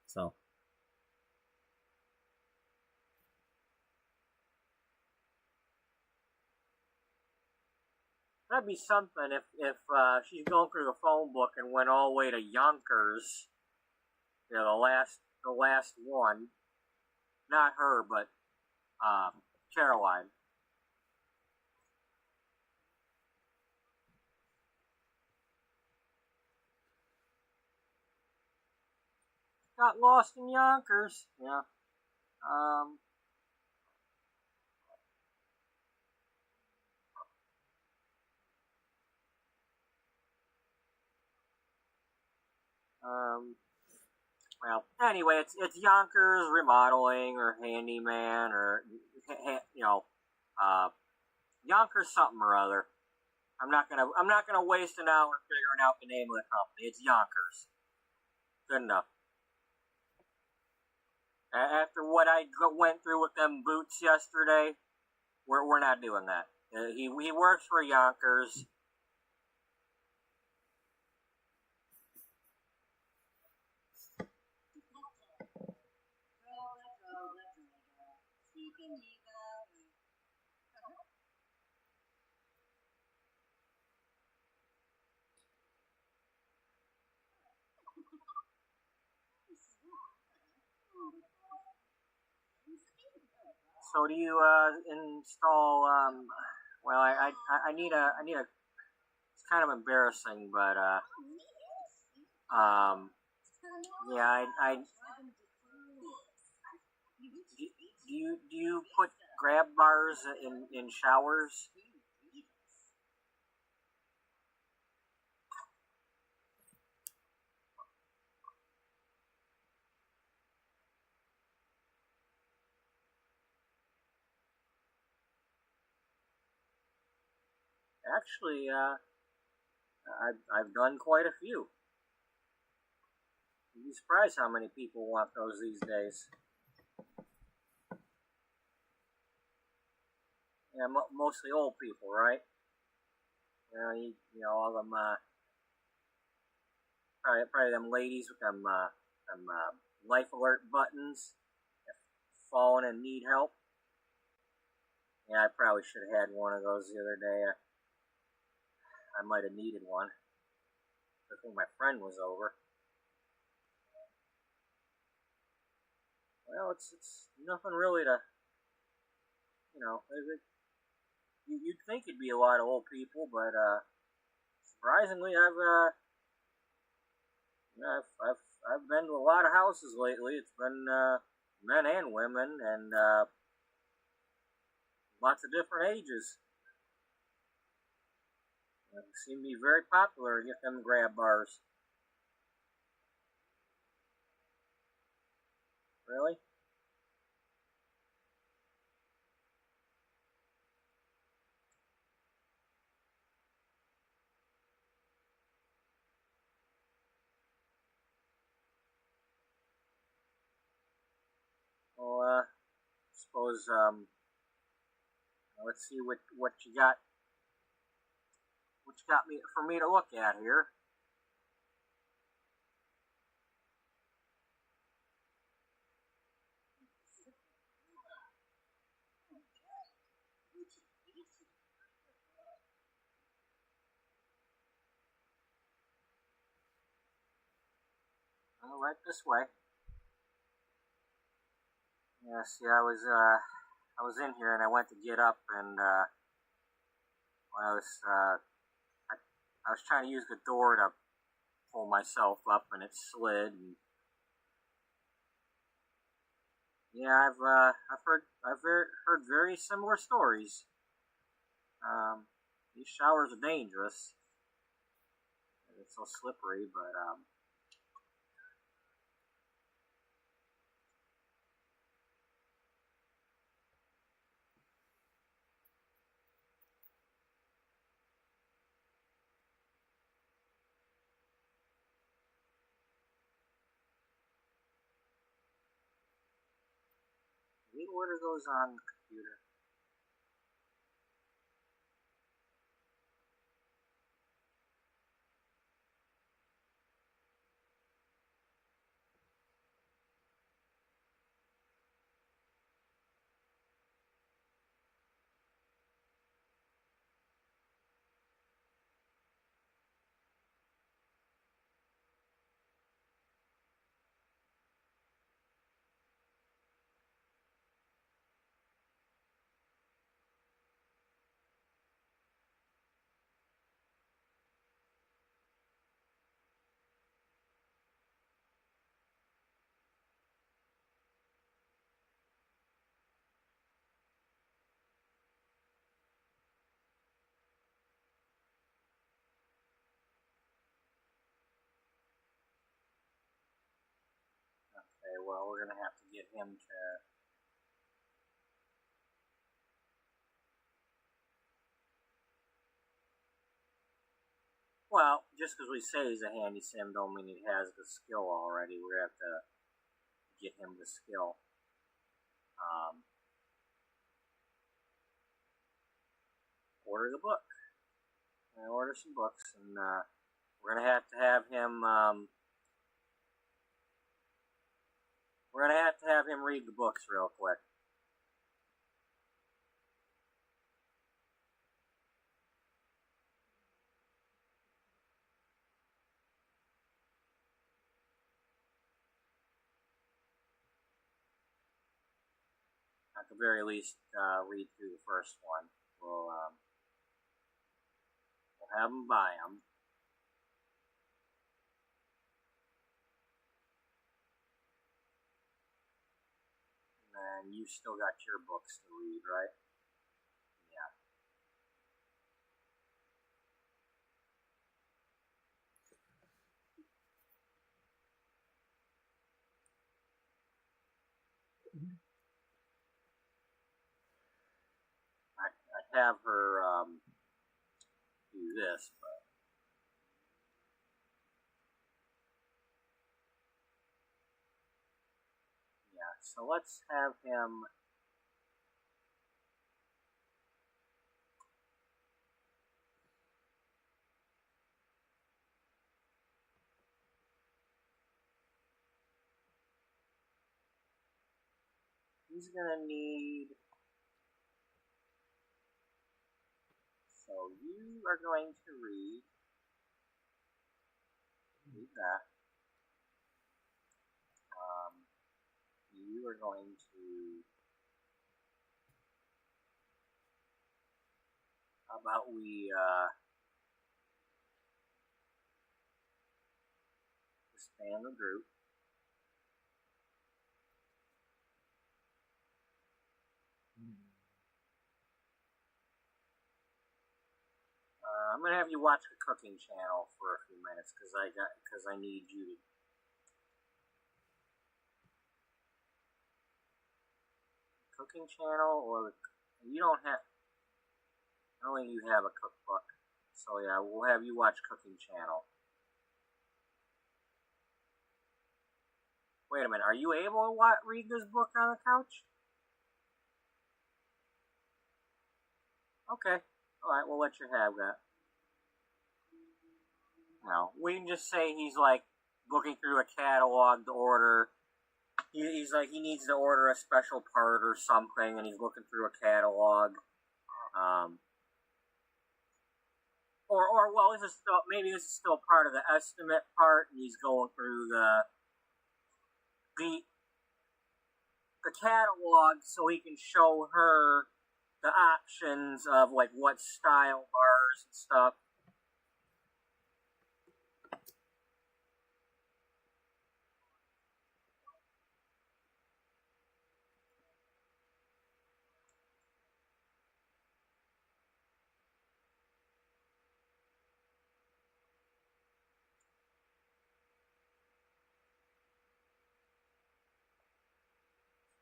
So. That'd be something if she's going through the phone book and went all the way to Yonkers, the last one. Not her, but Caroline. Got lost in Yonkers. Yeah. Well, anyway, it's Yonkers Remodeling or Handyman or Yonkers something or other. I'm not gonna waste an hour figuring out the name of the company. It's Yonkers. Good enough. After what I went through with them boots yesterday, we're not doing that. He works for Yonkers. So do you install? Well, I need a. It's kind of embarrassing, but yeah, do you put grab bars in showers? Actually, I've done quite a few. You'd be surprised how many people want those these days. Yeah, mostly old people, right? You know all them probably them ladies with them life alert buttons, falling and need help. Yeah, I probably should have had one of those the other day. I might have needed one. I think my friend was over. Well, it's nothing really to, you'd think it'd be a lot of old people, but surprisingly, I've been to a lot of houses lately. It's been men and women, and lots of different ages. They seem to be very popular to get them grab bars. Really? suppose, let's see what you got. What you got for me to look at here? Right this way. Yeah, see, I was in here and I went to get up, and I was trying to use the door to pull myself up, and it slid. And yeah, I've heard very similar stories. These showers are dangerous. It's so slippery, but the order goes on the computer. Okay, well, we're gonna have to get him to. Well, just because we say he's a handy sim don't mean he has the skill already. We're gonna have to get him the skill. Order the book. I order some books, and we're gonna have him. We're gonna have him read the books real quick. At the very least, read through the first one. We'll have him buy them. And you still got your books to read, right? Yeah. I'd have her do this, but yeah. So let's have him. He's gonna need. So you are going to read that. You are going to. How about we disband the group? I'm gonna have you watch the cooking channel for a few minutes because I need you to. Cooking channel, or you don't have. Only you have a cookbook, so yeah, we'll have you watch cooking channel. Wait a minute, are you able to read this book on the couch? Okay. Alright, we'll let you have that. No, we can just say he's like looking through a catalog to order. He's like, he needs to order a special part or something, and he's looking through a catalog. Or well, this is still, maybe this is still part of the estimate part, and he's going through the catalog so he can show her the options of like what style bars and stuff.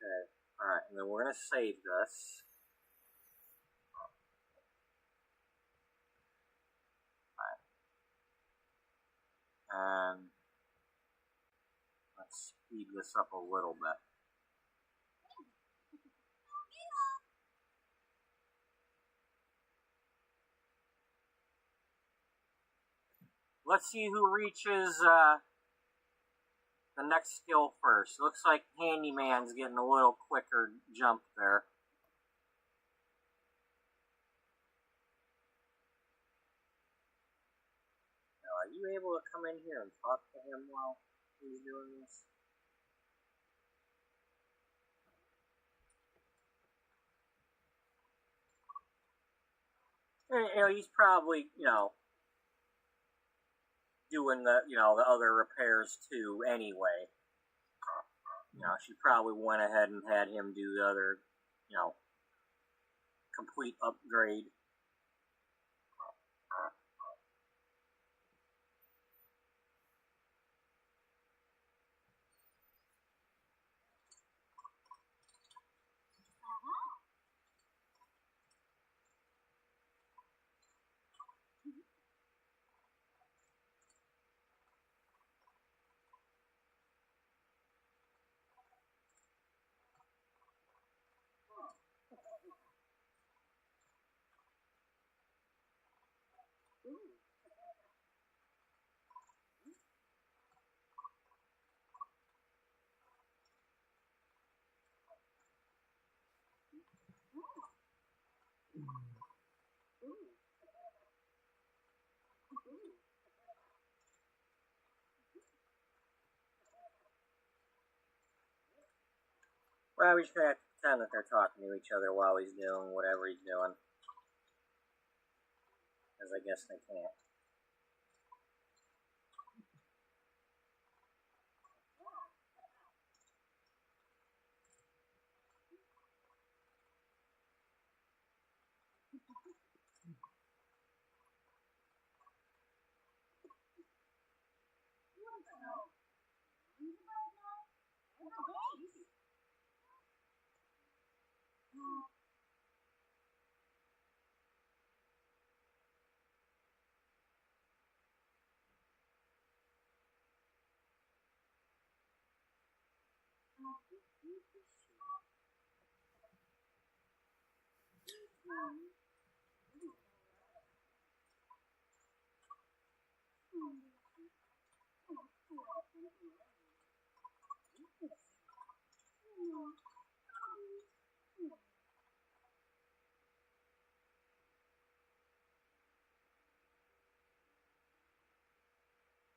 Okay, alright, and then we're going to save this. And let's speed this up a little bit. Let's see who reaches the next skill first. Looks like Handyman's getting a little quicker jump there. Now, are you able to come in here and talk to him while he's doing this? You know, he's probably, doing the other repairs too anyway. She probably went ahead and had him do the other, complete upgrade. Well, we just gonna have to pretend that they're talking to each other while he's doing whatever he's doing. Because I guess they can't.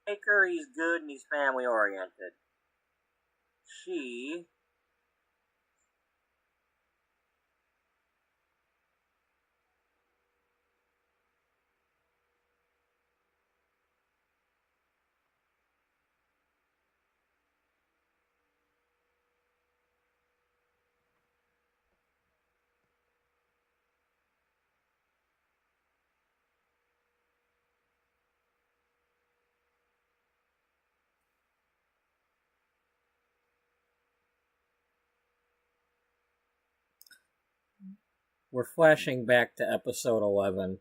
Baker, he's good and he's family oriented. She We're flashing back to episode 11.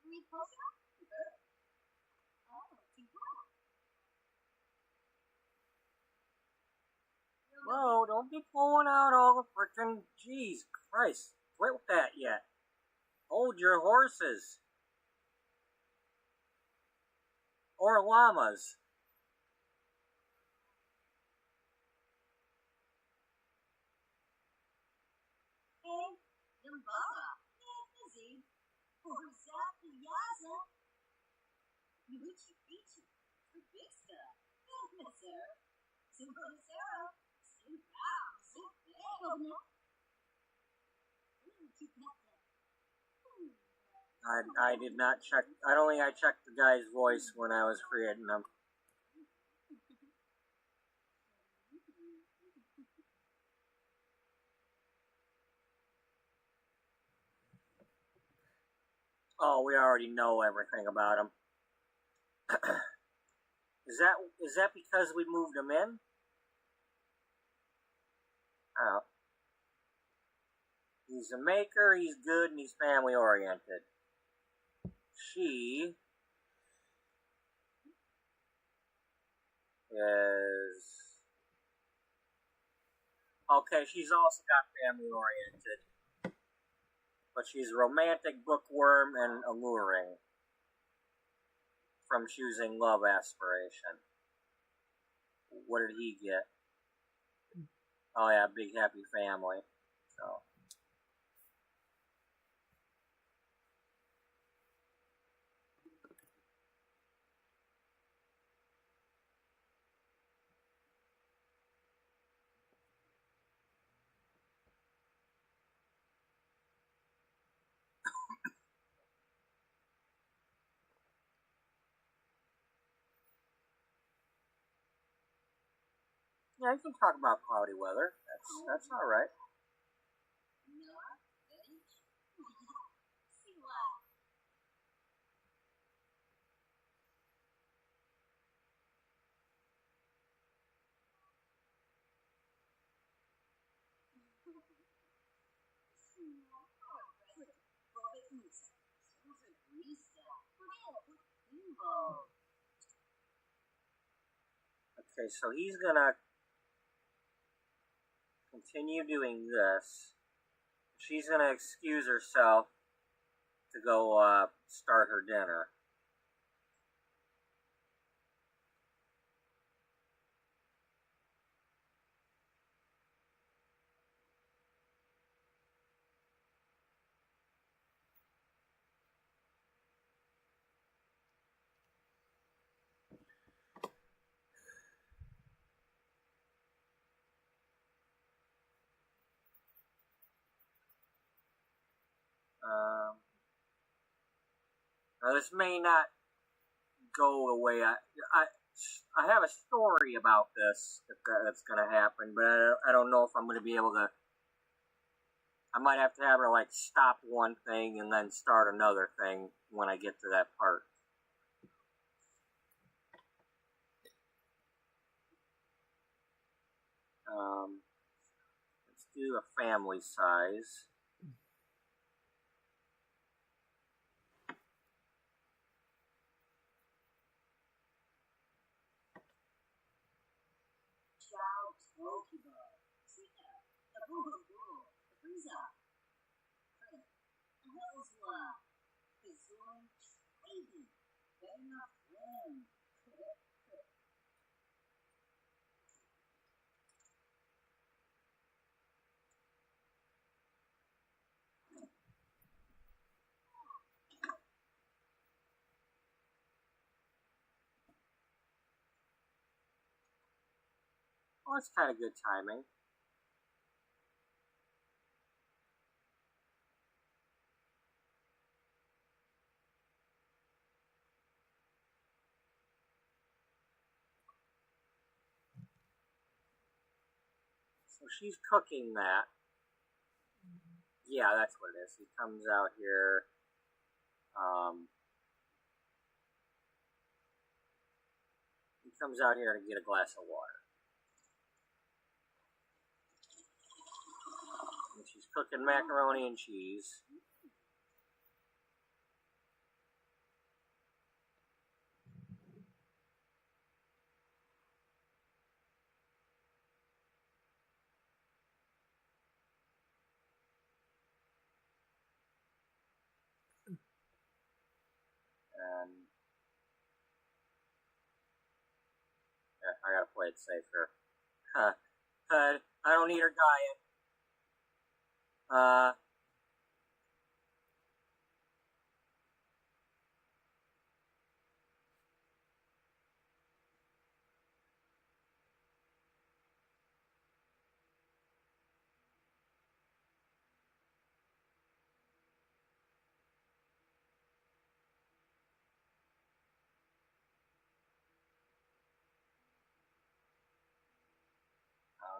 Read closer. Whoa, don't be pulling out all the frickin'... Jeez Christ. Quit with that yet. Hold your horses. Or llamas. Hey, Yambaba, Nazi, Orzaki Yaza, Yuichi Ichi, Trubista, Messer, Simbonisero, Simbao, Simbao. I did not check. I don't think I checked the guy's voice when I was creating them. Oh, we already know everything about him. Is that because we moved him in? Oh. He's a maker, he's good, and he's family oriented. She is... Okay, she's also got family oriented. But she's romantic, bookworm, and alluring. From choosing love aspiration. What did he get? Oh yeah, big happy family. So... Yeah, you can talk about cloudy weather. That's all right. Okay, so he's gonna continue doing this. She's gonna excuse herself to go start her dinner. Now this may not go the way I have a story about this that's gonna happen, but I don't know if I'm gonna be able to. I might have to have her like stop one thing and then start another thing when I get to that part. Let's do a family size. Well, that's kind of good timing. So she's cooking that. Yeah, that's what it is. He comes out here. He comes out here to get a glass of water. And she's cooking macaroni and cheese. I gotta play it safe here. I don't need her dying. I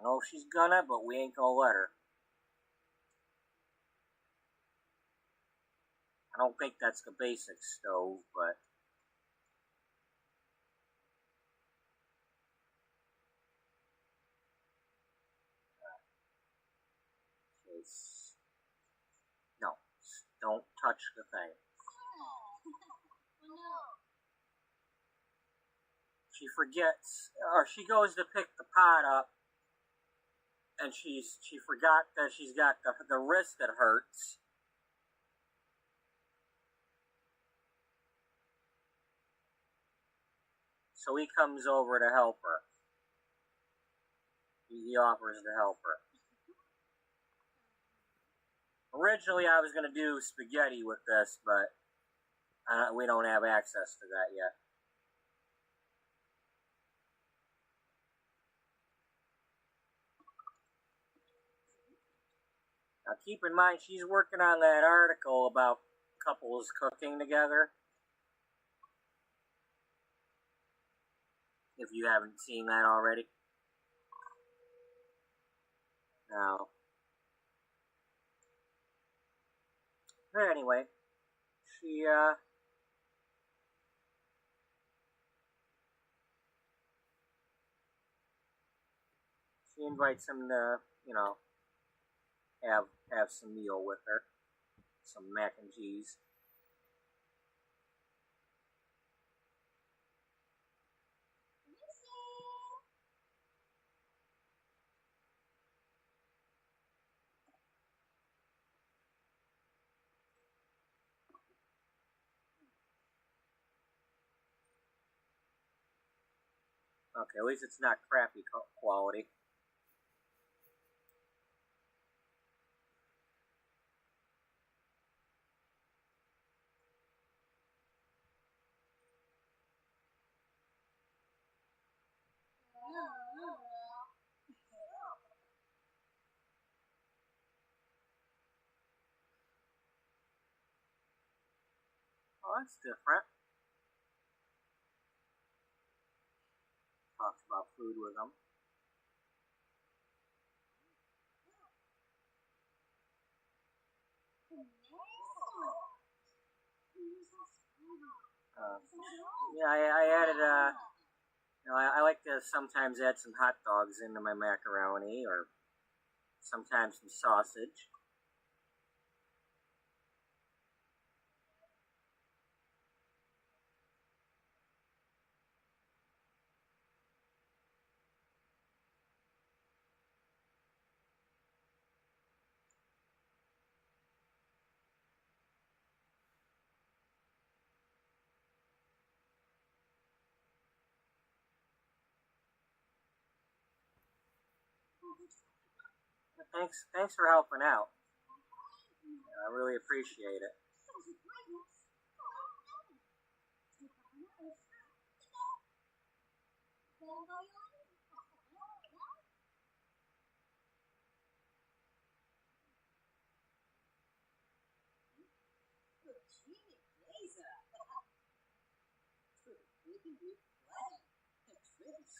don't know if she's gonna, but we ain't gonna let her. I don't think that's the basic stove, but it's no, don't touch the thing. She forgets, or she goes to pick the pot up, and she forgot that she's got the wrist that hurts. So he comes over to help her. He offers to help her. Originally, I was going to do spaghetti with this, but we don't have access to that yet. Now, keep in mind, she's working on that article about couples cooking together. If you haven't seen that already. Now, but anyway, she invites him to, have some meal with her, some mac and cheese. Okay, at least it's not crappy quality. Oh, that's different. Talks about food with them. Yeah, I added, I like to sometimes add some hot dogs into my macaroni, or sometimes some sausage. Thanks for helping out. I really appreciate it.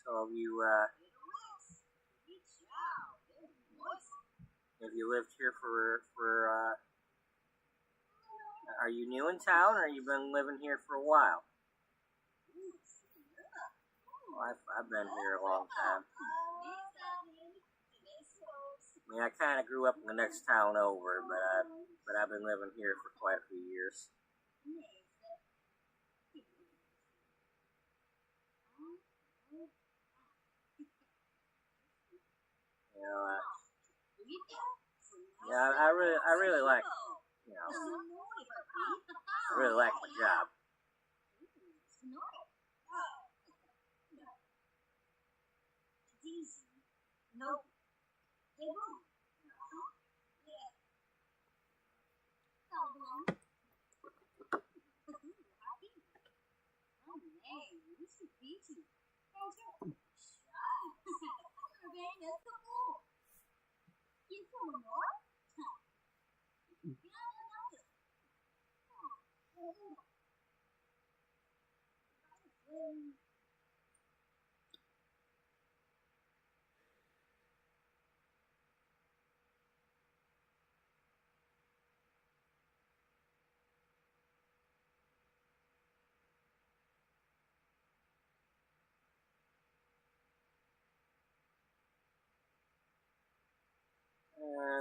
So have you lived here are you new in town, or you been living here for a while? Well, I've been here a long time. I mean, I kind of grew up in the next town over, but I've been living here for quite a few years. I really like, I really like my job. No. They won't. Yeah. So long. Happy. Oh man, you should beat you. How's your shot? Very noticeable. You from the north? Yeah, no.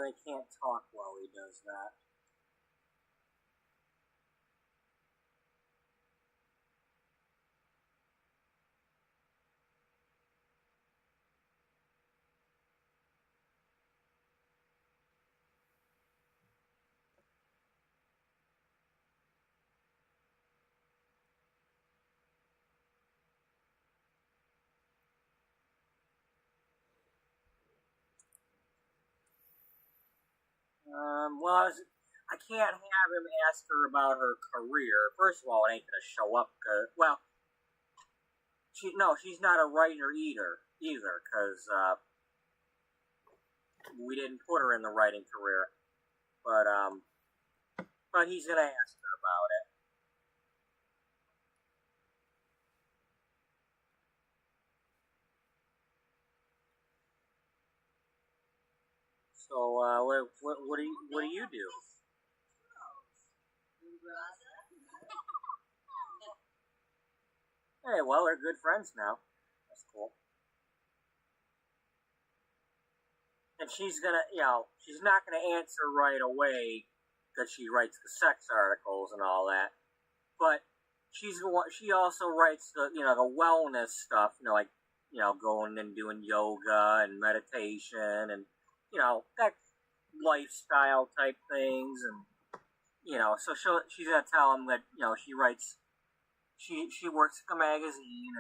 They can't talk while he does that. Well, I can't have him ask her about her career. First of all, it ain't gonna show up. Well, she's not a writer either, because we didn't put her in the writing career. But he's gonna ask her about it. So, what do you do? Hey, well, they're good friends now. That's cool. And she's not gonna answer right away because she writes the sex articles and all that. But she also writes the wellness stuff. Like going and doing yoga and meditation and that lifestyle type things, and so she's gonna tell him that she writes. She works at the magazine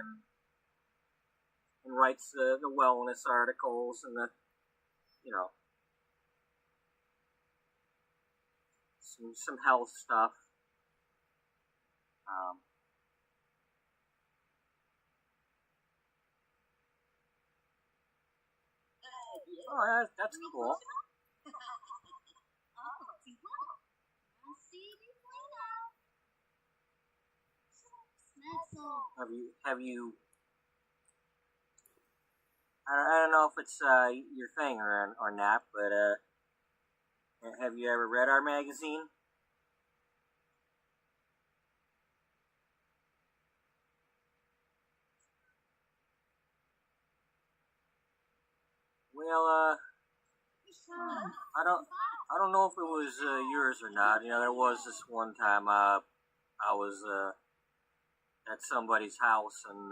and writes the wellness articles and the some health stuff. Oh, that's cool. Have you? I don't know if it's your thing or not, but have you ever read our magazine? Well, I don't know if it was yours or not. There was this one time I was at somebody's house and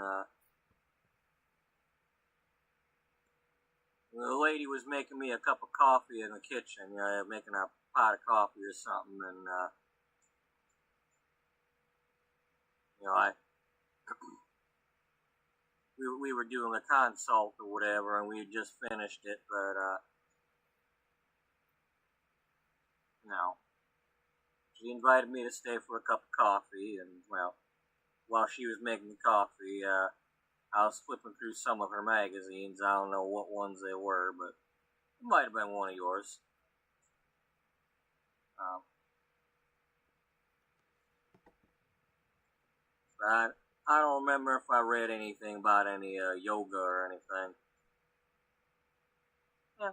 the lady was making me a cup of coffee in the kitchen. Making a pot of coffee or something, and I we were doing a consult or whatever, and we had just finished it, but she invited me to stay for a cup of coffee, and well, while she was making the coffee, I was flipping through some of her magazines. I don't know what ones they were, but it might have been one of yours. I don't remember if I read anything about any yoga or anything. Yeah.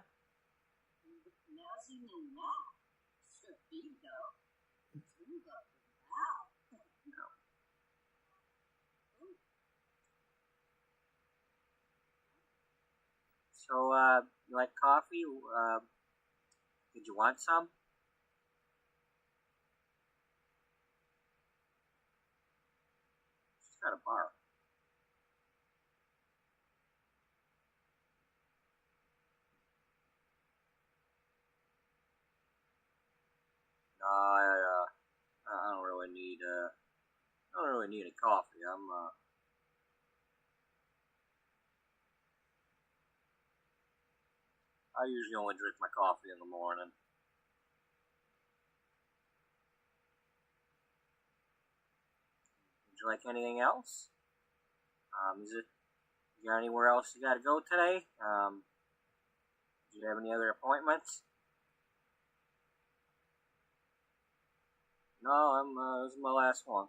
So, you like coffee? Did you want some? She's got a bar. No, I don't really need a coffee. I'm. I usually only drink my coffee in the morning. Would you like anything else? Is there anywhere else you got to go today? Do you have any other appointments? No, this is my last one.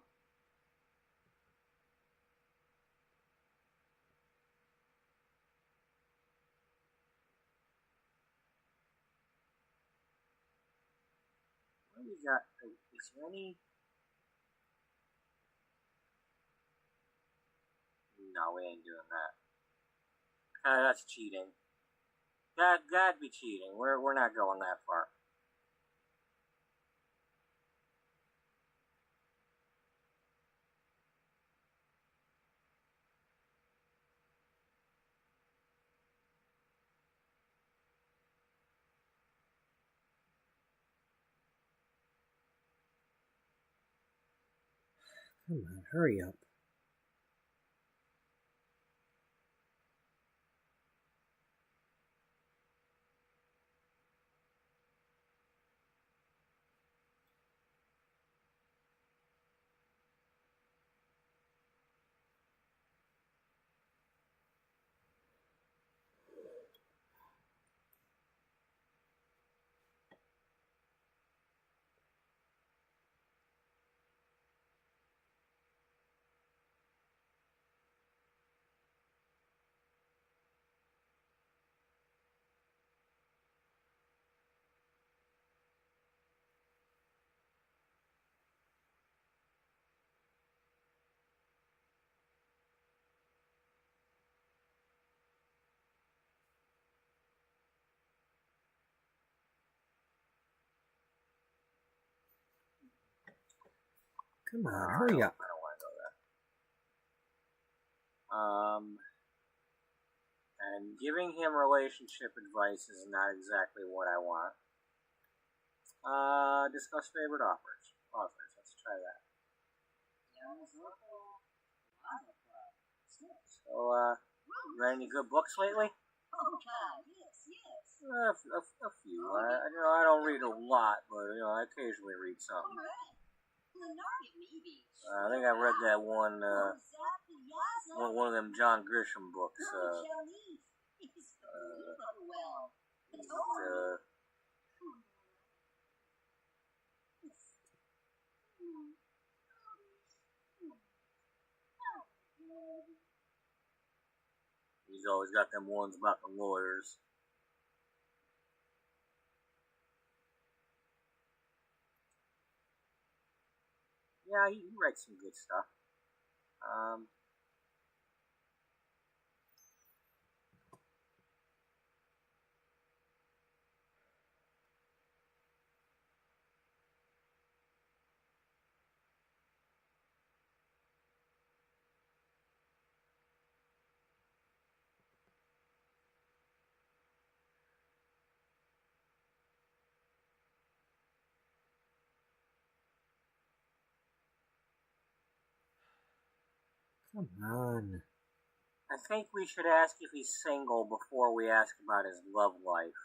What do we got? Is there any? No, we ain't doing that. That's cheating. That'd be cheating. We're not going that far. Come on, hurry up. Come on, hurry up. I don't want to go there. And giving him relationship advice is not exactly what I want. Discuss favorite authors. Let's try that. So, read any good books lately? A few. I don't read a lot, but I occasionally read something. I think I read that one of them John Grisham books. He's always got them ones about the lawyers. Yeah, he writes some good stuff. Come on. I think we should ask if he's single before we ask about his love life.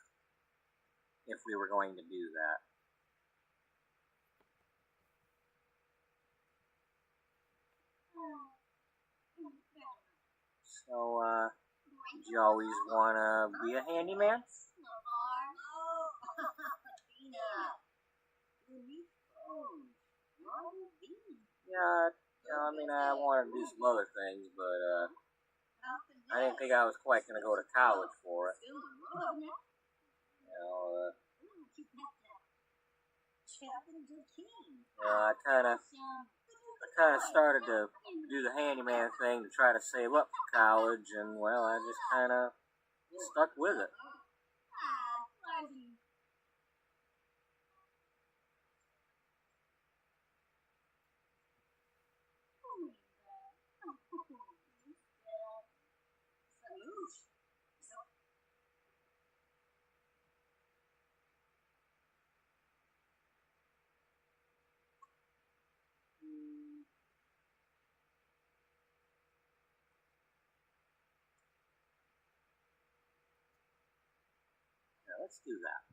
If we were going to do that. So, do you always want to be a handyman? Yeah, I wanted to do some other things, but, I didn't think I was quite going to go to college for it. I kind of started to do the handyman thing to try to save up for college, and, well, I just kind of stuck with it. let's do that.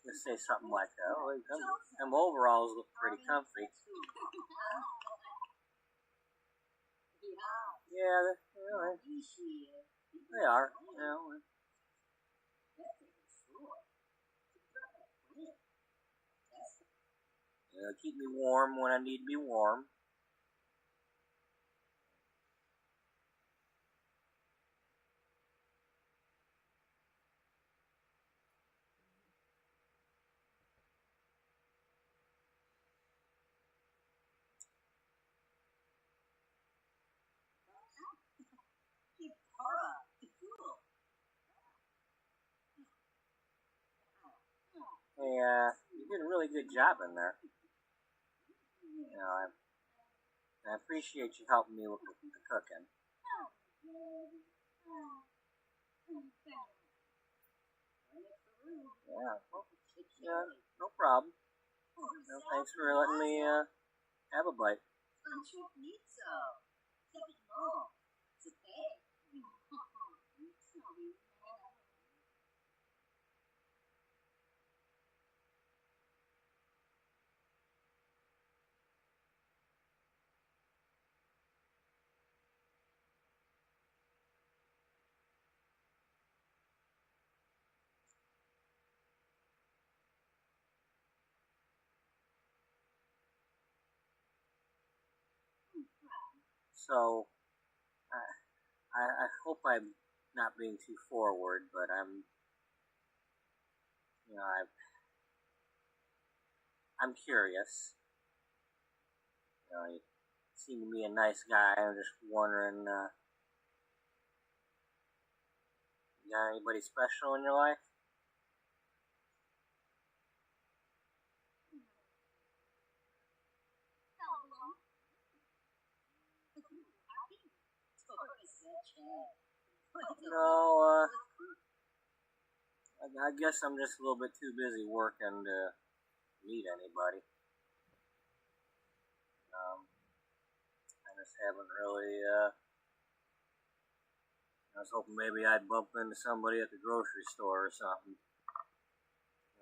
Let's say something like that. Oh, them overalls look pretty comfy. Yeah, they are. You know, keep me warm when I need to be warm. Hey, you did a really good job in there. You know, I appreciate you helping me with the cooking. Yeah, well, yeah, no problem. No, thanks for letting me have a bite. So, I hope I'm not being too forward, but you know, I'm curious. You know, you seem to be a nice guy. I'm just wondering, you got anybody special in your life? No, I guess I'm just a little bit too busy working to meet anybody. I just haven't really, I was hoping maybe I'd bump into somebody at the grocery store or something.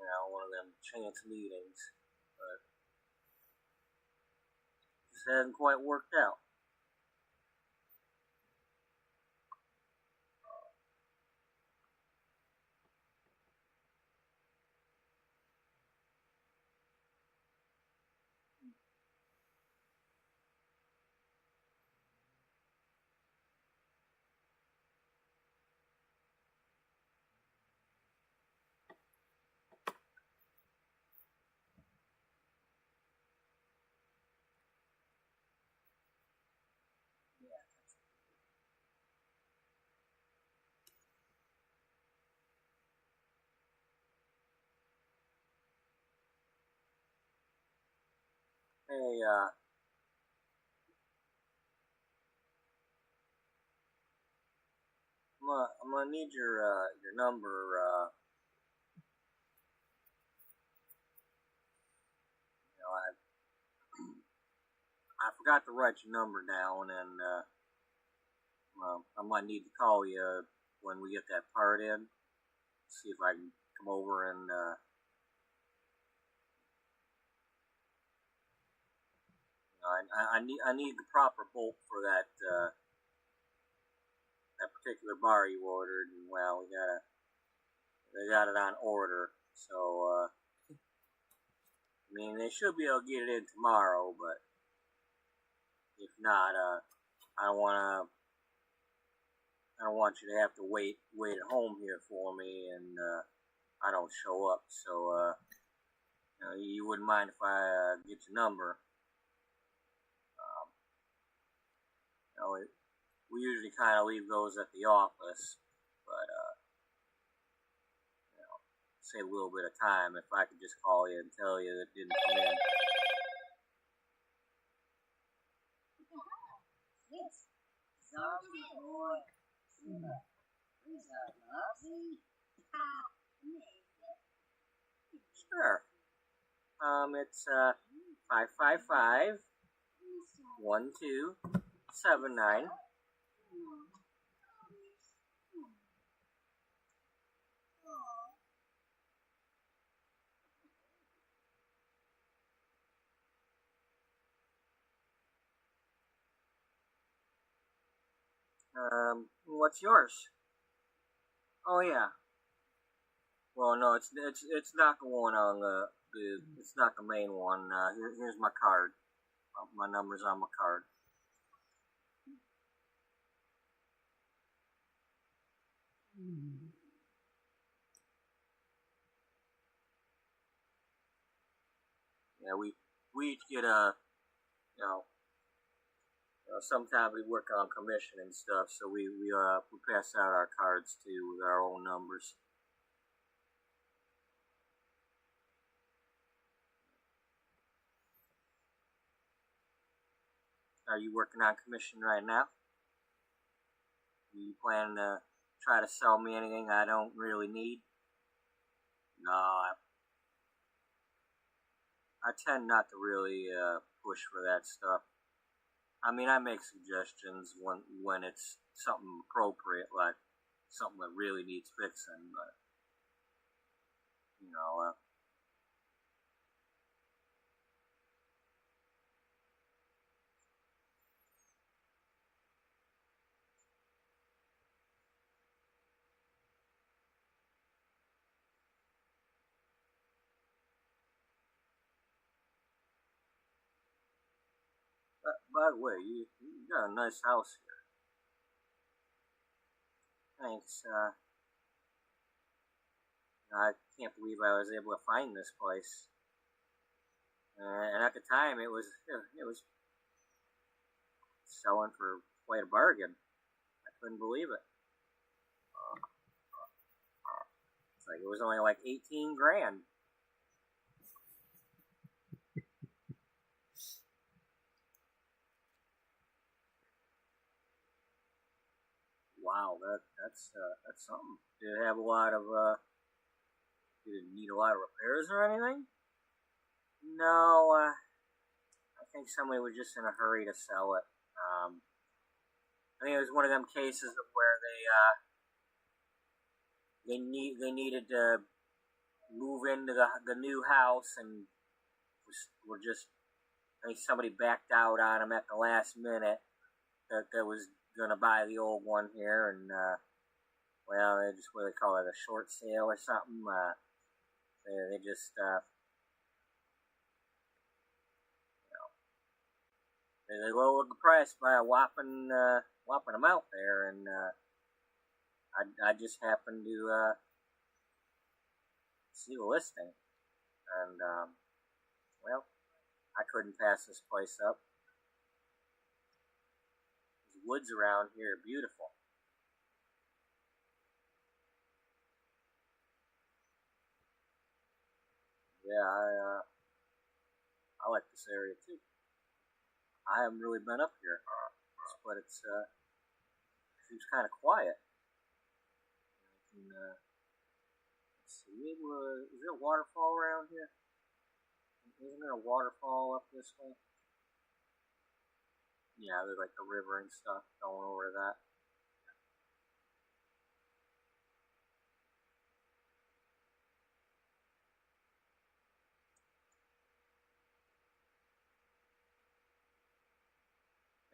You know, one of them chance meetings. But just hasn't quite worked out. Hey, I'm gonna need your number. You know, I forgot to write your number down, and I might need to call you when we get that part in. See if I can come over and I need the proper bolt for that that particular bar you ordered, and well, they got it on order, so I mean they should be able to get it in tomorrow, but if not, I don't want you to have to wait at home here for me, and I don't show up, so you wouldn't mind if I get your number. We usually kind of leave those at the office, but save a little bit of time if I could just call you and tell you that it didn't come in. Is that lovely? Ha! Amazing. Sure. It's 555-1279. What's yours? Oh yeah. Well, no, it's not the one on it's not the main one. Here's my card. My number's on my card. Yeah, we each get you know, sometimes we work on commission and stuff, so we pass out our cards too with our own numbers. Are you working on commission right now? Are you planning to try to sell me anything I don't really need? No, I tend not to really push for that stuff. I mean, I make suggestions when it's something appropriate, like something that really needs fixing, but, you know, by the way, you got a nice house here. Thanks, I can't believe I was able to find this place. And at the time, it was selling for quite a bargain. I couldn't believe it. It's like it was only like 18 grand. Wow, that's something. Did it have a lot of did it need a lot of repairs or anything? No, I think somebody was just in a hurry to sell it. I think it was one of them cases of where they needed to move into the new house and were just, I think somebody backed out on them at the last minute that was gonna buy the old one here, and well, they just, what do they call it, a short sale or something. They just they lowered the price by a whopping amount there, and I just happened to see the listing, and well, I couldn't pass this place up. These woods around here are beautiful. Yeah, I like this area too. I haven't really been up here, but it seems kind of quiet. And, let's see, is there a waterfall around here? Isn't there a waterfall up this way? Yeah, there's like the river and stuff going over that.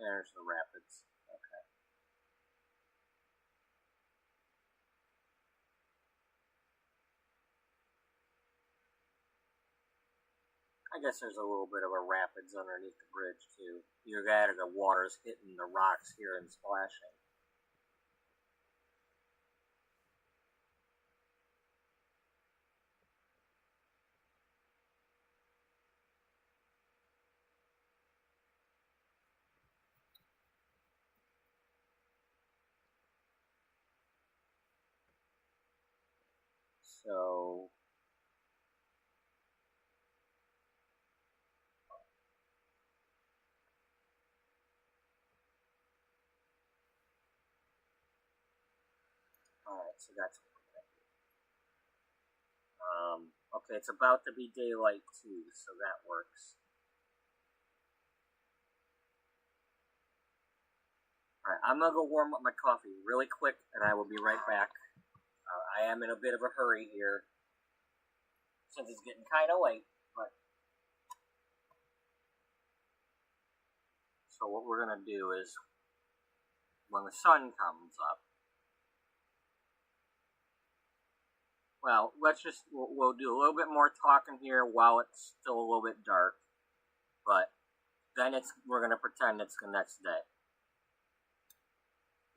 There's the rapids. Okay. I guess there's a little bit of a rapids underneath the bridge too. Either that or the water's hitting the rocks here and splashing. So so that's what we're gonna do. Okay, it's about to be daylight too, so that works. Alright, I'm gonna go warm up my coffee really quick, and I will be right back. I am in a bit of a hurry here, since it's getting kind of late, but... So what we're gonna do is, when the sun comes up, well, we'll do a little bit more talking here while it's still a little bit dark, but then we're gonna pretend it's the next day,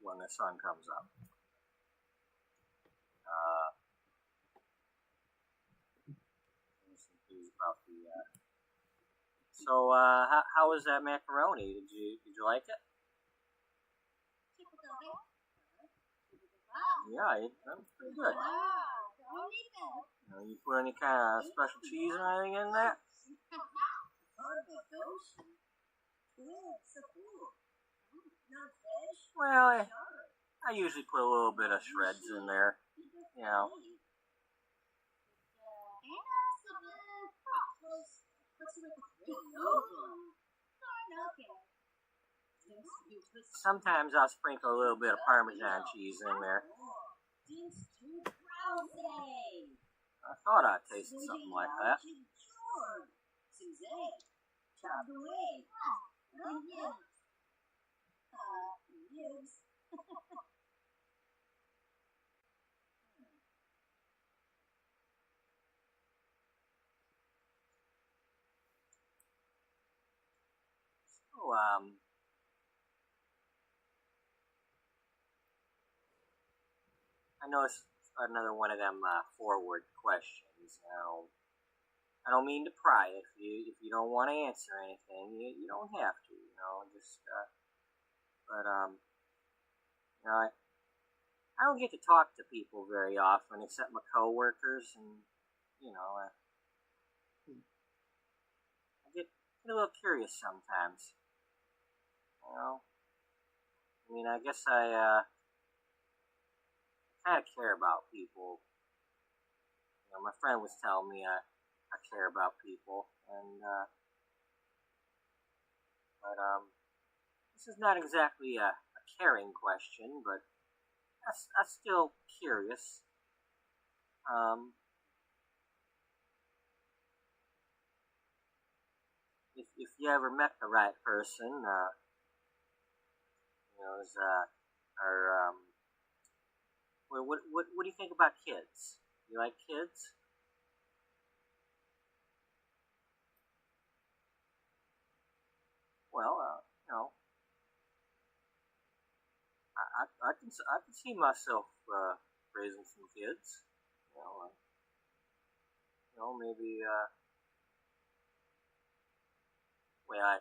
when the sun comes up. About the, so, how was that macaroni? Did you like it? Yeah, that's pretty good. You put any kind of special cheese or anything in that? Well, I usually put a little bit of shreds in there, you know. Sometimes I'll sprinkle a little bit of Parmesan cheese in there. I thought I tasted something like that. So, I know it's another one of them forward questions. Now, I don't mean to pry. If you don't want to answer anything, you don't have to. You know, just but you know, I don't get to talk to people very often, except my coworkers, and you know, I get a little curious sometimes. You know, I mean, I guess I kind of care about people. You know, my friend was telling me I care about people, and but this is not exactly a caring question, but I'm still curious. If you ever met the right person, you know, or what do you think about kids? You like kids? Well, you know, I can see myself raising some kids. You know, maybe well, I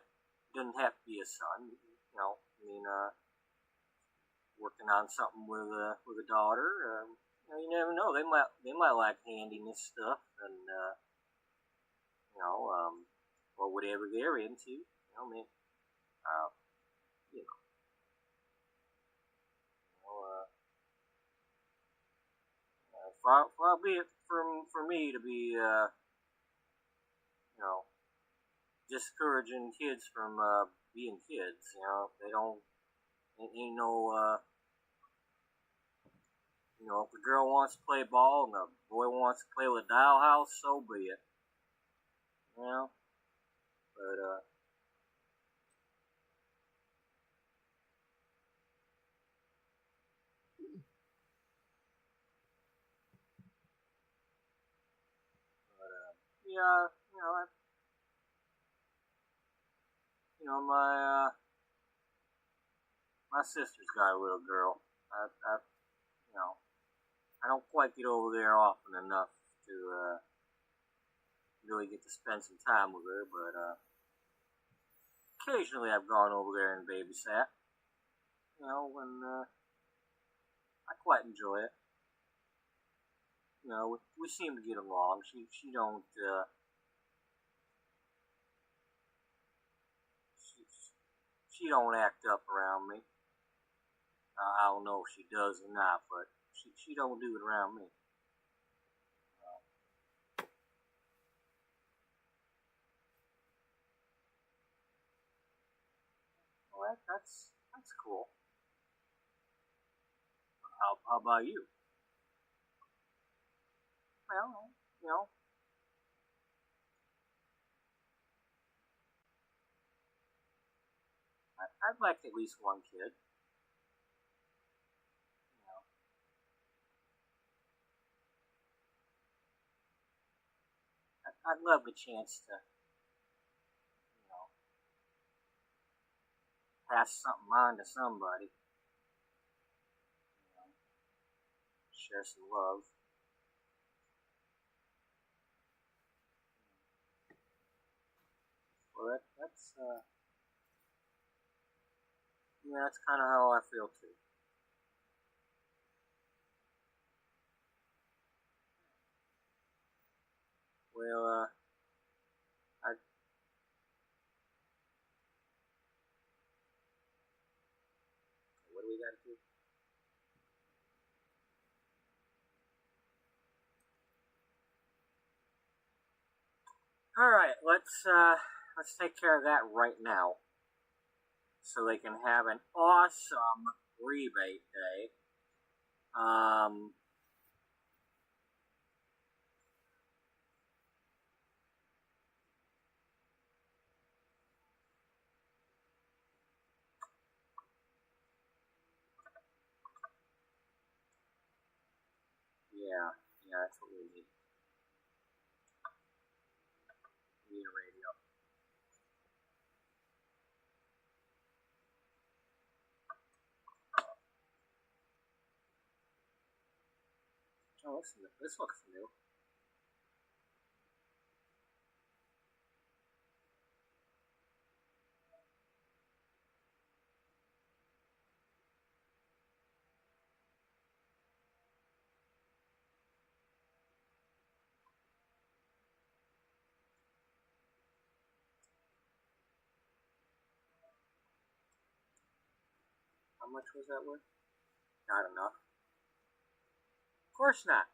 didn't have to be a son. You know, I mean, working on something with a daughter. You know, you never know. They might like handiness stuff, and you know, or whatever they're into. You know, maybe, you know, far be it for me to be, you know, discouraging kids from being kids. You know, they don't, ain't no, you know, if the girl wants to play ball and the boy wants to play with a dollhouse, so be it. You know, but yeah, you know, my sister's got a little girl. You know, I don't quite get over there often enough to really get to spend some time with her, but occasionally I've gone over there and babysat. You know, when I quite enjoy it. You know, we seem to get along. She don't she don't act up around me. I don't know if she does or not, but She don't do it around me. Well, that's cool. How about you? Well, you know, I'd like at least one kid. You know, I'd love the chance to, you know, pass something on to somebody. You know, share some love. Well, that's yeah, that's kind of how I feel too. Well, what do we got to do? All right, let's take care of that right now, so they can have an awesome rebate day. Yeah, that's what we need. We need a radio. Oh, this looks new. How much was that worth? Not enough. Of course not.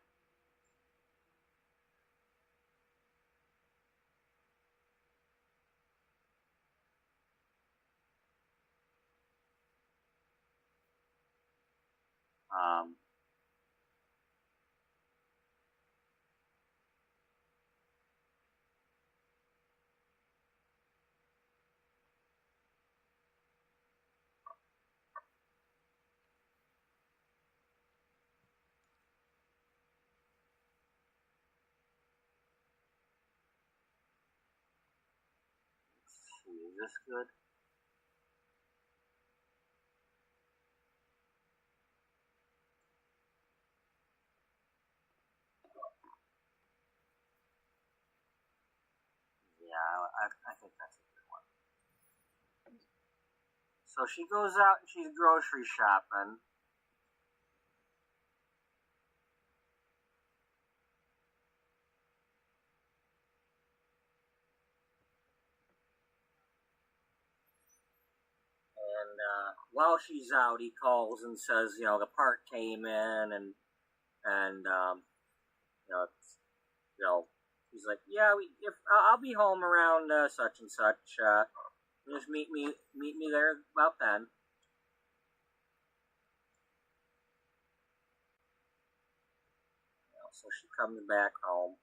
Um, is this good? Yeah, I think that's a good one. So she goes out and she's grocery shopping. And while she's out, he calls and says, the part came in, and you know, he's like, yeah, if I'll be home around such and such. Just meet me there about then. So she comes back home.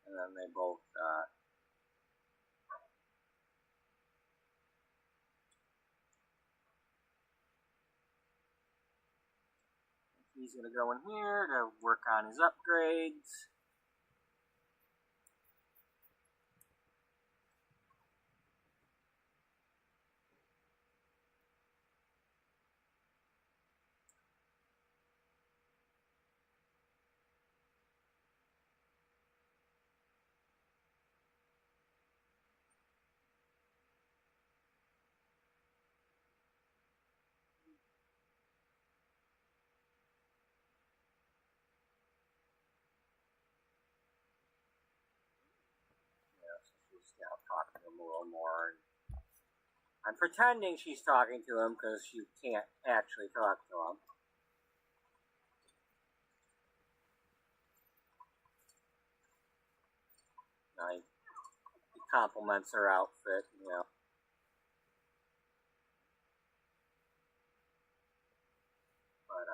And then they both he's gonna go in here to work on his upgrades. talking to him a little more. And I'm pretending she's talking to him because she can't actually talk to him. He compliments her outfit, you know. But,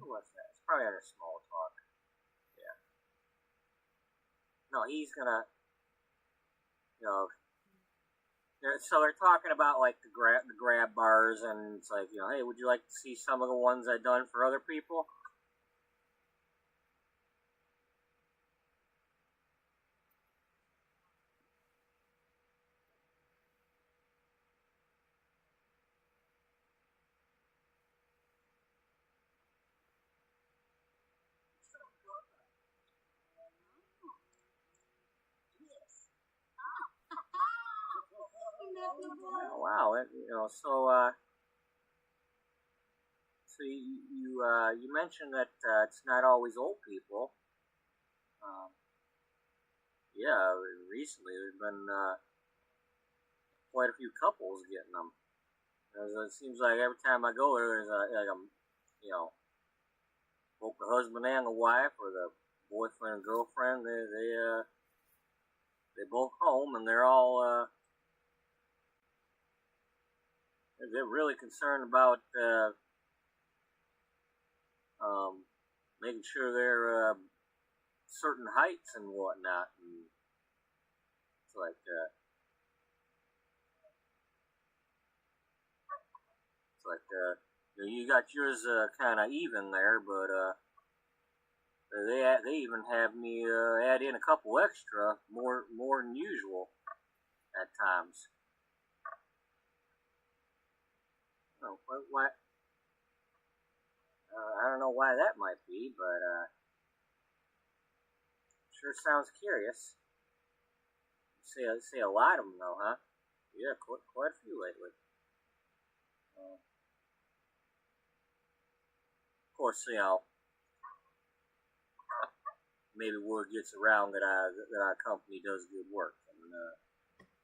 what's that? It's probably under small talk. Yeah. No, he's gonna, you know, so they're talking about like the grab bars, and it's like, you know, hey, would you like to see some of the ones I've done for other people? Oh, wow, you know, so you mentioned that it's not always old people. Yeah, recently there's been quite a few couples getting them. It seems like every time I go there, there's you know, both the husband and the wife, or the boyfriend and girlfriend. They both home, and they're all they're really concerned about making sure they're certain heights and whatnot. And it's like you got yours kind of even there, but they even have me add in a couple extra, more than usual at times. Oh, why? I don't know why that might be, but sure sounds curious. Say a lot of them though, huh? Yeah, quite a few lately. Of course, you know, maybe word gets around that our company does good work, and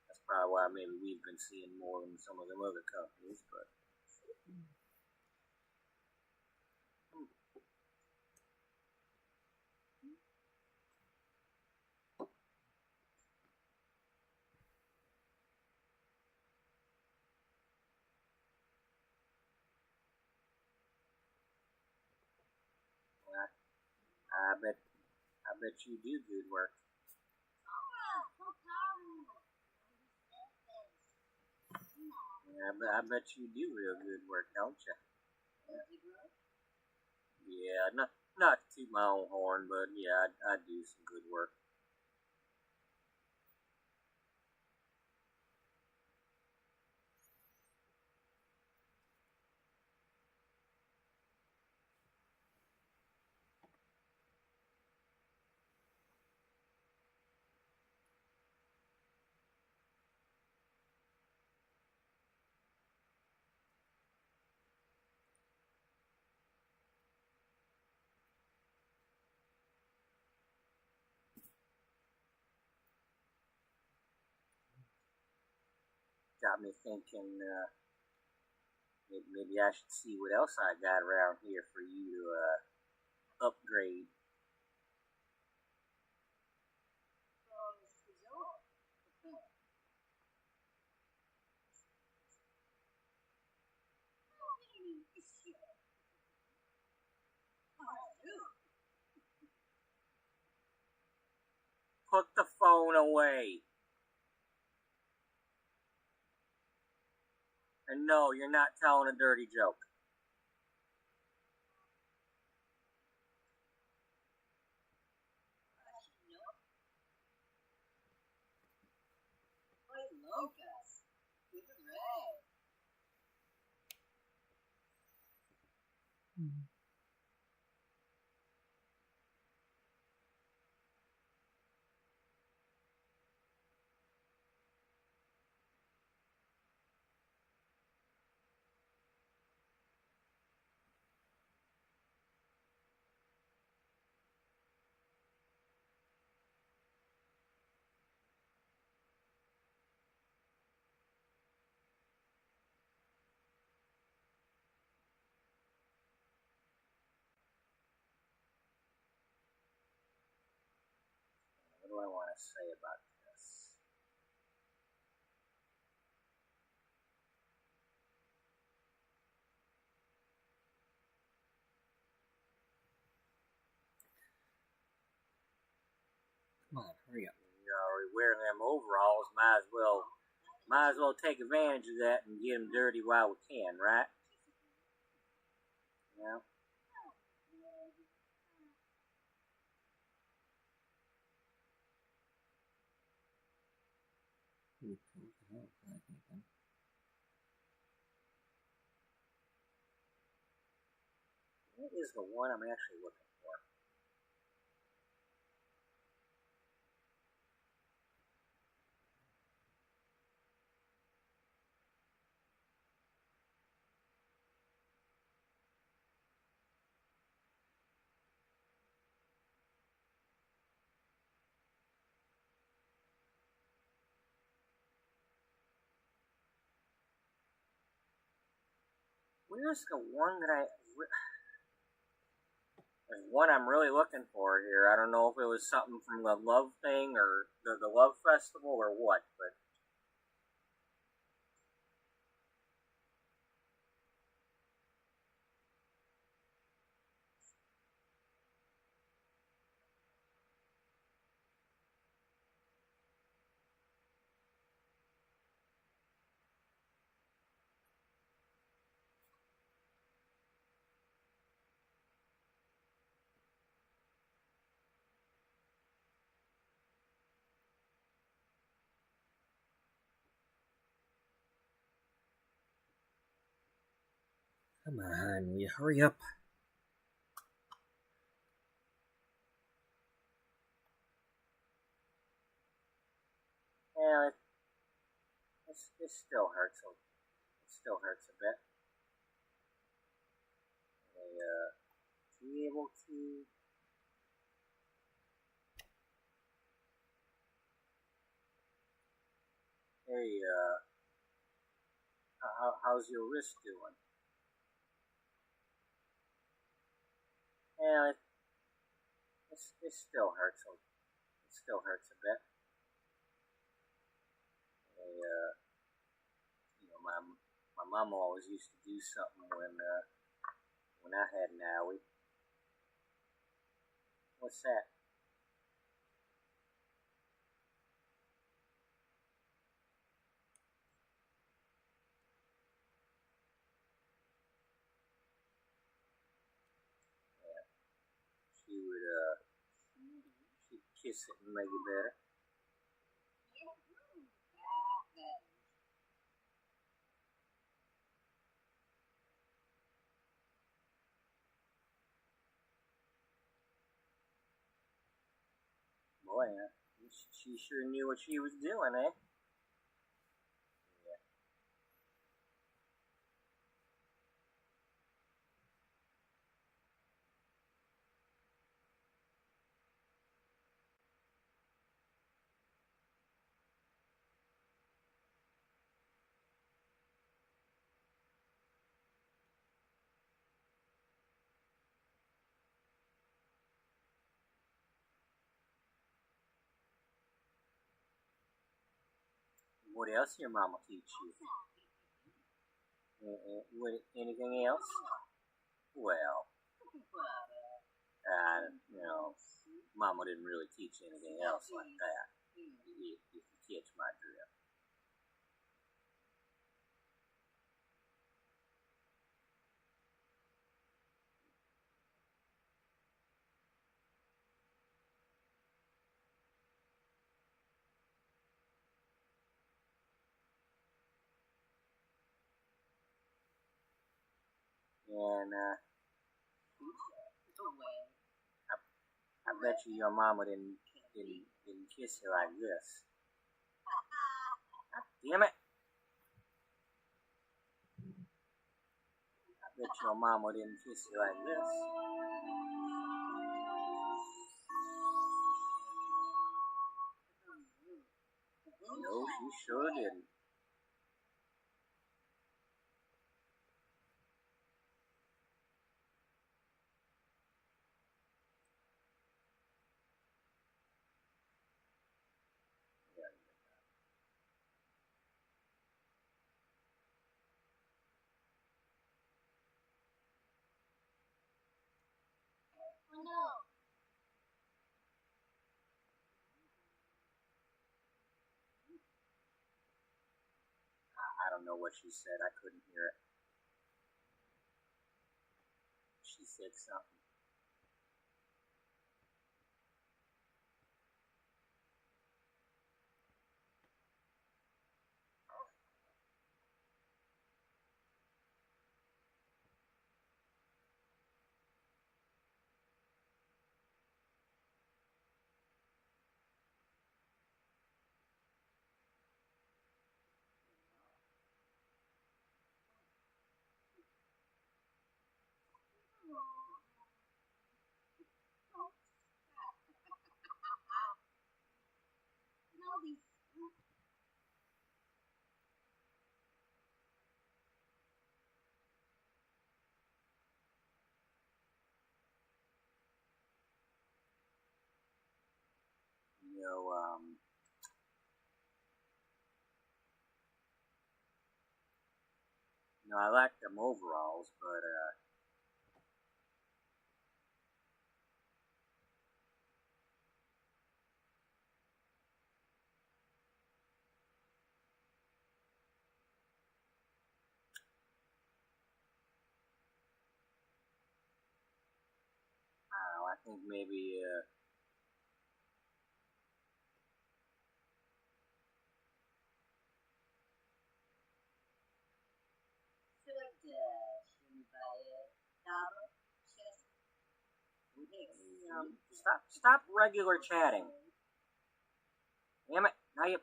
that's probably why maybe we've been seeing more than some of them other companies. But I bet you do good work. Yeah, I bet you do real good work, don't you? Yeah, not to toot my own horn, but yeah, I do some good work. Got me thinking maybe I should see what else I got around here for you to upgrade. Put the phone away. And no, you're not telling a dirty joke. Locust with a ray. What do I want to say about this? Come on, hurry up. We're wearing them overalls. Might as well take advantage of that and get them dirty while we can, right? Yeah. What is the one I'm actually looking for? Where's the one that there's one I'm really looking for here. I don't know if it was something from the love thing or the love festival or what, but Come on, will you hurry up? yeah, it still hurts. It still hurts a bit. Be able to. Hey, how's your wrist doing? Yeah, it still hurts. It still hurts a bit. My mom always used to do something when I had an owie. What's that? She'd kiss it and make it better. Boy, she sure knew what she was doing, eh? What else your mama teach you? Anything else? Well, Mama didn't really teach anything else like that. If you catch my drift. And I bet you your mama didn't kiss you like this. God damn it! I bet your mama didn't kiss you like this. No, she sure didn't. Oh no. I don't know what she said. I couldn't hear it. She said something. I like them overalls, but I don't know. I think maybe stop regular chatting. Damn it! Now you.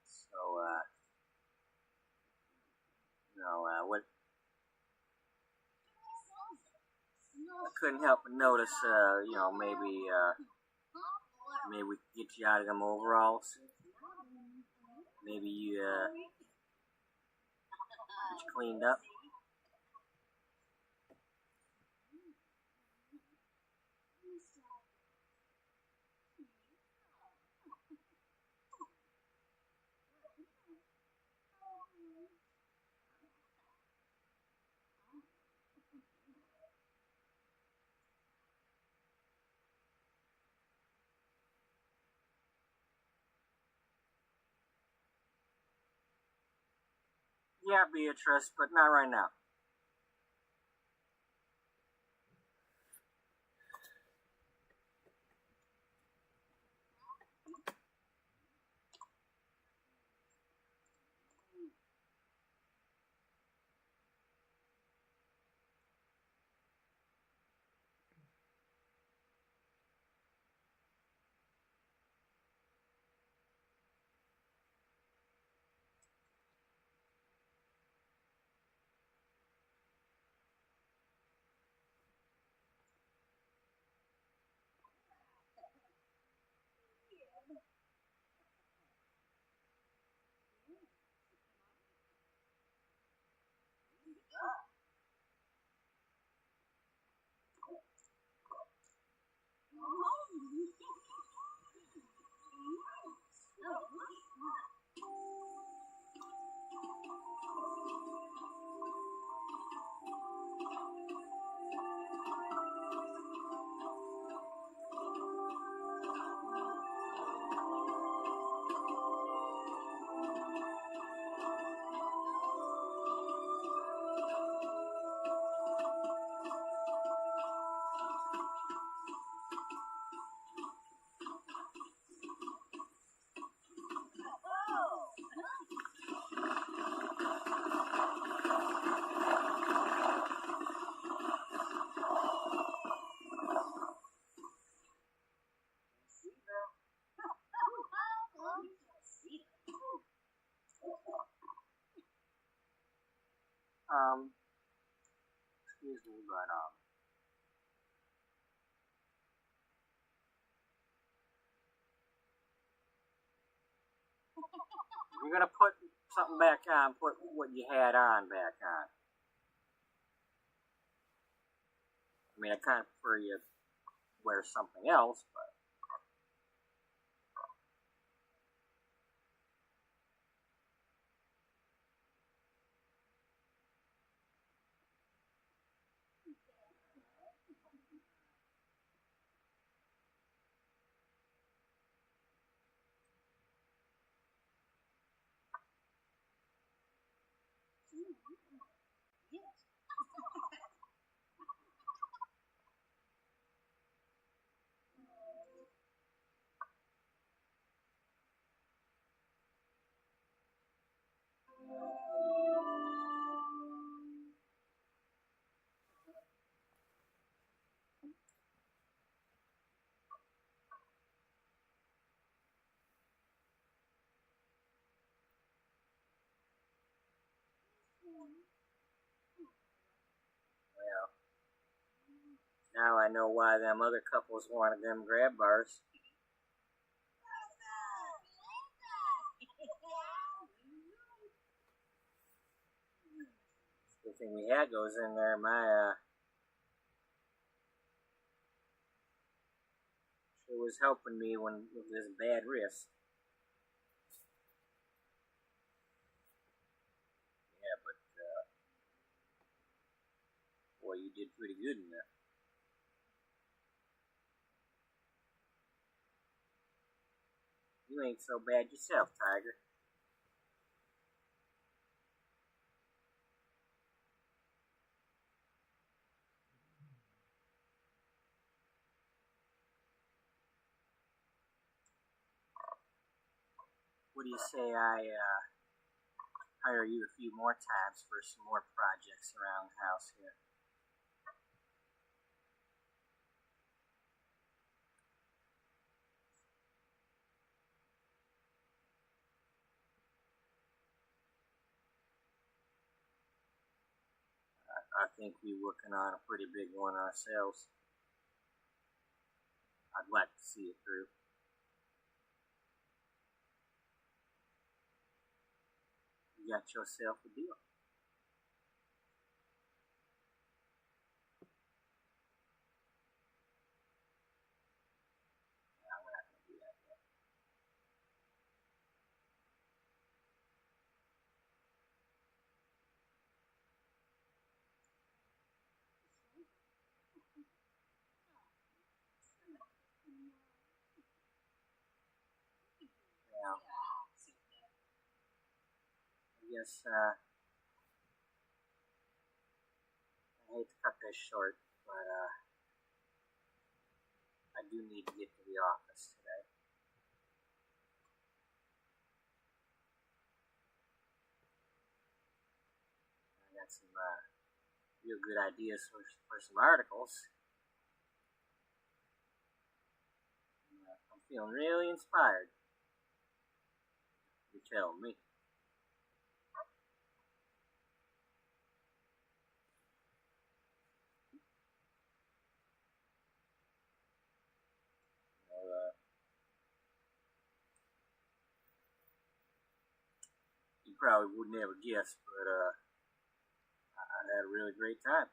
So what? I couldn't help but notice, maybe we could get you out of them overalls. Maybe you get you cleaned up. Yeah, Beatrice, but not right now. excuse me, but if you're gonna put something back on, put what you had on back on. I mean, I kind of prefer you wear something else, but. Yes. Well, now I know why them other couples wanted them grab bars. Good thing we had those in there. It was helping me with this bad wrist. Yeah, but boy, you did pretty good in there. You ain't so bad yourself, Tiger. What do you say I hire you a few more times for some more projects around the house here? I think we're working on a pretty big one ourselves. I'd like to see it through. You got yourself a deal. I'm not going to do that yet. Well, I guess I hate to cut this short, but I do need to get to the office today. I got some real good ideas for some articles. I'm feeling really inspired. You're telling me. Well, you probably wouldn't ever guess, but I had a really great time.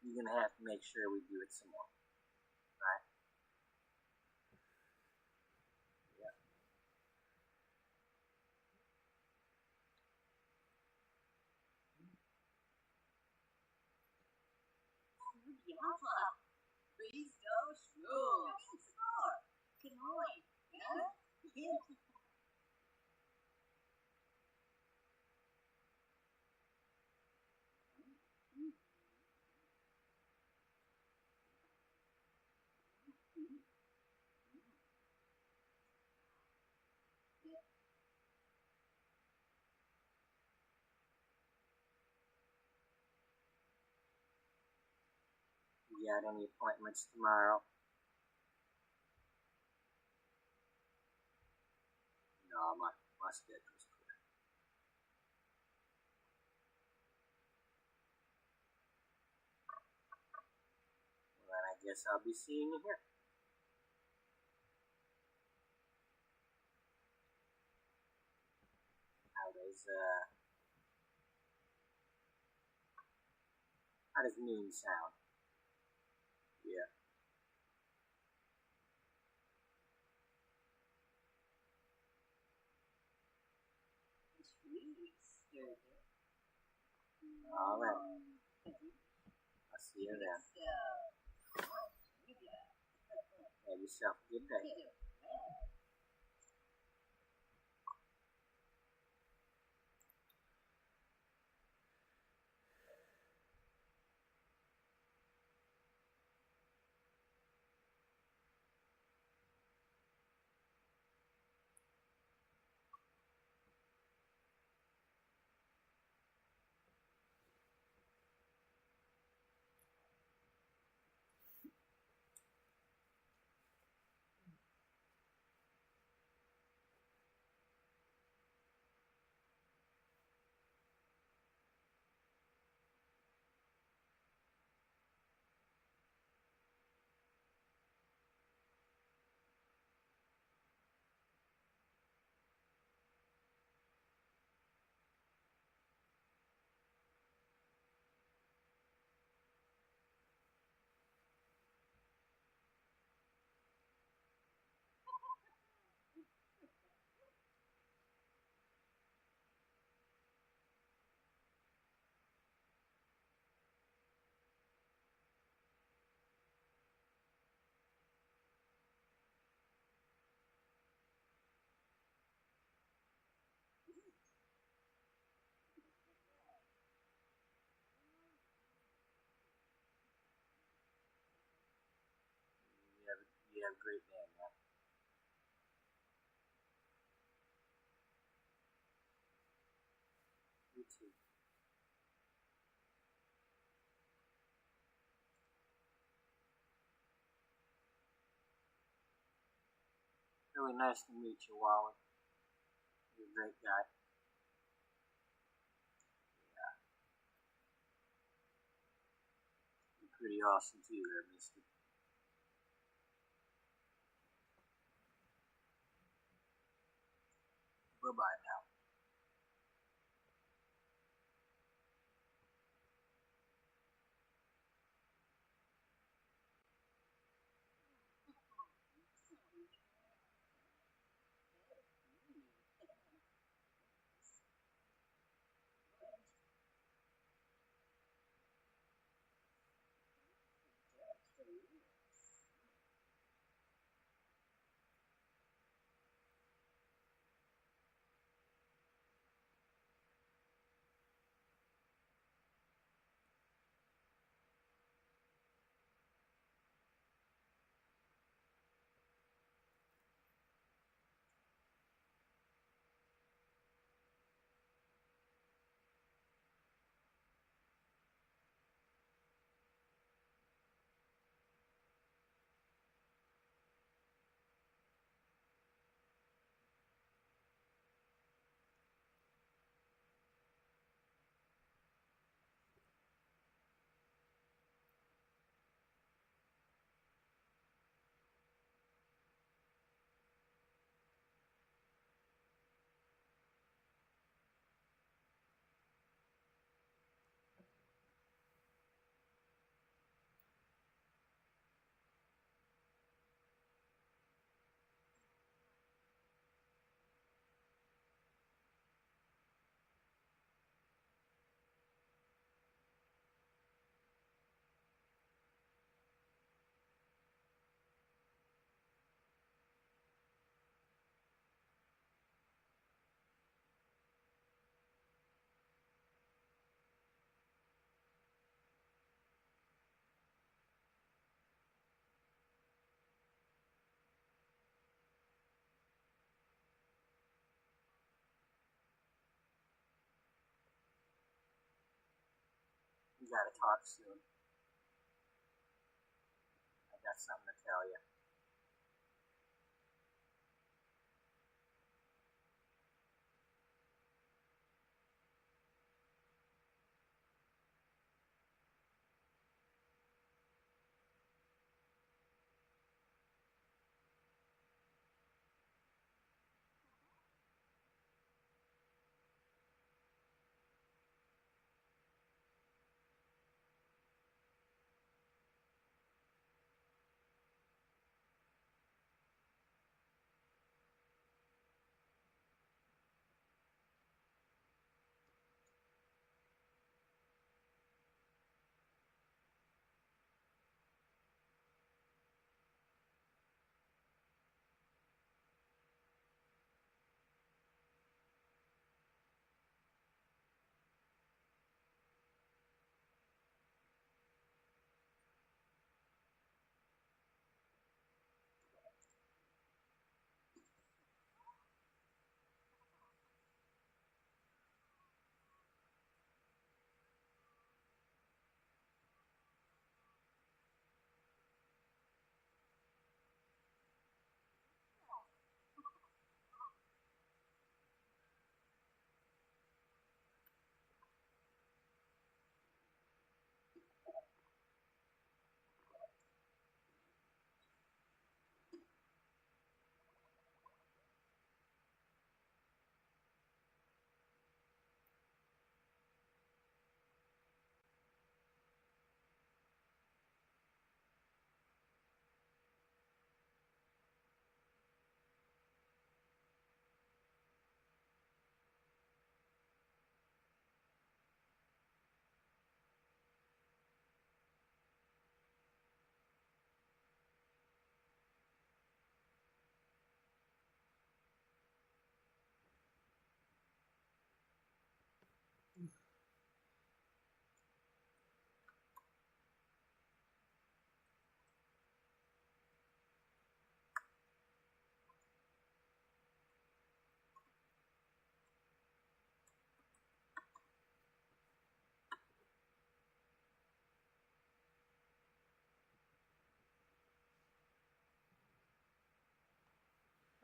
We're gonna have to make sure we do it some more, right? Yeah. Please go slow. Explore. Canoeing. Yeah? Yeah. You got any appointments tomorrow? Well, my schedule's clear. Well, then I guess I'll be seeing you here. How does noon sound? Yeah. All right. I'll see you then. Have yourself a good day. You have a great day, man. You too. Really nice to meet you, Wally. You're a great guy. Yeah. You're pretty awesome too there, mister. Bye-bye now. We gotta talk soon. I got something to tell you.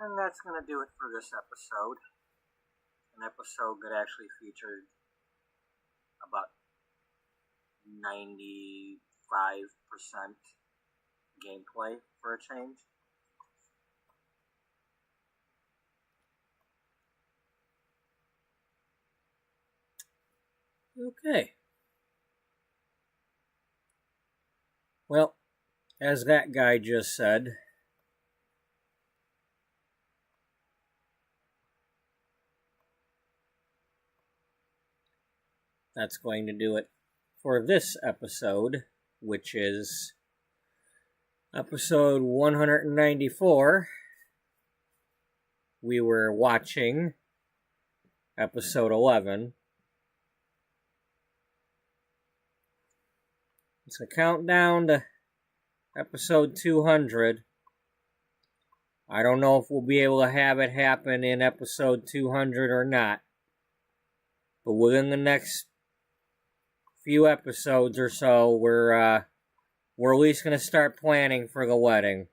And that's going to do it for this episode. An episode that actually featured about 95% gameplay for a change. Okay. Well, as that guy just said, that's going to do it for this episode, which is episode 194. We were watching episode 11. It's a countdown to episode 200. I don't know if we'll be able to have it happen in episode 200 or not. But within the next few episodes or so, we're at least going to start planning for the wedding.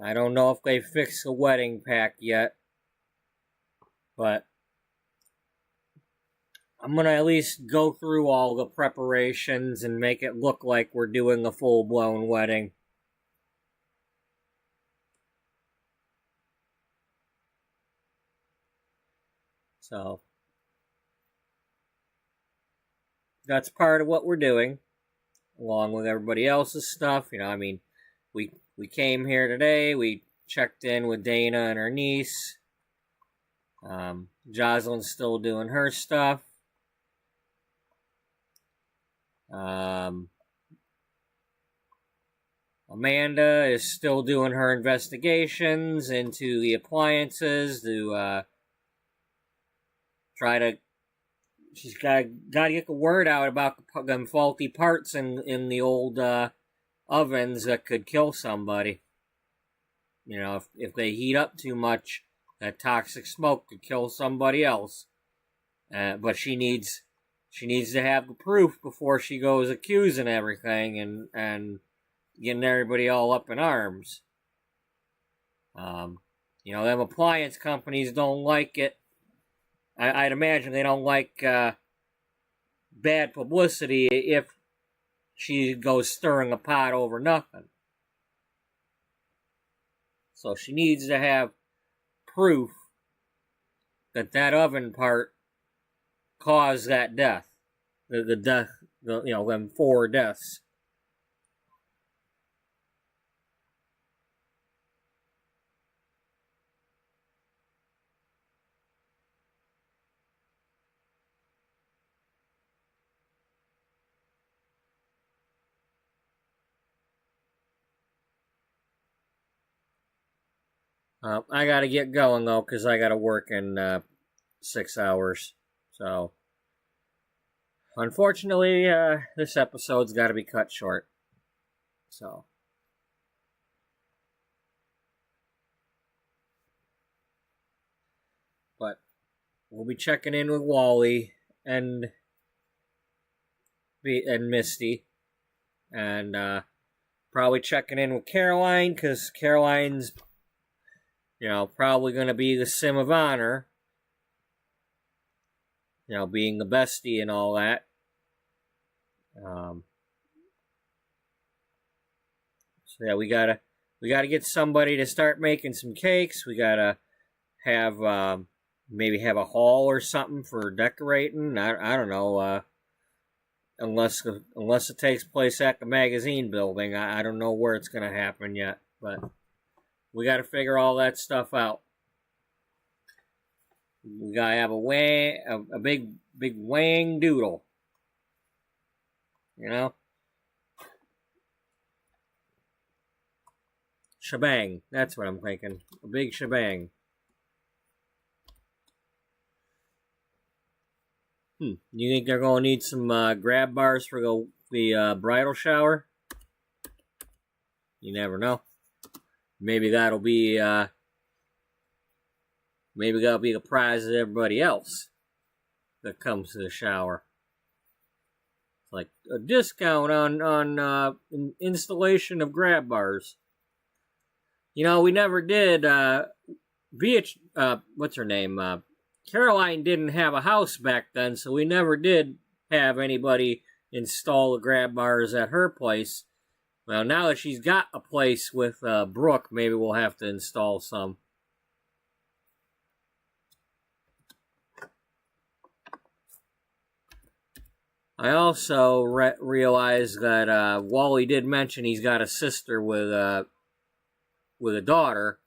I don't know if they fixed the wedding pack yet, but I'm going to at least go through all the preparations and make it look like we're doing a full-blown wedding. So, that's part of what we're doing, along with everybody else's stuff. You know, I mean, we came here today, we checked in with Dana and her niece. Jocelyn's still doing her stuff. Amanda is still doing her investigations into the appliances to try to. She's got to get the word out about them faulty parts in the old ovens that could kill somebody. You know, if they heat up too much, that toxic smoke could kill somebody else. But she needs to have the proof before she goes accusing everything and getting everybody all up in arms. You know, them appliance companies don't like it. I'd imagine they don't like bad publicity if she goes stirring a pot over nothing. So she needs to have proof that oven part caused that death. The death, you know, them 4 deaths. I gotta get going though, because I gotta work in 6 hours. So, unfortunately, this episode's gotta be cut short. So. But we'll be checking in with Wally and Misty. And probably checking in with Caroline, because Caroline's, you know, probably going to be the sim of honor. You know, being the bestie and all that. So yeah, we gotta get somebody to start making some cakes. We gotta have maybe have a hall or something for decorating. I don't know. Unless it takes place at the magazine building, I don't know where it's gonna happen yet. But we got to figure all that stuff out. We gotta have a big wang doodle. You know? Shebang. That's what I'm thinking. A big shebang. You think they're gonna need some grab bars for the bridal shower? You never know. Maybe that'll be the prize of everybody else that comes to the shower. It's like a discount on installation of grab bars. You know, we never did. What's her name? Caroline didn't have a house back then, so we never did have anybody install the grab bars at her place. Well, now that she's got a place with Brooke, maybe we'll have to install some. I also realized that Wally did mention he's got a sister with a daughter.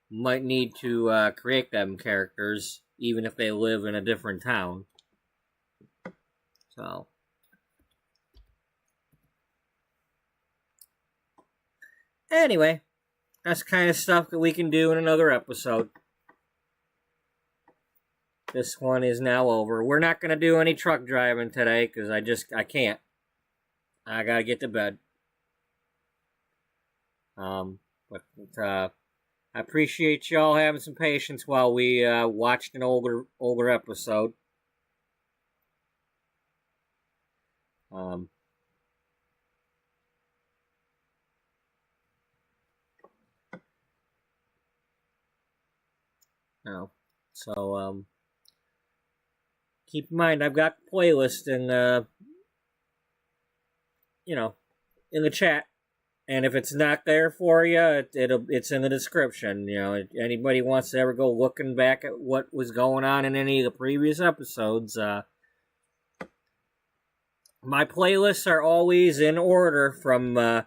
Might need to create them characters, even if they live in a different town. So, anyway, that's kind of stuff that we can do in another episode. This one is now over. We're not going to do any truck driving today because I can't. I got to get to bed. But I appreciate y'all having some patience while we watched an older episode. So keep in mind I've got the playlist in in the chat, and if it's not there for you, it's in the description. You know, anybody wants to ever go looking back at what was going on in any of the previous episodes, my playlists are always in order from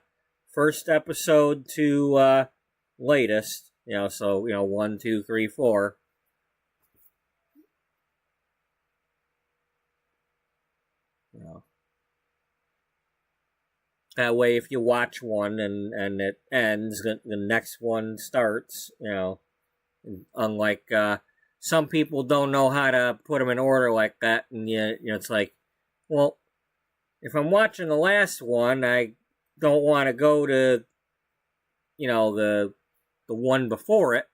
first episode to latest. You know, so 1, 2, 3, 4. You know. That way, if you watch one and it ends, the next one starts. You know, unlike some people don't know how to put them in order like that, and it's like, well, if I'm watching the last one, I don't want to go to the one before it.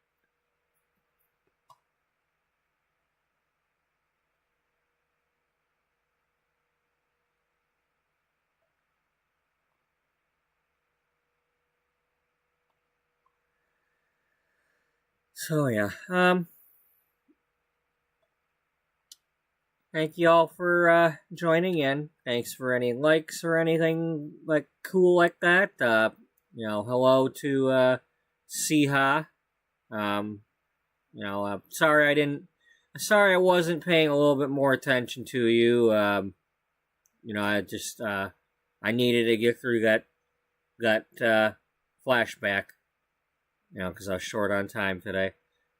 So yeah, thank you all for joining in. Thanks for any likes or anything like cool like that. Hello to Siha. Sorry I wasn't paying a little bit more attention to you. I needed to get through that flashback. Because I was short on time today.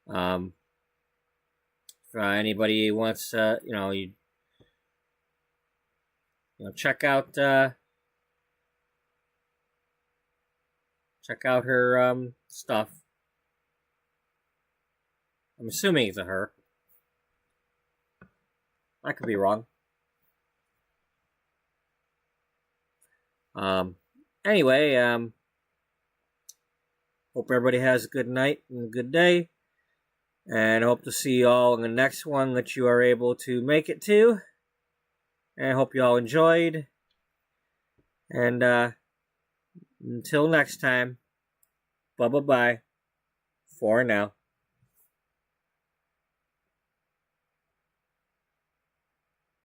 If anybody wants to, check out her stuff. I'm assuming it's a her. I could be wrong. Anyway, hope everybody has a good night and a good day. And hope to see you all in the next one that you are able to make it to. And I hope you all enjoyed. And until next time, bye-bye for now.